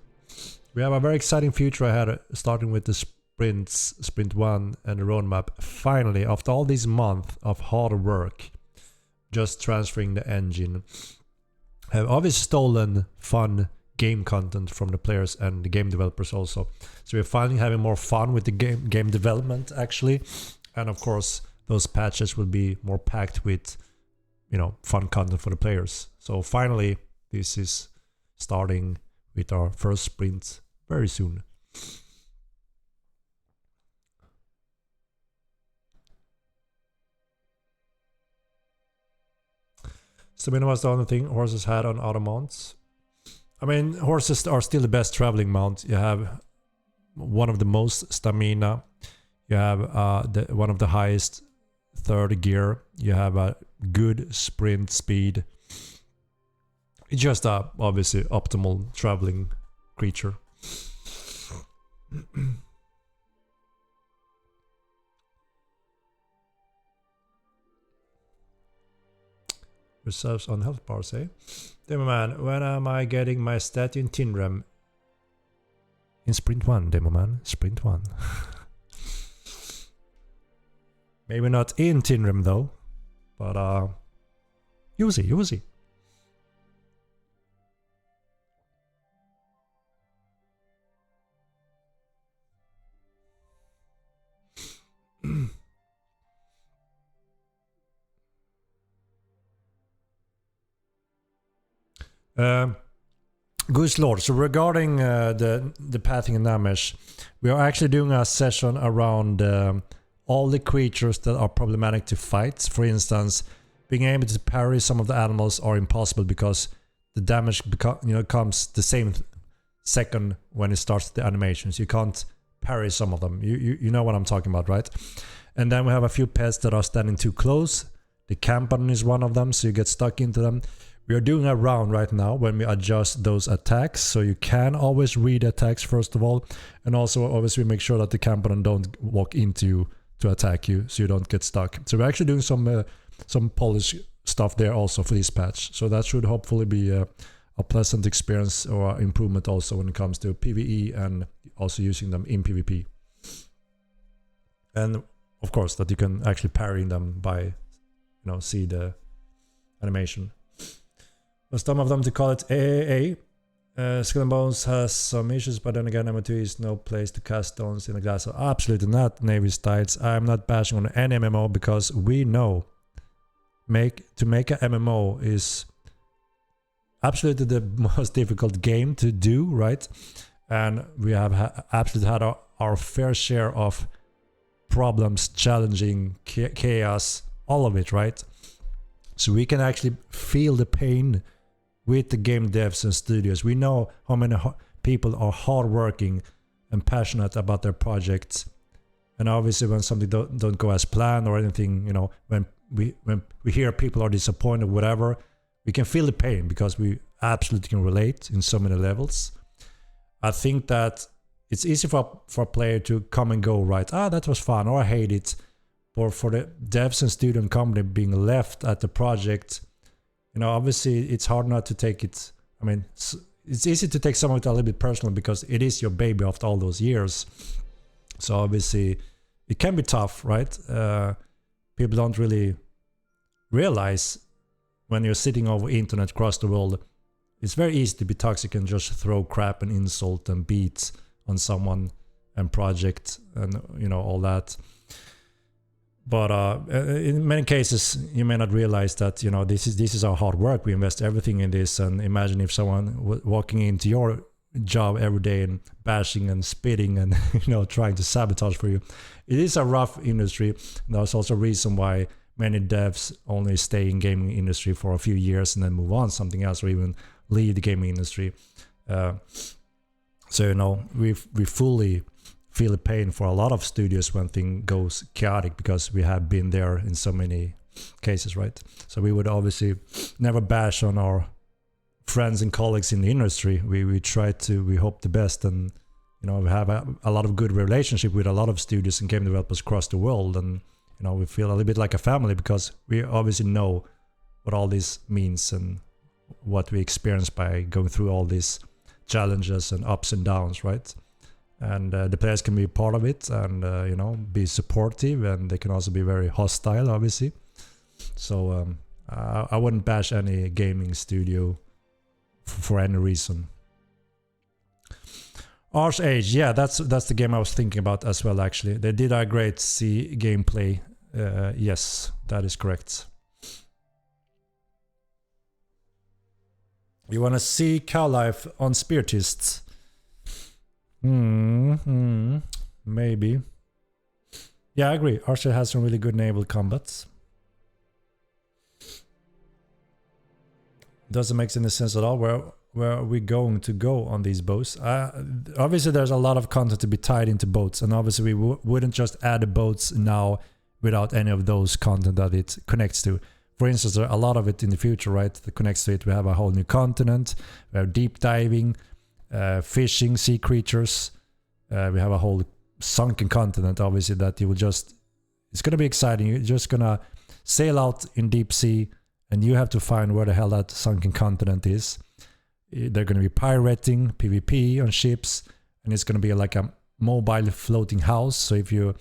We have a very exciting future ahead, starting with the Sprint 1 and the roadmap. Finally, after all these months of hard work, just transferring the engine, have obviously stolen fun game content from the players and the game developers also. So we're finally having more fun with the game development actually, and of course those patches will be more packed with fun content for the players. So finally this is starting with our first sprint very soon. Stamina was the only thing horses had on auto mounts. I mean, horses are still the best traveling mount. You have one of the most stamina. You have one of the highest third gear. You have a good sprint speed. It's just a obviously optimal traveling creature. Reserves on health bars, eh? Demo man, when am I getting my statue in Tinrem? In sprint 1, Demo man. Sprint 1. Maybe not in Tinrem though. But you'll see, you'll see. Goose Lord, so regarding the pathing and damage, we are actually doing a session around all the creatures that are problematic to fight. For instance, being able to parry some of the animals are impossible because the damage comes the same second when it starts the animations. You can't parry some of them. You know what I'm talking about, right? And then we have a few pets that are standing too close. The Campadon is one of them, so you get stuck into them. We are doing a round right now when we adjust those attacks, so you can always read attacks first of all, and also obviously make sure that the Campadon don't walk into you to attack you, so you don't get stuck. So we're actually doing some polish stuff there also for this patch, so that should hopefully be a pleasant experience or improvement also when it comes to PvE and also using them in PvP. And of course that you can actually parry them by see the animation. For some of them to call it AAA. Skull and Bones has some issues, but then again, MMO2 is no place to cast stones in the glass. So absolutely not, Navy Styles. I'm not bashing on any MMO because we know to make a MMO is absolutely the most difficult game to do, right? And we have absolutely had our fair share of problems, challenging, chaos, all of it, right? So we can actually feel the pain with the game devs and studios. We know how many people are hardworking and passionate about their projects. And obviously when something don't go as planned or anything, when we hear people are disappointed or whatever, we can feel the pain because we absolutely can relate in so many levels. I think that it's easy for a player to come and go, right? That was fun, or I hate it. Or for the devs and student company being left at the project, obviously it's hard not to take it. I mean, it's easy to take some of it a little bit personal because it is your baby after all those years. So obviously it can be tough, right? People don't really realize when you're sitting over internet across the world, it's very easy to be toxic and just throw crap and insult and beat on someone and project and all that. But in many cases, you may not realize that this is our hard work. We invest everything in this, and imagine if someone walking into your job every day and bashing and spitting and trying to sabotage for you. It is a rough industry. There's also a reason why many devs only stay in gaming industry for a few years and then move on to something else or even leave the gaming industry. So we fully feel the pain for a lot of studios when things goes chaotic because we have been there in so many cases, right? So we would obviously never bash on our friends and colleagues in the industry. We hope the best, and we have a lot of good relationship with a lot of studios and game developers across the world, and we feel a little bit like a family because we obviously know what all this means and what we experience by going through all these challenges and ups and downs, right? And the players can be part of it and be supportive, and they can also be very hostile, obviously. So I wouldn't bash any gaming studio for any reason. Arch Age, yeah, that's the game I was thinking about as well. Actually, they did a great C gameplay. Yes, that is correct. You want to see cow life on Spiritists? Maybe. Yeah, I agree. Archer has some really good naval combats. Doesn't make any sense at all. Where are we going to go on these boats? Obviously, there's a lot of content to be tied into boats, and obviously we wouldn't just add the boats now without any of those content that it connects to. For instance, there are a lot of it in the future, right? That connects to it. We have a whole new continent. We have deep diving, fishing, sea creatures. We have a whole sunken continent, obviously, that you will just... It's going to be exciting. You're just going to sail out in deep sea and you have to find where the hell that sunken continent is. They're going to be pirating PvP on ships, and it's going to be like a mobile floating house. So if you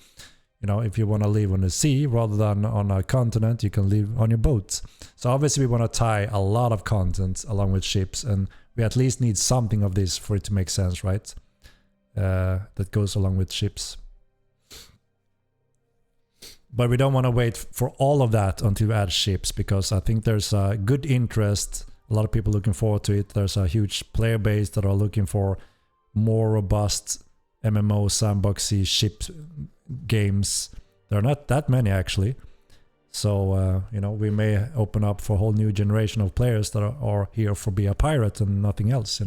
want to live on the sea rather than on a continent, you can live on your boat. So obviously we want to tie a lot of content along with ships, and we at least need something of this for it to make sense, right? That goes along with ships. But we don't want to wait for all of that until we add ships, because I think there's a good interest, a lot of people looking forward to it. There's a huge player base that are looking for more robust MMO sandboxy ship games. There are not that many actually. So, we may open up for a whole new generation of players that are here for be a pirate and nothing else,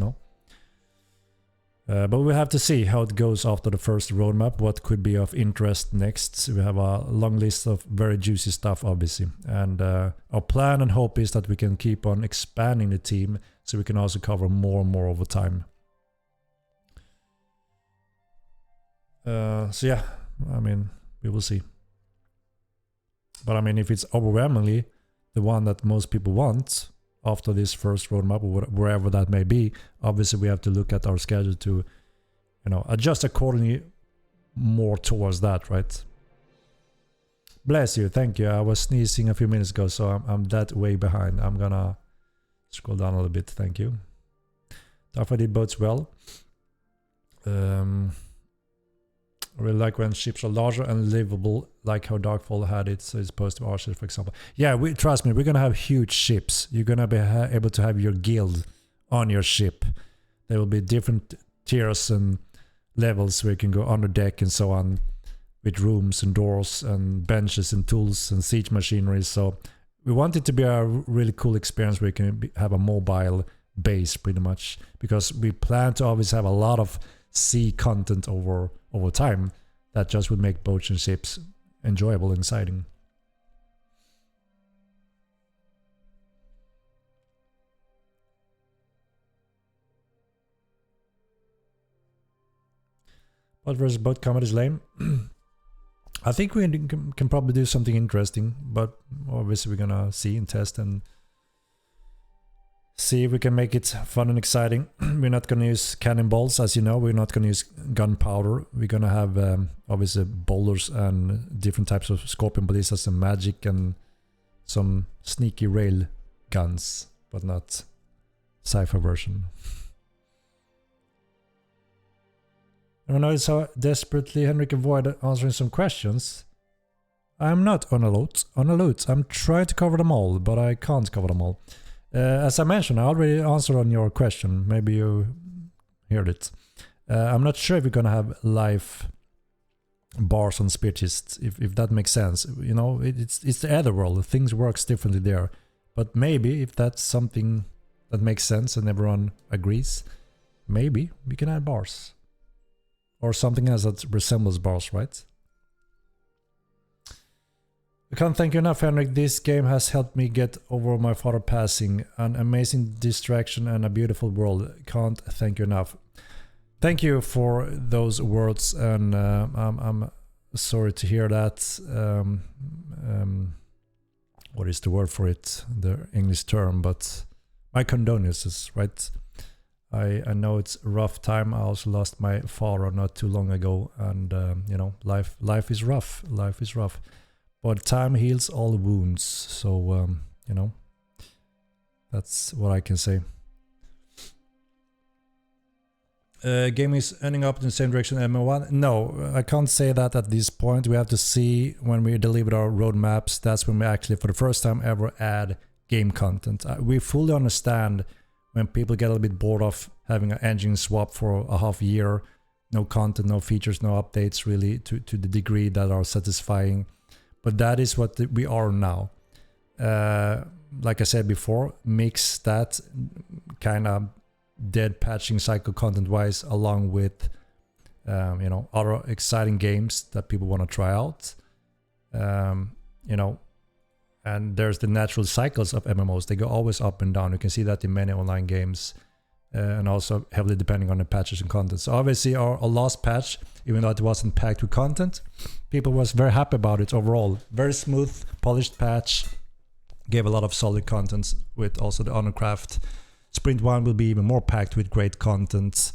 But we have to see how it goes after the first roadmap, what could be of interest next. We have a long list of very juicy stuff, obviously. And our plan and hope is that we can keep on expanding the team so we can also cover more and more over time. So yeah, we will see. But if it's overwhelmingly the one that most people want after this first roadmap, or wherever that may be, obviously we have to look at our schedule to, adjust accordingly more towards that, right? Bless you, thank you. I was sneezing a few minutes ago, so I'm that way behind. I'm gonna scroll down a little bit, thank you. Darfa did boats well. I really like when ships are larger and livable, like how Darkfall had it, so it's opposed to our ship, for example. Yeah, trust me, we're gonna have huge ships. You're gonna be able to have your guild on your ship. There will be different tiers and levels where you can go under deck and so on, with rooms and doors and benches and tools and siege machinery. So we want it to be a really cool experience where you can have a mobile base pretty much, because we plan to always have a lot of sea content over time that just would make boats and ships enjoyable and exciting. Boat versus boat combat is lame. I think we can probably do something interesting, but obviously we're gonna see and test and see if we can make it fun and exciting. We're not going to use cannonballs, as you know. We're not going to use gunpowder. We're going to have obviously boulders and different types of scorpion ballistas and magic and some sneaky rail guns, but not sci-fi version. I notice how desperately Henrik avoided answering some questions. I'm not on a loot. I'm trying to cover them all, but I can't cover them all. As I mentioned, I already answered on your question. Maybe you heard it. I'm not sure if we're gonna have live bars on Spiritists, if that makes sense. It's the other world. Things works differently there. But maybe if that's something that makes sense and everyone agrees, maybe we can add bars. Or something else that resembles bars, right? I can't thank you enough, Henrik. This game has helped me get over my father passing. An amazing distraction and a beautiful world. Can't thank you enough. Thank you for those words, and I'm sorry to hear that. What is the word for it? The English term, but my condolences, right? I know it's a rough time. I also lost my father not too long ago, and life is rough. Life is rough. But time heals all wounds, so, that's what I can say. Game is ending up in the same direction as MO1? No, I can't say that at this point. We have to see when we deliver our roadmaps. That's when we actually, for the first time ever, add game content. We fully understand when people get a little bit bored of having an engine swap for a half year. No content, no features, no updates really to the degree that are satisfying. But that is what we are now. Like I said before, mix that kind of dead patching cycle content-wise along with, other exciting games that people want to try out. And there's the natural cycles of MMOs. They go always up and down. You can see that in many online games. And also heavily depending on the patches and content. So obviously our last patch, even though it wasn't packed with content, people was very happy about it overall. Very smooth, polished patch. gave a lot of solid content with also the Honorcraft. Sprint 1 will be even more packed with great content,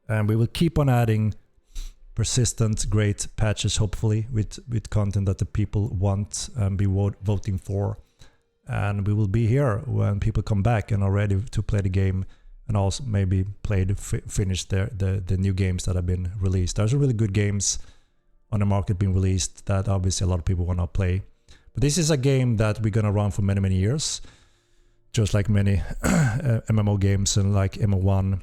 and we will keep on adding persistent great patches, hopefully with content that the people want and be voting for. And we will be here when people come back and are ready to play the game, and also maybe finish the new games that have been released. There's really good games on the market being released that obviously a lot of people want to play. But this is a game that we're gonna run for many years, just like many MMO games and like MO1.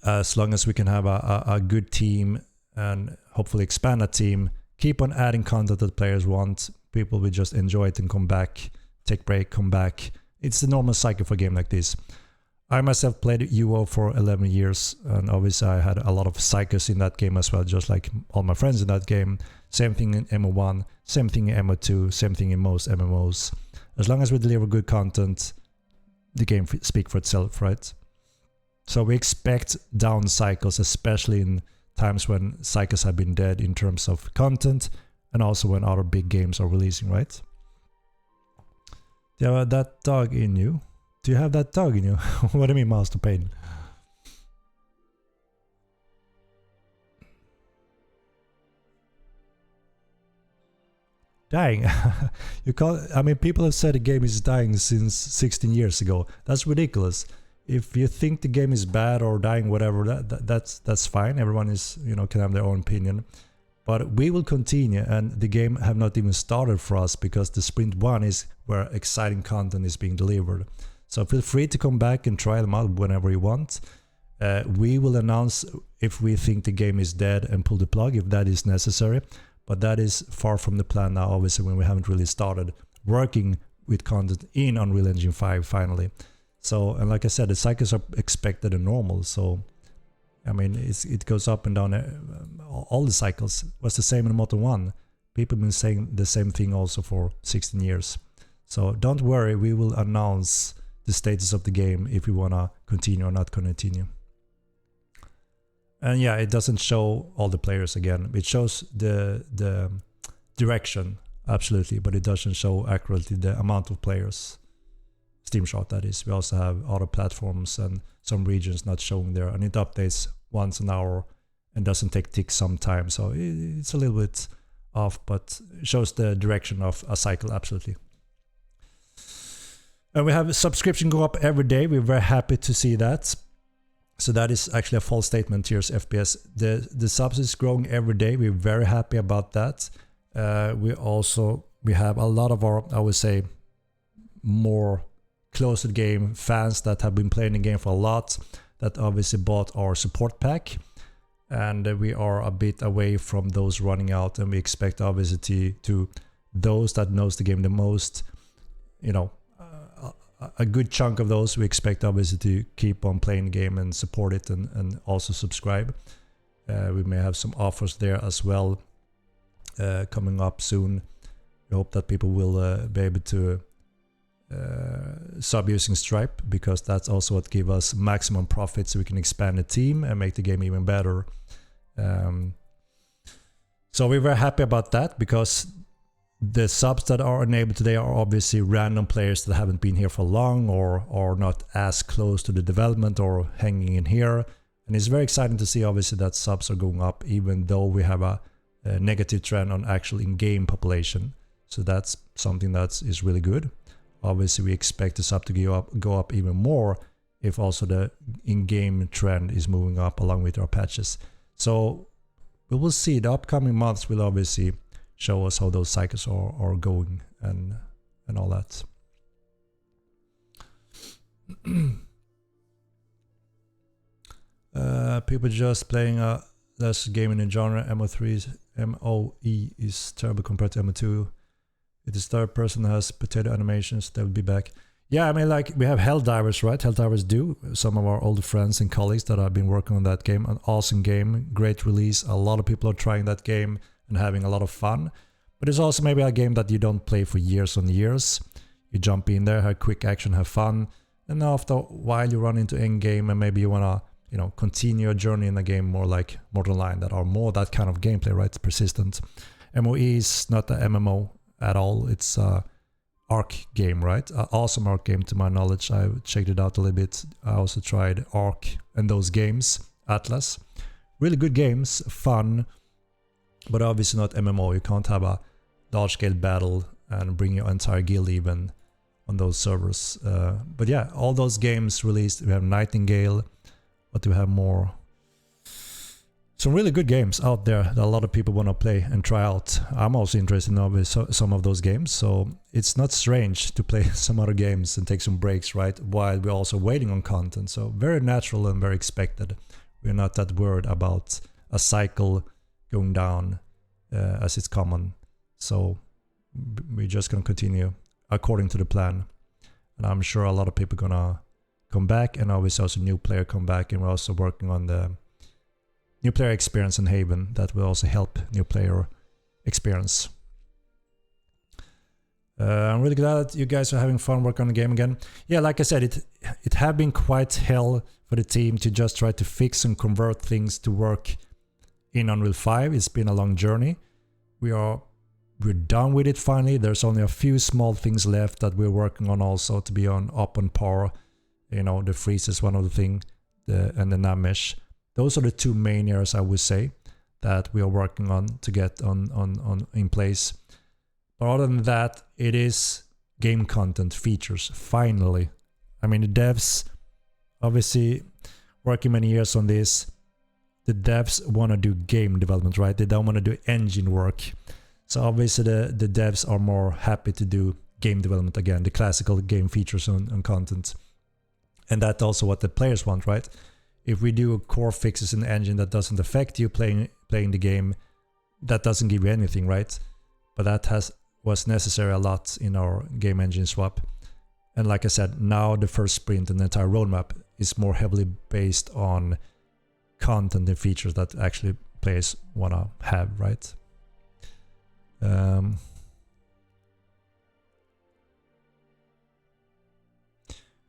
As long as we can have a good team and hopefully expand that team, keep on adding content that players want, people will just enjoy it and come back, take break, come back. It's the normal cycle for a game like this. I myself played UO for 11 years, and obviously I had a lot of cycles in that game as well, just like all my friends in that game. Same thing in MO1, same thing in MO2, same thing in most MMOs. As long as we deliver good content, the game speaks for itself, right? So we expect down cycles, especially in times when cycles have been dead in terms of content, and also when other big games are releasing, right? Do you have that dog in you? Do you have that dog in you? What do you mean, Master Pain? Dying. You call? I mean, people have said the game is dying since 16 years ago. That's ridiculous. If you think the game is bad or dying, whatever, that's fine. Everyone is, can have their own opinion. But we will continue, and the game have not even started for us because the Sprint 1 is where exciting content is being delivered. So feel free to come back and try them out whenever you want. We will announce if we think the game is dead and pull the plug if that is necessary. But that is far from the plan now, obviously, when we haven't really started working with content in Unreal Engine 5 finally. So, and like I said, the cycles are expected and normal. So, I mean, it goes up and down. All the cycles was the same in Moto 1. People have been saying the same thing also for 16 years. So don't worry, we will announce the status of the game if we want to continue or not continue. And yeah, it doesn't show all the players again. It shows the direction, absolutely, but it doesn't show accurately the amount of players. Steamshot, that is. We also have other platforms and some regions not showing there, and it updates once an hour and doesn't take ticks sometimes. So it's a little bit off, but it shows the direction of a cycle, absolutely. And we have a subscription go up every day. We're very happy to see that. So that is actually a false statement. Here's FPS. The subs is growing every day. We're very happy about that. We have a lot of our, I would say, more close to the game fans that have been playing the game for a lot, that obviously bought our support pack. And we are a bit away from those running out, and we expect obviously to those that knows the game the most, a good chunk of those we expect obviously to keep on playing the game and support it and also subscribe. We may have some offers there as well coming up soon. We hope that people will be able to sub using Stripe, because that's also what gives us maximum profit, so we can expand the team and make the game even better. So we're very happy about that, because the subs that are enabled today are obviously random players that haven't been here for long or not as close to the development or hanging in here. And it's very exciting to see obviously that subs are going up, even though we have a negative trend on actual in-game population. So that's something that is really good. Obviously we expect the sub to go up even more if also the in-game trend is moving up along with our patches. So we will see. The upcoming months will obviously show us how those cycles are going and all that. People just playing less game in the genre. MOE is terrible compared to MO2. If the third person has potato animations, they will be back. Yeah, I mean, like, we have Helldivers, right? Helldivers do. Some of our older friends and colleagues that have been working on that game. An awesome game, great release. A lot of people are trying that game and having a lot of fun. But it's also maybe a game that you don't play for years on years. You jump in there, have quick action, have fun, and after a while you run into end game and maybe you wanna, continue your journey in a game more like Mortal Line, that are more that kind of gameplay, right? It's persistent. MOE is not a MMO at all. It's Arc game, right? Awesome Arc game to my knowledge. I checked it out a little bit. I also tried Arc and those games, Atlas. Really good games, fun, but obviously not MMO. You can't have a large scale battle and bring your entire guild even on those servers. But yeah, all those games released. We have Nightingale. What do we have more? Some really good games out there that a lot of people want to play and try out. I'm also interested in some of those games, so it's not strange to play some other games and take some breaks, right? While we're also waiting on content. So very natural and very expected. We're not that worried about a cycle going down as it's common. So we're just going to continue according to the plan. And I'm sure a lot of people are going to come back, and obviously also new player come back, and we're also working on the new player experience in Haven that will also help new player experience. I'm really glad you guys are having fun working on the game again. Yeah, like I said, it have been quite hell for the team to just try to fix and convert things to work in Unreal 5. It's been a long journey. We're done with it finally. There's only a few small things left that we're working on also to be up on par. You know, the freeze is one of the things, and the nav mesh. Those are the two main areas I would say that we are working on to get on in place. But other than that, it is game content features, finally. I mean, the devs, obviously, working many years on this, the devs want to do game development, right? They don't want to do engine work. So obviously the devs are more happy to do game development again, the classical game features and content. And that's also what the players want, right? If we do core fixes in the engine that doesn't affect you playing the game, that doesn't give you anything, right? But that was necessary a lot in our game engine swap. And like I said, now the first sprint and the entire roadmap is more heavily based on content and features that actually players want to have, right?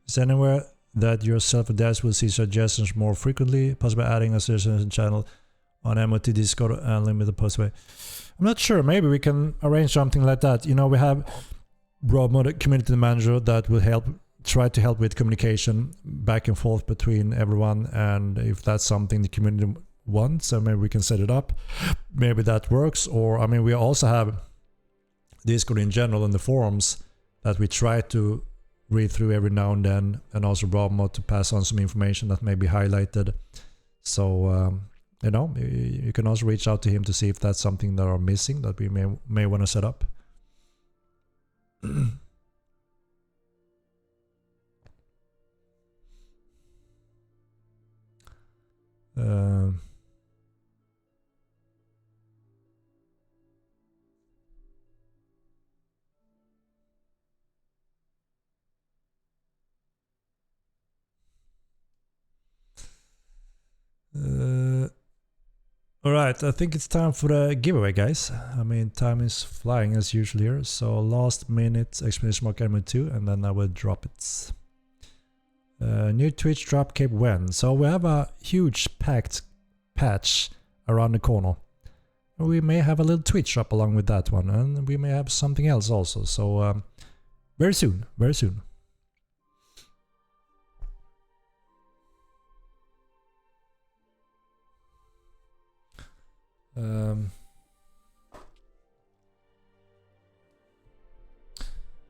Is there anywhere that your self-devs will see suggestions more frequently, possibly adding a suggestion channel on MOT Discord and limited postway? I'm not sure. Maybe we can arrange something like that. You know, we have Rob, community manager, that will try to help with communication back and forth between everyone, and if that's something the community wants, so maybe we can set it up. Maybe that works. Or I mean, we also have Discord in general and the forums that we try to read through every now and then, and also Rob to pass on some information that may be highlighted. So you know, you can also reach out to him to see if that's something that are missing that we may want to set up. All right, I think it's time for the giveaway, guys. I mean, time is flying as usual here. So last minute exclamation mark element 2, and then I will drop it. New Twitch drop cape when? So we have a huge packed patch around the corner. We may have a little Twitch drop along with that one, and we may have something else also. So very soon, very soon.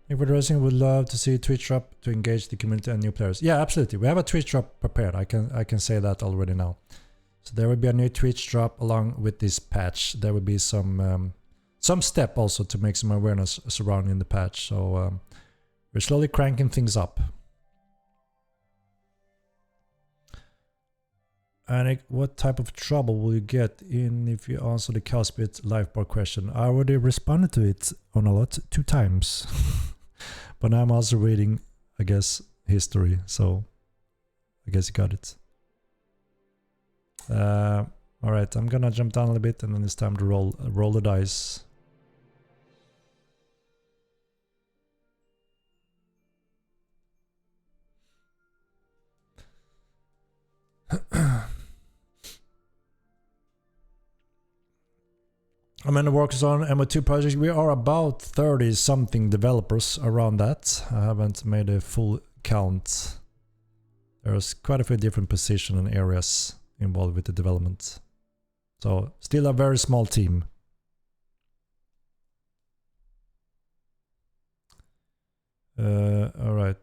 If we're addressing, would love to see a Twitch drop to engage the community and new players. Yeah, absolutely. We have a Twitch drop prepared. I can say that already now. So there will be a new Twitch drop along with this patch. There will be some step also to make some awareness surrounding the patch. So we're slowly cranking things up. And what type of trouble will you get in if you answer the Cowspit live bar question? I already responded to it on a lot 2 times. But now I'm also reading, I guess, history. So I guess you got it. All right, I'm gonna jump down a little bit, and then it's time to roll the dice. How many workers on MO2 project? We are about 30 something developers around that. I haven't made a full count. There's quite a few different positions and areas involved with the development. So still a very small team. All right,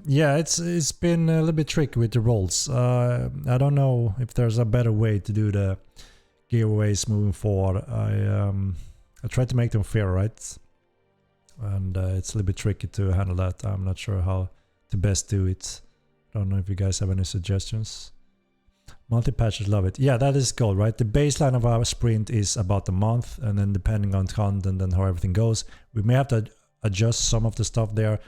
yeah, it's been a little bit tricky with the roles. I don't know if there's a better way to do the giveaways moving forward. I try to make them fair, right? And it's a little bit tricky to handle that. I'm not sure how to best do it. I don't know if you guys have any suggestions. Multi-patches, love it. Yeah, that is gold, right? The baseline of our sprint is about a month, and then depending on content and how everything goes, we may have to adjust some of the stuff there,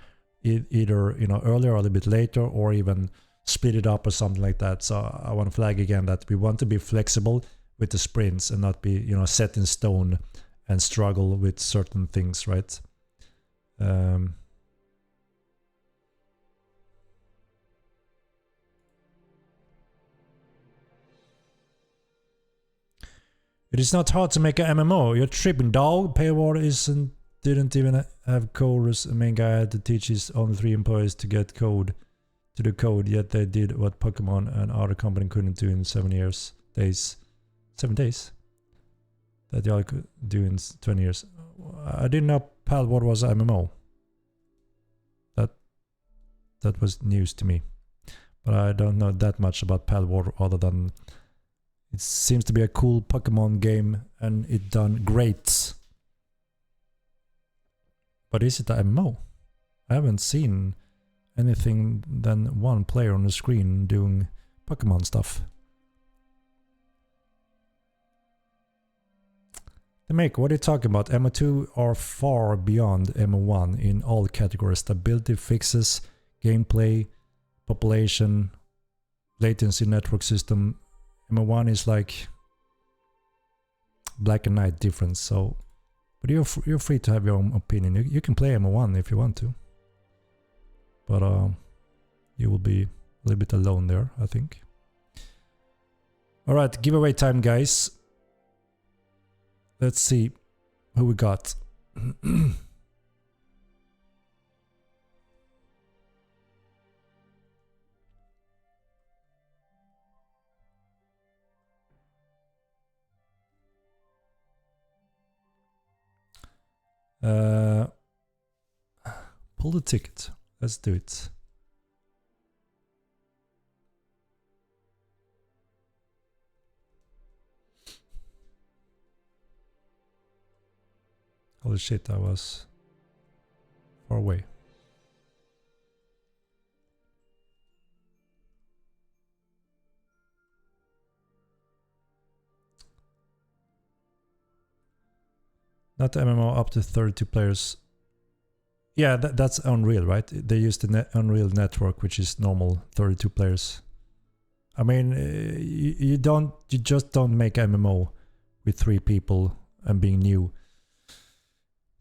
either earlier or a little bit later, or even split it up or something like that. So I want to flag again that we want to be flexible with the sprints and not be set in stone and struggle with certain things, right? It is not hard to make an MMO. You're tripping, dog. Paywall didn't even have coders. The main guy had to teach his own 3 employees to get code to the code. Yet they did what Pokemon and other company couldn't do in 7 days. 7 days. That y'all could do in 20 years. I didn't know Palworld was an MMO. That was news to me. But I don't know that much about Palworld other than it seems to be a cool Pokemon game and it done great. But is it a MMO? I haven't seen anything than one player on the screen doing Pokemon stuff. The Maker, what are you talking about? MO2 are far beyond MO1 in all categories. Stability, fixes, gameplay, population, latency, network system. MO1 is like black and night difference. So, but you're free to have your own opinion. You can play MO1 if you want to, but you will be a little bit alone there, I think. All right, giveaway time, guys. Let's see who we got. Pull the ticket. Let's do it. Holy shit, I was far away. Not the MMO up to 32 players. Yeah, that's Unreal, right? They use the Unreal network, which is normal 32 players. I mean, you just don't make MMO with 3 people and being new.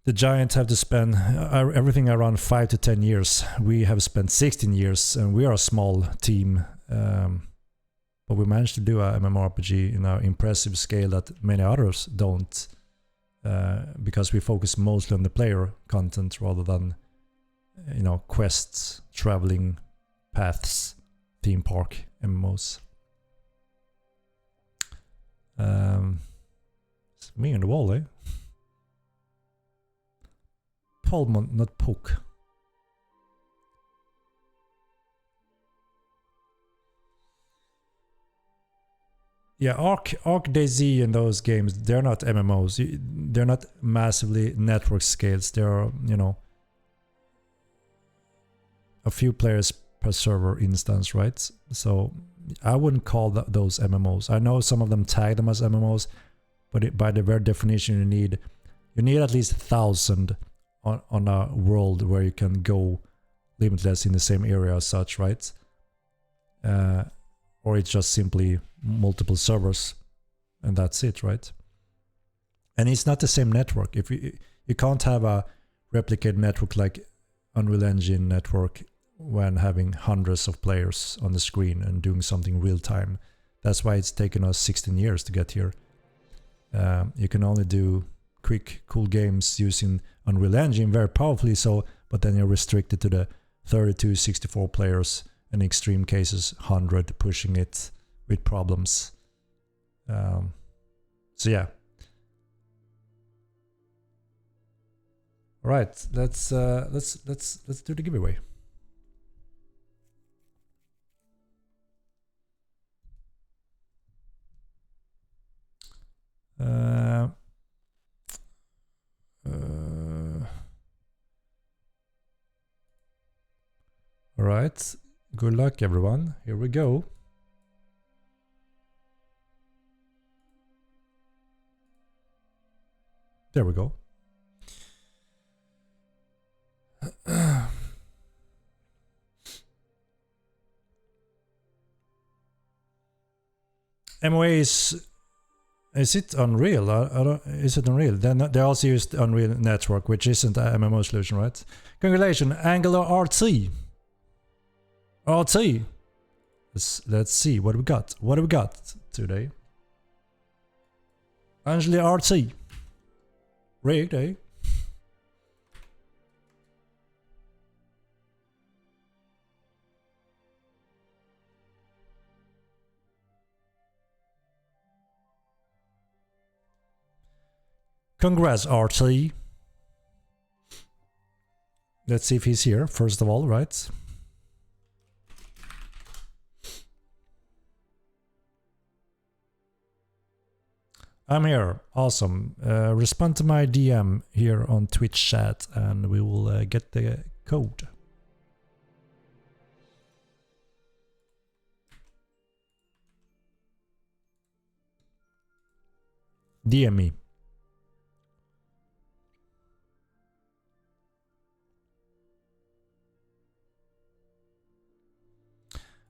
The Giants have to spend everything around 5 to 10 years. We have spent 16 years, and we are a small team. But we managed to do a MMORPG in an impressive scale that many others don't. Because we focus mostly on the player content rather than, quests, traveling, paths, theme park, MMOs. It's me on the wall, eh? Polmon, not Poke. Yeah, Arc DayZ and those games, they're not MMOs. They're not massively network scales. There are, a few players per server instance, right? So I wouldn't call those MMOs. I know some of them tag them as MMOs, but by the very definition, you need You need at least 1,000 on a world where you can go limitless in the same area as such, right? Or it's just simply multiple servers and that's it, right? And it's not the same network. If you can't have a replicated network like Unreal Engine network when having hundreds of players on the screen and doing something real time. That's why it's taken us 16 years to get here. You can only do quick, cool games using Unreal Engine, very powerfully so, but then you're restricted to the 32, 64 players, in extreme cases 100, pushing it with problems. So yeah. All right, let's do the giveaway. All right, good luck everyone. Here we go. There we go. MOA is it Unreal? I don't, is it Unreal? Then they also used Unreal Network, which isn't a MMO solution, right? Congratulations, Angular RT. RT. Let's see what we got. What do we got today? Angela RT. Rigged, eh? Congrats, RT. Let's see if he's here, first of all, right? I'm here. Awesome. Respond to my DM here on Twitch chat and we will get the code. DM me.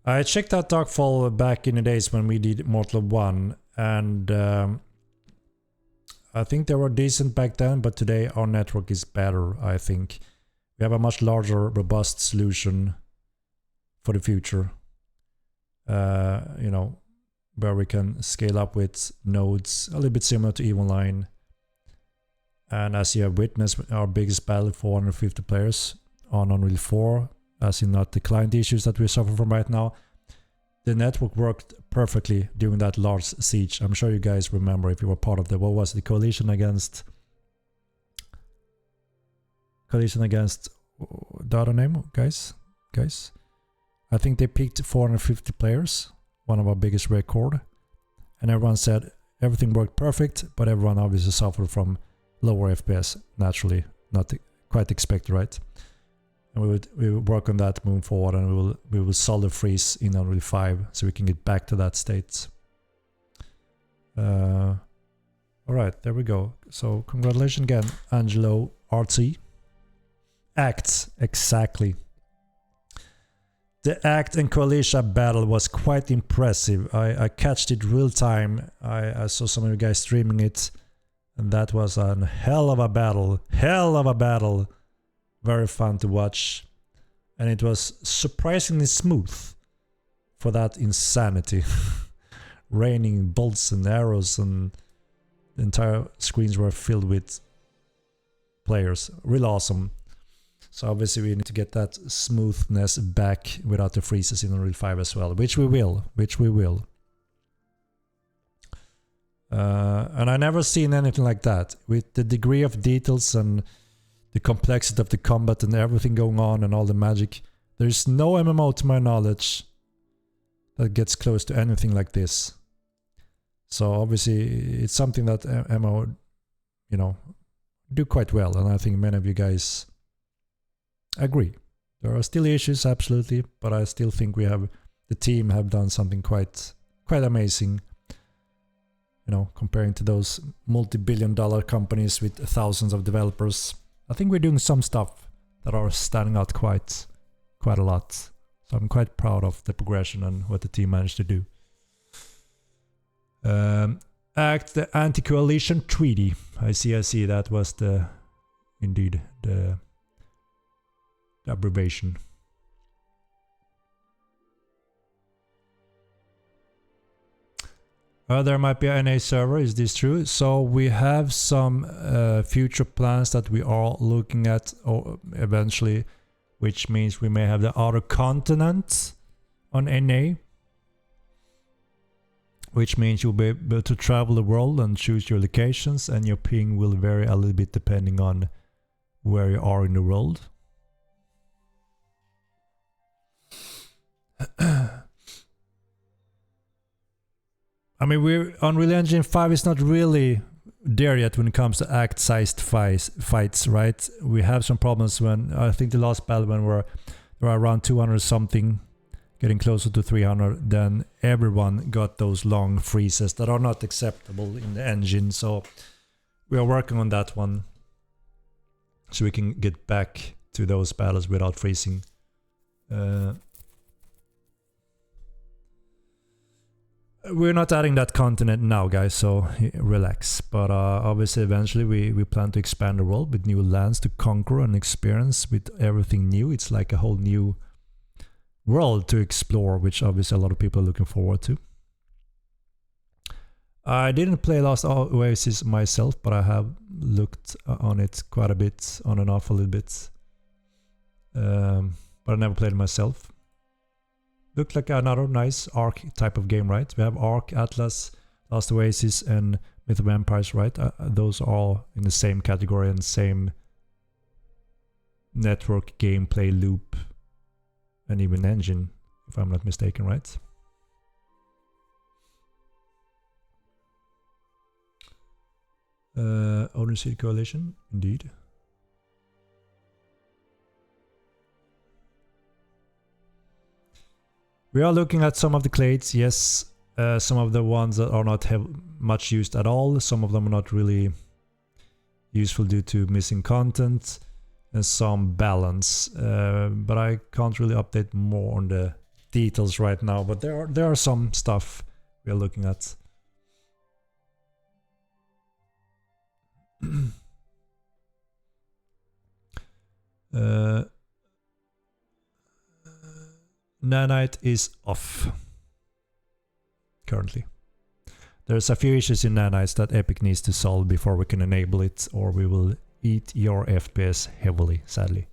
I checked out Darkfall back in the days when we did Mortal 1 and I think they were decent back then, but today our network is better, I think. We have a much larger, robust solution for the future. You know, where we can scale up with nodes, a little bit similar to EVE Online. And as you have witnessed, our biggest battle, 450 players on Unreal 4, as in not the client issues that we suffer from right now. The network worked perfectly during that large siege. I'm sure you guys remember if you were part of the, what was the coalition against the other name, guys? I think they picked 450 players, one of our biggest record. And everyone said everything worked perfect, but everyone obviously suffered from lower FPS, naturally, not quite expected, right? And we will work on that moving forward, and we will solve the freeze in Unreal 5 so we can get back to that state. All right, there we go. So congratulations again, Angelo RT. Act, exactly. The Act and Coalition battle was quite impressive. I catched it real time. I saw some of you guys streaming it, and that was a hell of a battle. Hell of a battle. Very fun to watch, and it was surprisingly smooth for that insanity. Raining bolts and arrows, and the entire screens were filled with players. Real awesome. So obviously we need to get that smoothness back without the freezes in Unreal 5 as well, which we will. And I never seen anything like that with the degree of details and the complexity of the combat and everything going on and all the magic. There's no MMO to my knowledge that gets close to anything like this. So obviously it's something that MMO, you know, do quite well, and I think many of you guys agree. There are still issues, absolutely, but I still think the team have done something quite amazing. You know, comparing to those multi-billion-dollar companies with thousands of developers, I think we're doing some stuff that are standing out quite a lot. So I'm quite proud of the progression and what the team managed to do. Act the Anti-Coalition Treaty. I see. That was indeed the abbreviation. There might be an NA server, is this true? So we have some future plans that we are looking at eventually, which means we may have the outer continent on NA, which means you'll be able to travel the world and choose your locations, and your ping will vary a little bit depending on where you are in the world. I mean, Unreal Engine 5 is not really there yet when it comes to act-sized fights, right? We have some problems when, I think the last battle when there were around 200 something, getting closer to 300, then everyone got those long freezes that are not acceptable in the engine. So we are working on that one, so we can get back to those battles without freezing. We're not adding that continent now, guys, so relax. But obviously, eventually, we plan to expand the world with new lands to conquer and experience with everything new. It's like a whole new world to explore, which obviously a lot of people are looking forward to. I didn't play Lost Oasis myself, but I have looked on it quite a bit, on and off a little bit. But I never played it myself. Looked like another nice Ark type of game, right? We have Ark, Atlas, Lost Oasis, and Myth of Empires, right? Those are all in the same category and same network gameplay loop and even engine, if I'm not mistaken, right? Owner Seed Coalition, indeed. We are looking at some of the clades, yes. Some of the ones that are not much used at all. Some of them are not really useful due to missing content and some balance. But I can't really update more on the details right now. But there are some stuff we are looking at. Nanite is off currently. There's a few issues in Nanites that Epic needs to solve before we can enable it, or we will eat your FPS heavily, sadly.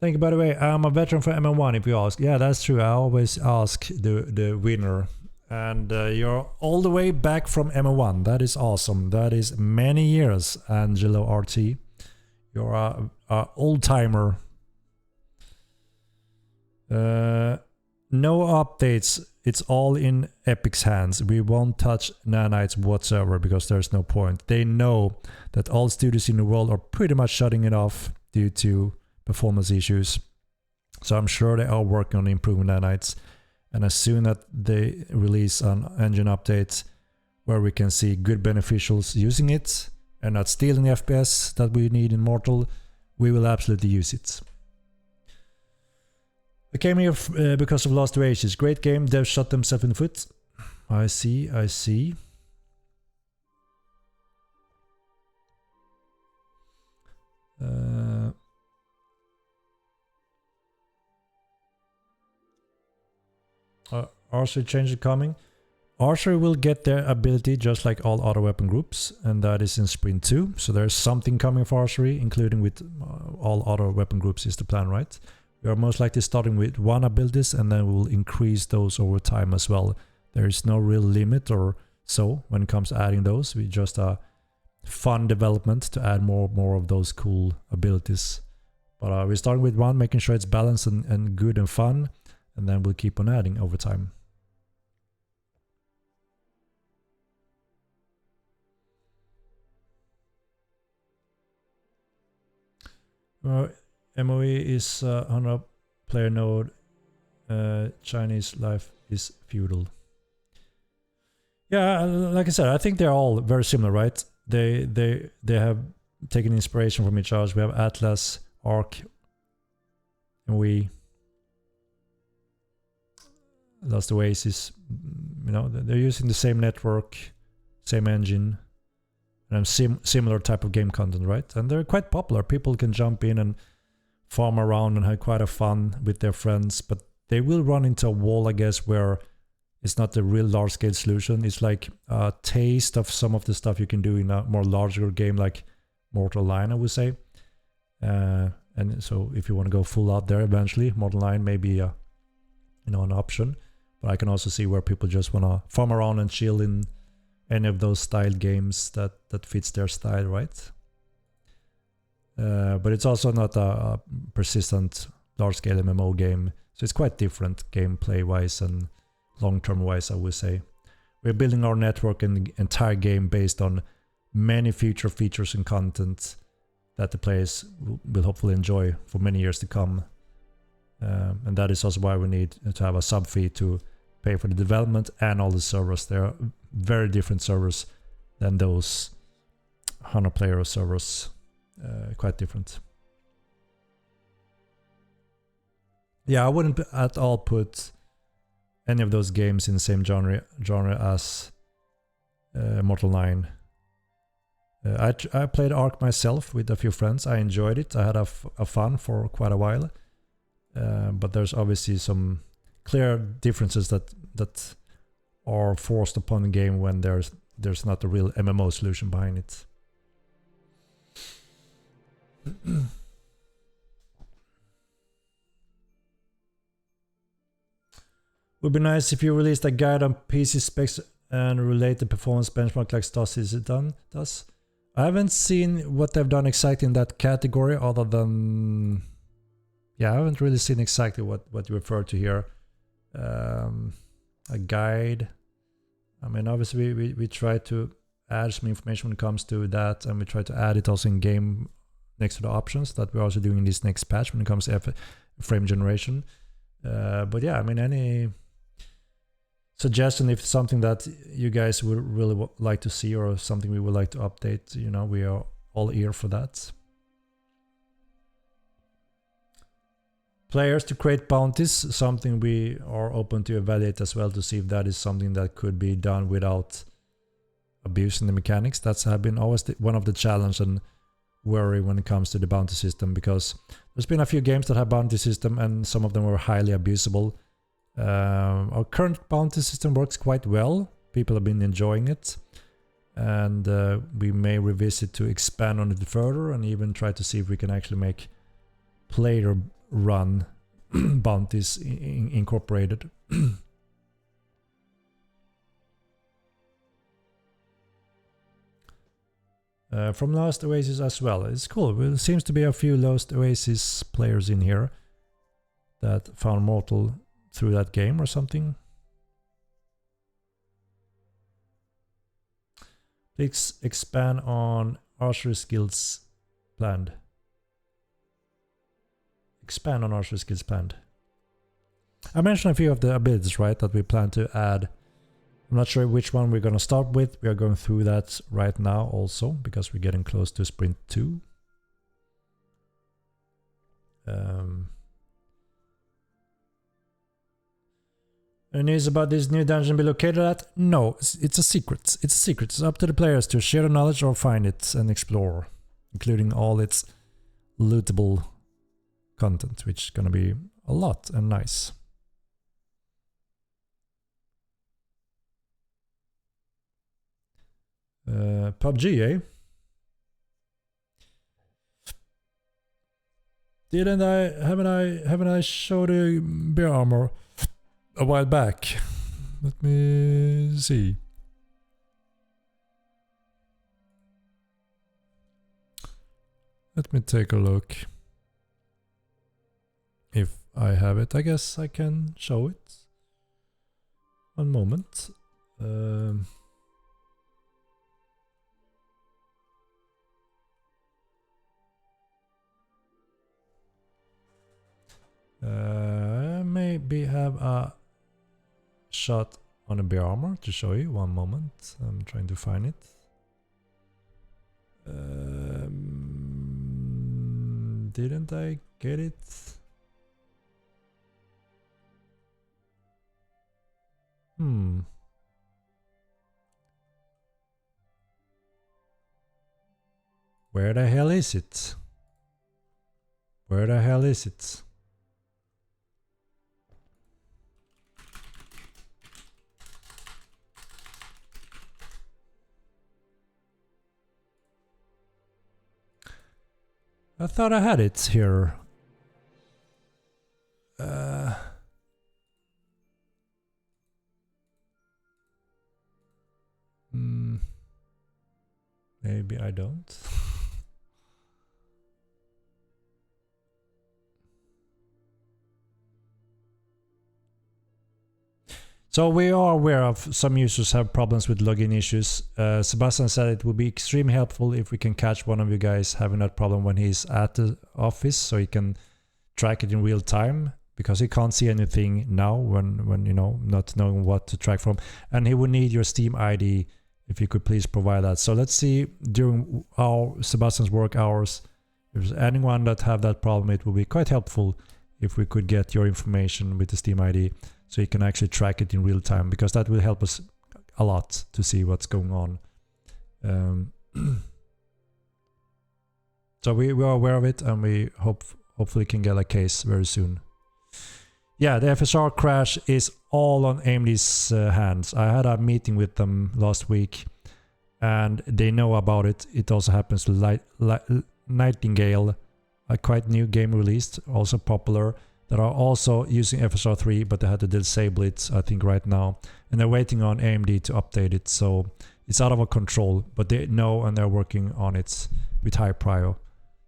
Thank you, by the way. I'm a veteran for MM1, if you ask. Yeah, that's true. I always ask the winner. And you're all the way back from MM1. That is awesome. That is many years, Angelo RT. You're a old-timer. No updates. It's all in Epic's hands. We won't touch Nanites whatsoever because there's no point. They know that all studios in the world are pretty much shutting it off due to performance issues. So I'm sure they are working on improving Nanites. And as soon as they release an engine update where we can see good beneficials using it and not stealing the FPS that we need in Mortal, we will absolutely use it. I came here because of Lost Oasis. Great game. Devs shot themselves in the foot. I see. Archery change coming. Archery will get their ability just like all other weapon groups, and that is in Sprint 2. So there's something coming for Archery, including with all other weapon groups is the plan, right? We are most likely starting with one abilities, and then we will increase those over time as well. There is no real limit or so when it comes to adding those. We just a fun development to add more of those cool abilities. But we're starting with one, making sure it's balanced and good and fun, and then we'll keep on adding over time. MOE is 100 player node. Chinese life is feudal. Yeah, like I said, I think they're all very similar, right? They have taken inspiration from each other. We have Atlas, Arc, and Lost Oasis. You know, they're using the same network, same engine, and similar type of game content, right? And they're quite popular. People can jump in and farm around and have quite a fun with their friends, but they will run into a wall, I guess, where it's not a real large-scale solution. It's like a taste of some of the stuff you can do in a more larger game like Mortal Line, I would say. And so if you want to go full out there eventually, Mortal Line may be an option. But I can also see where people just want to farm around and chill in any of those styled games that fits their style, right? But it's also not a persistent large-scale MMO game. So it's quite different gameplay-wise and long-term wise, I would say. We're building our network and the entire game based on many future features and content that the players will hopefully enjoy for many years to come. And that is also why we need to have a sub fee to pay for the development and all the servers. They are very different servers than those 100-player servers. Quite different. Yeah, I wouldn't at all put any of those games in the same genre as Mortal 9. I played Ark myself with a few friends. I enjoyed it. I had a fun for quite a while. But there's obviously some clear differences that are forced upon the game when there's not a real MMO solution behind it. Would be nice if you released a guide on PC specs and related performance benchmark like Star Citizen does. I haven't seen what they've done exactly in that category other than... Yeah, I haven't really seen exactly what you refer to here. A guide. I mean, obviously we try to add some information when it comes to that, and we try to add it also in game next to the options that we're also doing in this next patch when it comes to frame generation. But yeah, I mean, any suggestion, if something that you guys would really like to see or something we would like to update, you know, we are all ear for that. Players to create bounties, something we are open to evaluate as well to see if that is something that could be done without abusing the mechanics. That's have been always one of the challenge and worry when it comes to the bounty system, because there's been a few games that have bounty system and some of them were highly abusable. Our current bounty system works quite well. People have been enjoying it, and we may revisit to expand on it further and even try to see if we can actually make player run bounties incorporated. From Lost Oasis as well. It's cool. There seems to be a few Lost Oasis players in here that found Mortal through that game or something. Please expand on archery skills planned. Expand on archery skills planned. I mentioned a few of the abilities, right, that we plan to add. I'm not sure which one we're going to start with. We are going through that right now also, because we're getting close to Sprint 2. Any news about this new dungeon be located at? No, it's a secret. It's a secret. It's up to the players to share the knowledge or find it and explore, including all its lootable content, which is going to be a lot and nice. PUBG, eh? Haven't I showed a bear armor a while back? Let me see. Let me take a look. If I have it, I guess I can show it. One moment. Maybe have a shot on a bear armor to show you. One moment. I'm trying to find it. Didn't I get it? Where the hell is it? Where the hell is it? I thought I had it here. Maybe I don't. So we are aware of some users have problems with login issues. Sebastian said it would be extremely helpful if we can catch one of you guys having that problem when he's at the office, so he can track it in real time, because he can't see anything now when you know, not knowing what to track from. And he would need your Steam ID if you could please provide that. So let's see during our Sebastian's work hours, if there's anyone that have that problem, it would be quite helpful if we could get your information with the Steam ID, so you can actually track it in real time, because that will help us a lot to see what's going on. So we are aware of it, and we hopefully can get a case very soon. Yeah, the FSR crash is all on AMD's hands. I had a meeting with them last week, and they know about it. It also happens to Nightingale, a quite new game released, also popular, that are also using FSR 3, but they had to disable it, I think, right now. And they're waiting on AMD to update it, so it's out of our control, but they know and they're working on it with high prio.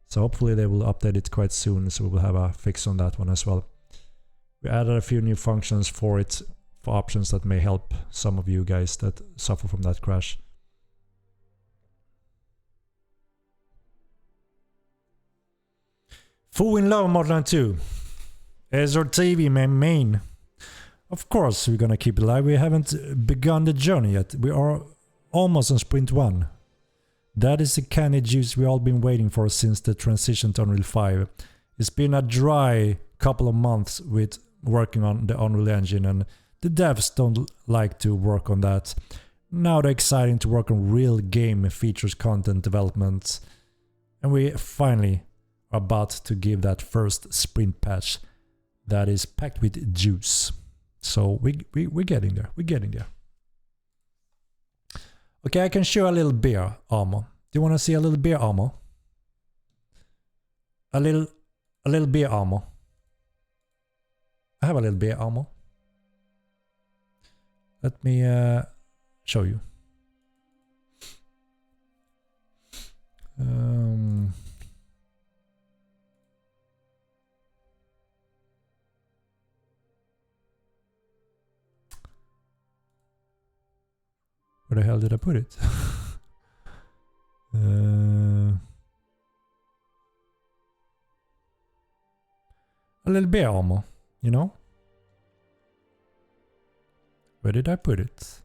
So hopefully they will update it quite soon, so we will have a fix on that one as well. We added a few new functions for it, for options that may help some of you guys that suffer from that crash. Foo in love Modern 2. Azure TV main. Of course we're gonna keep it alive. We haven't begun the journey yet. We are almost on sprint 1. That is the candy juice we all been waiting for since the transition to Unreal 5. It's been a dry couple of months with working on the Unreal Engine, and the devs don't like to work on that. Now they're exciting to work on real game features, content development, and we finally are about to give that first sprint patch that is packed with juice. So we're getting there. We're getting there. Okay, I can show a little bear armor. Do you want to see a little bear armor? A little bear armor. I have a little bear armor. Let me show you. Where the hell did I put it? A little bear armor, you know? Where did I put it?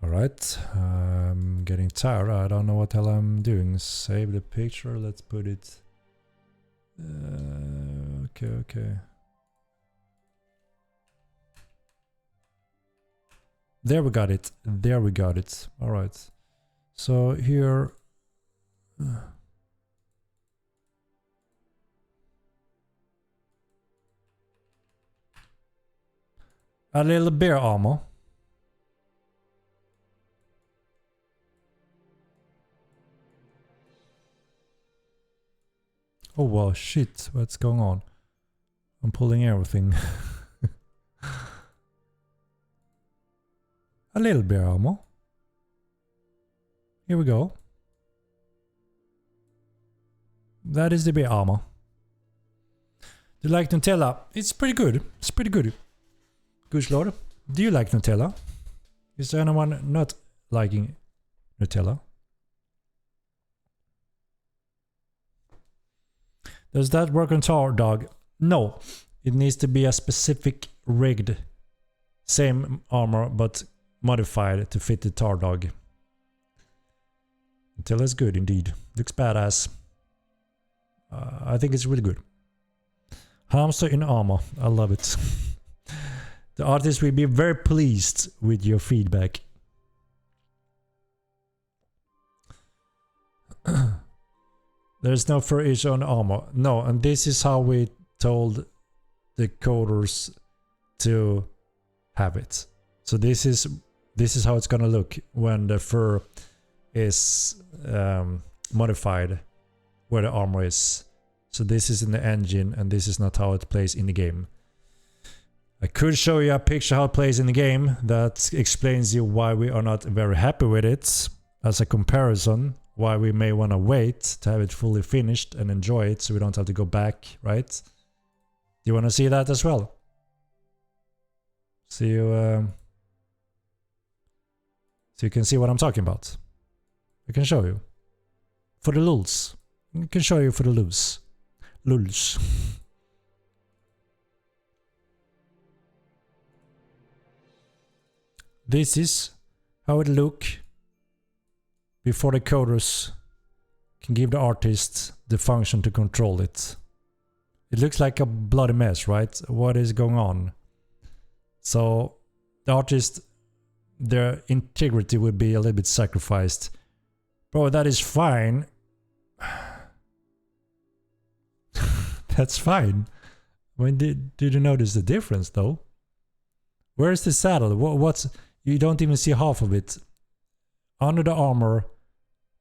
Alright, I'm getting tired. I don't know what the hell I'm doing. Save the picture, let's put it... okay. There we got it. There we got it. Alright. So here... a little bear armor. Oh wow, shit, what's going on? I'm pulling everything. A little bear armor. Here we go. That is the bear armor. Do you like Nutella? It's pretty good. It's pretty good. Goose Lord, do you like Nutella? Is there anyone not liking Nutella? Does that work on Tar Dog? No. It needs to be a specific rigged, same armor but modified to fit the Tar Dog. Until it's good indeed. Looks badass. I think it's really good. Hamster in armor. I love it. The artist will be very pleased with your feedback. There's no fur issue on armor. No, and this is how we told the coders to have it. So this is how it's gonna look when the fur is modified where the armor is. So this is in the engine, and this is not how it plays in the game. I could show you a picture how it plays in the game that explains you why we are not very happy with it as a comparison, why we may want to wait to have it fully finished and enjoy it so we don't have to go back, right? Do you want to see that as well? So you can see what I'm talking about. I can show you. For the lulz. I can show you for the lulz. Lulz. This is how it look before the coders can give the artist the function to control it. It looks like a bloody mess, right? What is going on? So the artist, their integrity would be a little bit sacrificed. Bro, that is fine. That's fine. When did you notice the difference though? Where's the saddle? What's... You don't even see half of it. Under the armor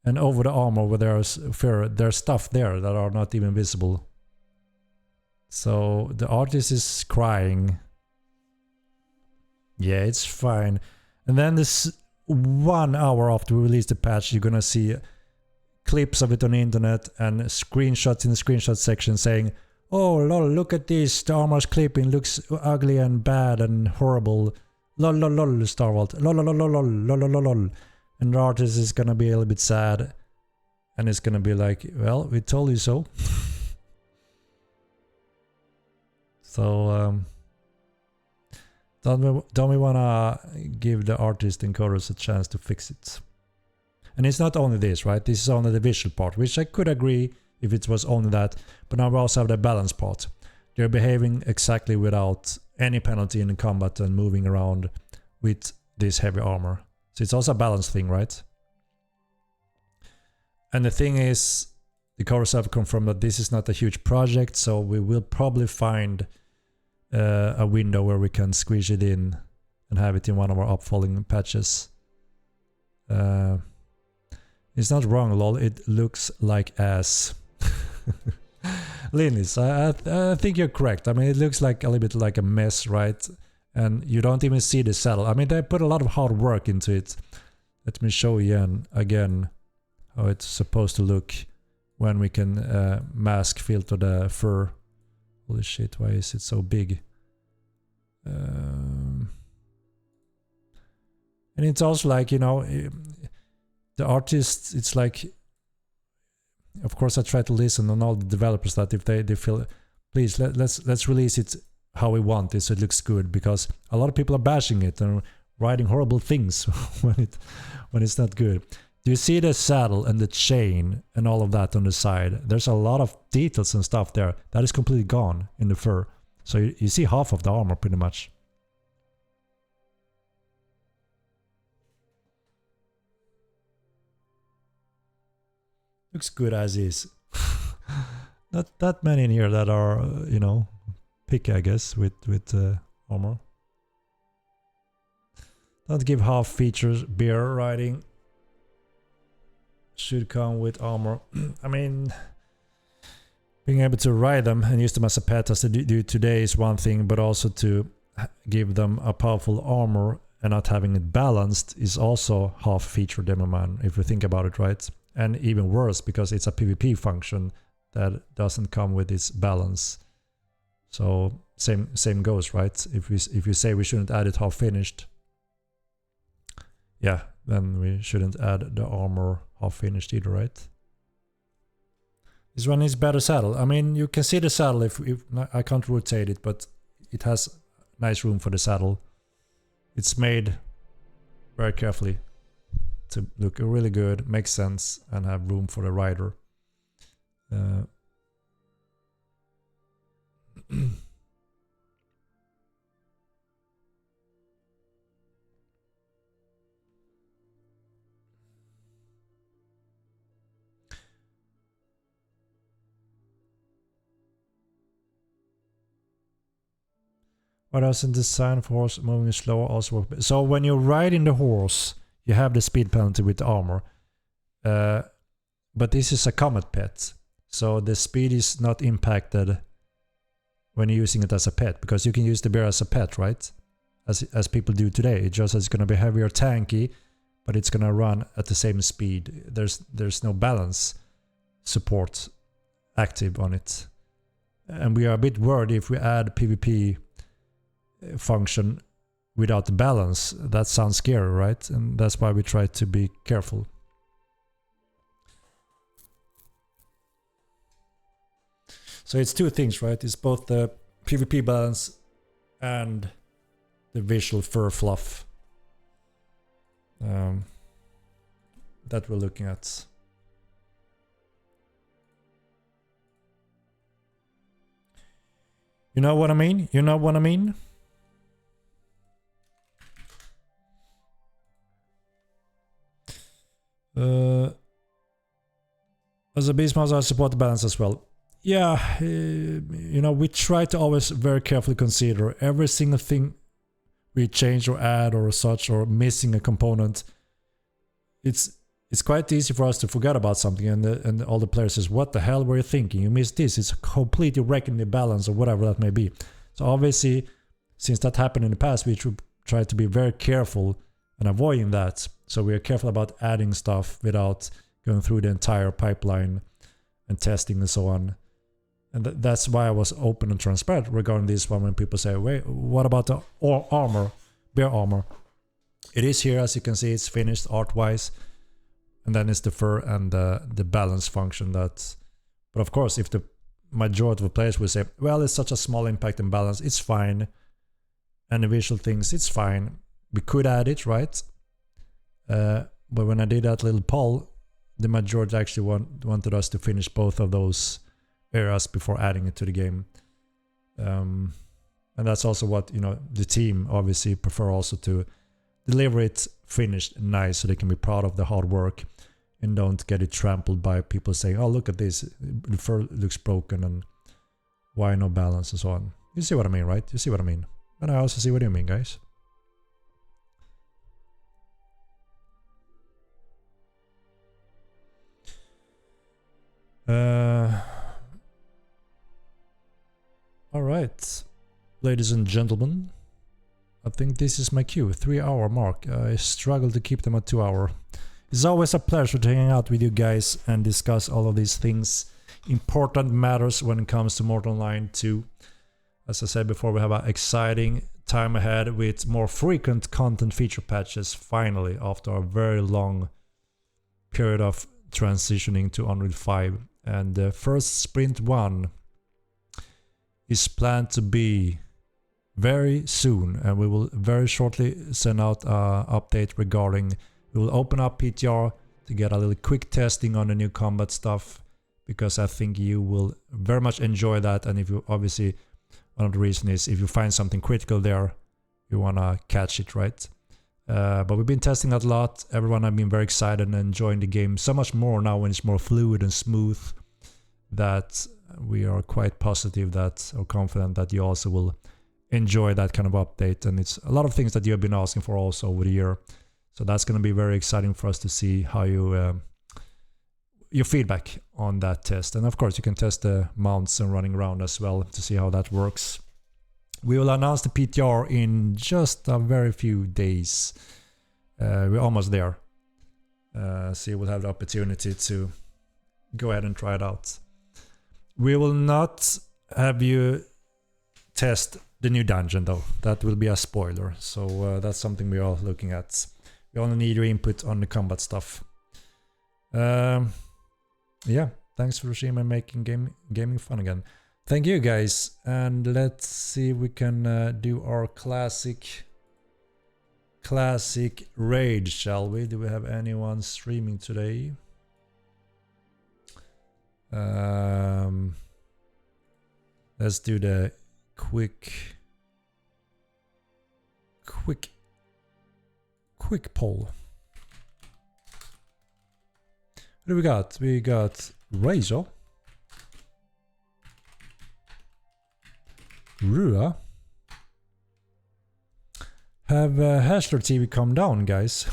and over the armor where there's fur, there's stuff there that are not even visible. So the artist is crying. Yeah, it's fine. And then this 1 hour after we release the patch, you're gonna see clips of it on the internet and screenshots in the screenshot section saying, "Oh lol, look at this, the armor's clipping looks ugly and bad and horrible. Lol lol lol, Star Wars. Lol lol lol lol lol lol lol." And the artist is gonna be a little bit sad. And it's gonna be like, well, we told you so. So, don't we wanna give the artist and coders a chance to fix it? And it's not only this, right? This is only the visual part, which I could agree if it was only that. But now we also have the balance part. They're behaving exactly without any penalty in combat and moving around with this heavy armor. So it's also a balance thing, right? And the thing is, the coders have confirmed that this is not a huge project, so we will probably find a window where we can squeeze it in and have it in one of our upfolding patches. It's not wrong, lol. It looks like ass. Linus, I think you're correct. I mean, it looks like a little bit like a mess, right? And you don't even see the saddle. I mean, they put a lot of hard work into it. Let me show you again how it's supposed to look when we can mask filter the fur. Holy shit, why is it so big? And it's also like, you know, the artists, it's like, of course I try to listen on all the developers that if they feel, please let's release it how we want it so it looks good, because a lot of people are bashing it and writing horrible things when it's not good. Do you see the saddle and the chain and all of that on the side? There's a lot of details and stuff there that is completely gone in the fur. So you see half of the armor pretty much. Looks good as is. Not that many in here that are, you know, picky, I guess, with armor. Don't give half features. Bear riding should come with armor. I mean, being able to ride them and use them as a pet as they do today is one thing, but also to give them a powerful armor and not having it balanced is also half feature demo man, if you think about it, right? And even worse, because it's a PvP function that doesn't come with its balance. So same goes, right? If you say we shouldn't add it half finished, yeah, then we shouldn't add the armor half finished either, right? This one is better saddle. I mean, you can see the saddle if I can't rotate it, but it has nice room for the saddle. It's made very carefully to look really good, make sense, and have room for the rider. What else in design for horse moving slower also work? So when you're riding the horse, you have the speed penalty with the armor. But this is a combat pet. So the speed is not impacted when you're using it as a pet. Because you can use the bear as a pet, right? As people do today. It just it's going to be heavier tanky, but it's going to run at the same speed. There's no balance support active on it. And we are a bit worried if we add PvP function without the balance. That sounds scary, right? And that's why we try to be careful. So it's two things, right? It's both the PvP balance and the visual fur fluff that we're looking at. You know what I mean? You know what I mean? As a beast mouse, I support the balance as well. Yeah, you know, we try to always very carefully consider every single thing we change or add or such, or missing a component. It's quite easy for us to forget about something, and all the players says, "What the hell were you thinking? You missed this. It's completely wrecking the balance," or whatever that may be. So obviously, since that happened in the past, we should try to be very careful and avoiding that. So we are careful about adding stuff without going through the entire pipeline and testing and so on. And that's why I was open and transparent regarding this one when people say, "Wait, what about the armor, bear armor?" It is here, as you can see, it's finished art-wise. And then it's the fur and the balance function that... But of course, if the majority of the players will say, "Well, it's such a small impact in balance, it's fine. And the visual things, it's fine. We could add it, right?" But when I did that little poll, the majority actually wanted us to finish both of those areas before adding it to the game. And that's also what, you know, the team obviously prefer also to deliver it finished nice, so they can be proud of the hard work and don't get it trampled by people saying, "Oh, look at this, the fur looks broken and why no balance," and so on. You see what I mean, right? You see what I mean? And I also see what you mean, guys. All right, ladies and gentlemen, I think this is my cue, 3-hour mark. I struggle to keep them at 2 hours. It's always a pleasure to hang out with you guys and discuss all of these things, important matters when it comes to Mortal Online 2. As I said before, we have an exciting time ahead with more frequent content feature patches finally, after a very long period of transitioning to Unreal 5. And the first Sprint 1 is planned to be very soon, and we will very shortly send out an update regarding... We will open up PTR to get a little quick testing on the new combat stuff, because I think you will very much enjoy that. And if you obviously, one of the reasons is if you find something critical there, you want to catch it, right? But we've been testing that a lot. Everyone have been very excited and enjoying the game so much more now when it's more fluid and smooth, that we are quite positive that, or confident that you also will enjoy that kind of update. And it's a lot of things that you have been asking for also over the year. So that's going to be very exciting for us to see how you your feedback on that test. And of course, you can test the mounts and running around as well to see how that works. We will announce the PTR in just a very few days. We're almost there. So you will have the opportunity to go ahead and try it out. We will not have you test the new dungeon though. That will be a spoiler. So that's something we are looking at. We only need your input on the combat stuff. Yeah, Thanks for streaming and making gaming fun again. Thank you guys, and let's see if we can do our classic raid, shall we? Do we have anyone streaming today? Let's do the quick poll. What do we got? We got Razor, Rua. Have Hashler TV come down, guys?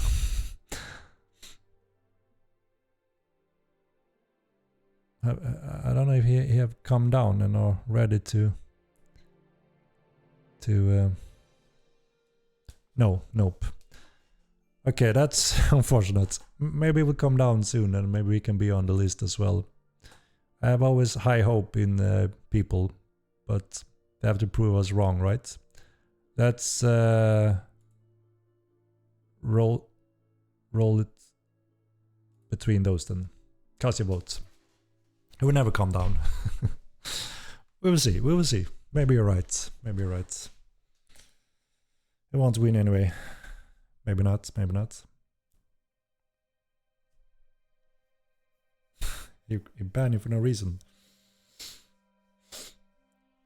I don't know if he have come down and are ready to no, nope. Okay, that's unfortunate. Maybe we'll come down soon and maybe we can be on the list as well. I have always high hope in people, but they have to prove us wrong, right? Let's roll it between those then. Cast your votes. It will never come down. We will see. We will see. Maybe you're right. Maybe you're right. It won't win anyway. Maybe not. Maybe not. You ban you for no reason.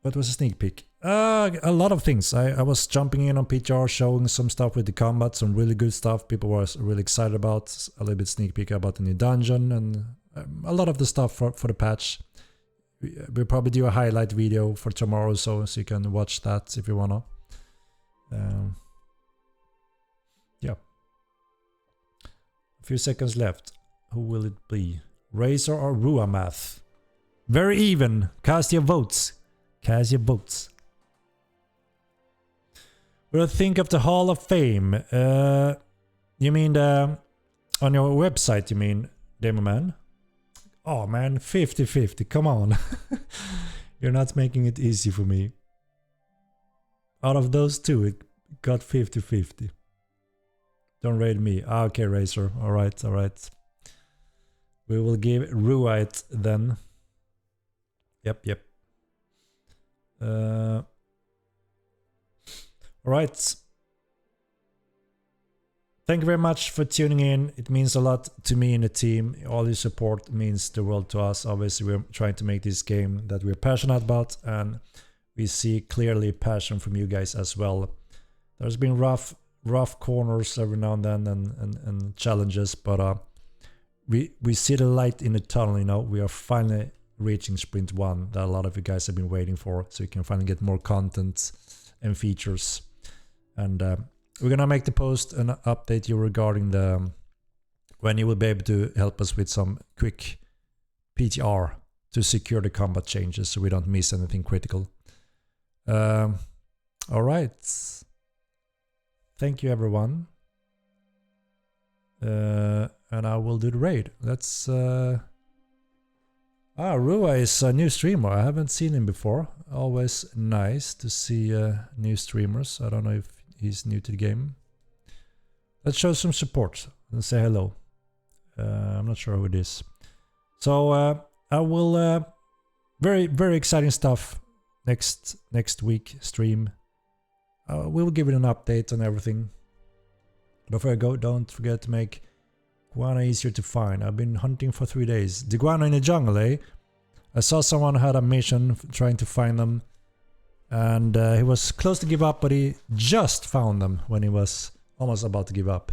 What was a sneak peek? A lot of things. I was jumping in on PTR, showing some stuff with the combat, some really good stuff people were really excited about. A little bit sneak peek about the new dungeon and a lot of the stuff for the patch. We'll probably do a highlight video for tomorrow, so you can watch that if you wanna. Yeah. A few seconds left. Who will it be? Razor or Rua Math? Very even. Cast your votes. Cast your votes. What do you think of the Hall of Fame? You mean on your website, you mean, Demoman? Oh man, 50-50, come on. You're not making it easy for me. Out of those two, it got 50-50. Don't raid me. Ah, okay, Razor. Alright, alright. We will give Rua it then. Yep. Alright. Thank you very much for tuning in. It means a lot to me and the team. All your support means the world to us. Obviously, we're trying to make this game that we're passionate about, and we see clearly passion from you guys as well. There's been rough corners every now and then and challenges, but we see the light in the tunnel, you know. We are finally reaching Sprint 1 that a lot of you guys have been waiting for, so you can finally get more content and features. And we're gonna make the post and update you regarding the when you will be able to help us with some quick PTR to secure the combat changes so we don't miss anything critical. All right. Thank you, everyone. And I will do the raid. Let's... Rua is a new streamer. I haven't seen him before. Always nice to see new streamers. I don't know if he's new to the game. Let's show some support and say hello. I'm not sure who it is. So I will... very, very exciting stuff next week stream. We will give it an update on everything. Before I go, don't forget to make guano easier to find. I've been hunting for 3 days. The guano in the jungle, eh? I saw someone had a mission trying to find them. And he was close to give up, but he just found them when he was almost about to give up.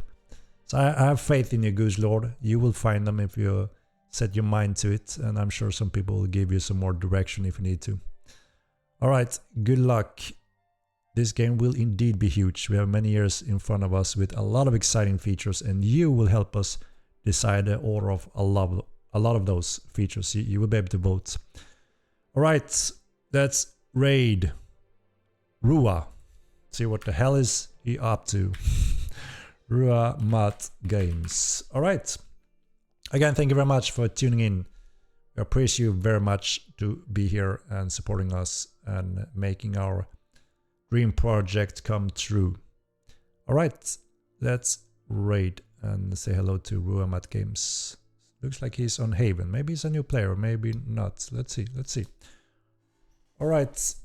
So I have faith in you, Goose Lord. You will find them if you set your mind to it. And I'm sure some people will give you some more direction if you need to. Alright, good luck. This game will indeed be huge. We have many years in front of us with a lot of exciting features, and you will help us decide the order of a lot of those features. You will be able to vote. Alright, that's raid. Rua. See what the hell is he up to. Rua Mat Games. Alright. Again, thank you very much for tuning in. We appreciate you very much to be here and supporting us and making our dream project come true. Alright, let's raid and say hello to Rua Mat Games. Looks like he's on Haven. Maybe he's a new player, maybe not. Let's see, let's see. All right.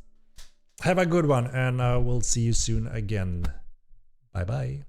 Have a good one, and we'll see you soon again. Bye-bye.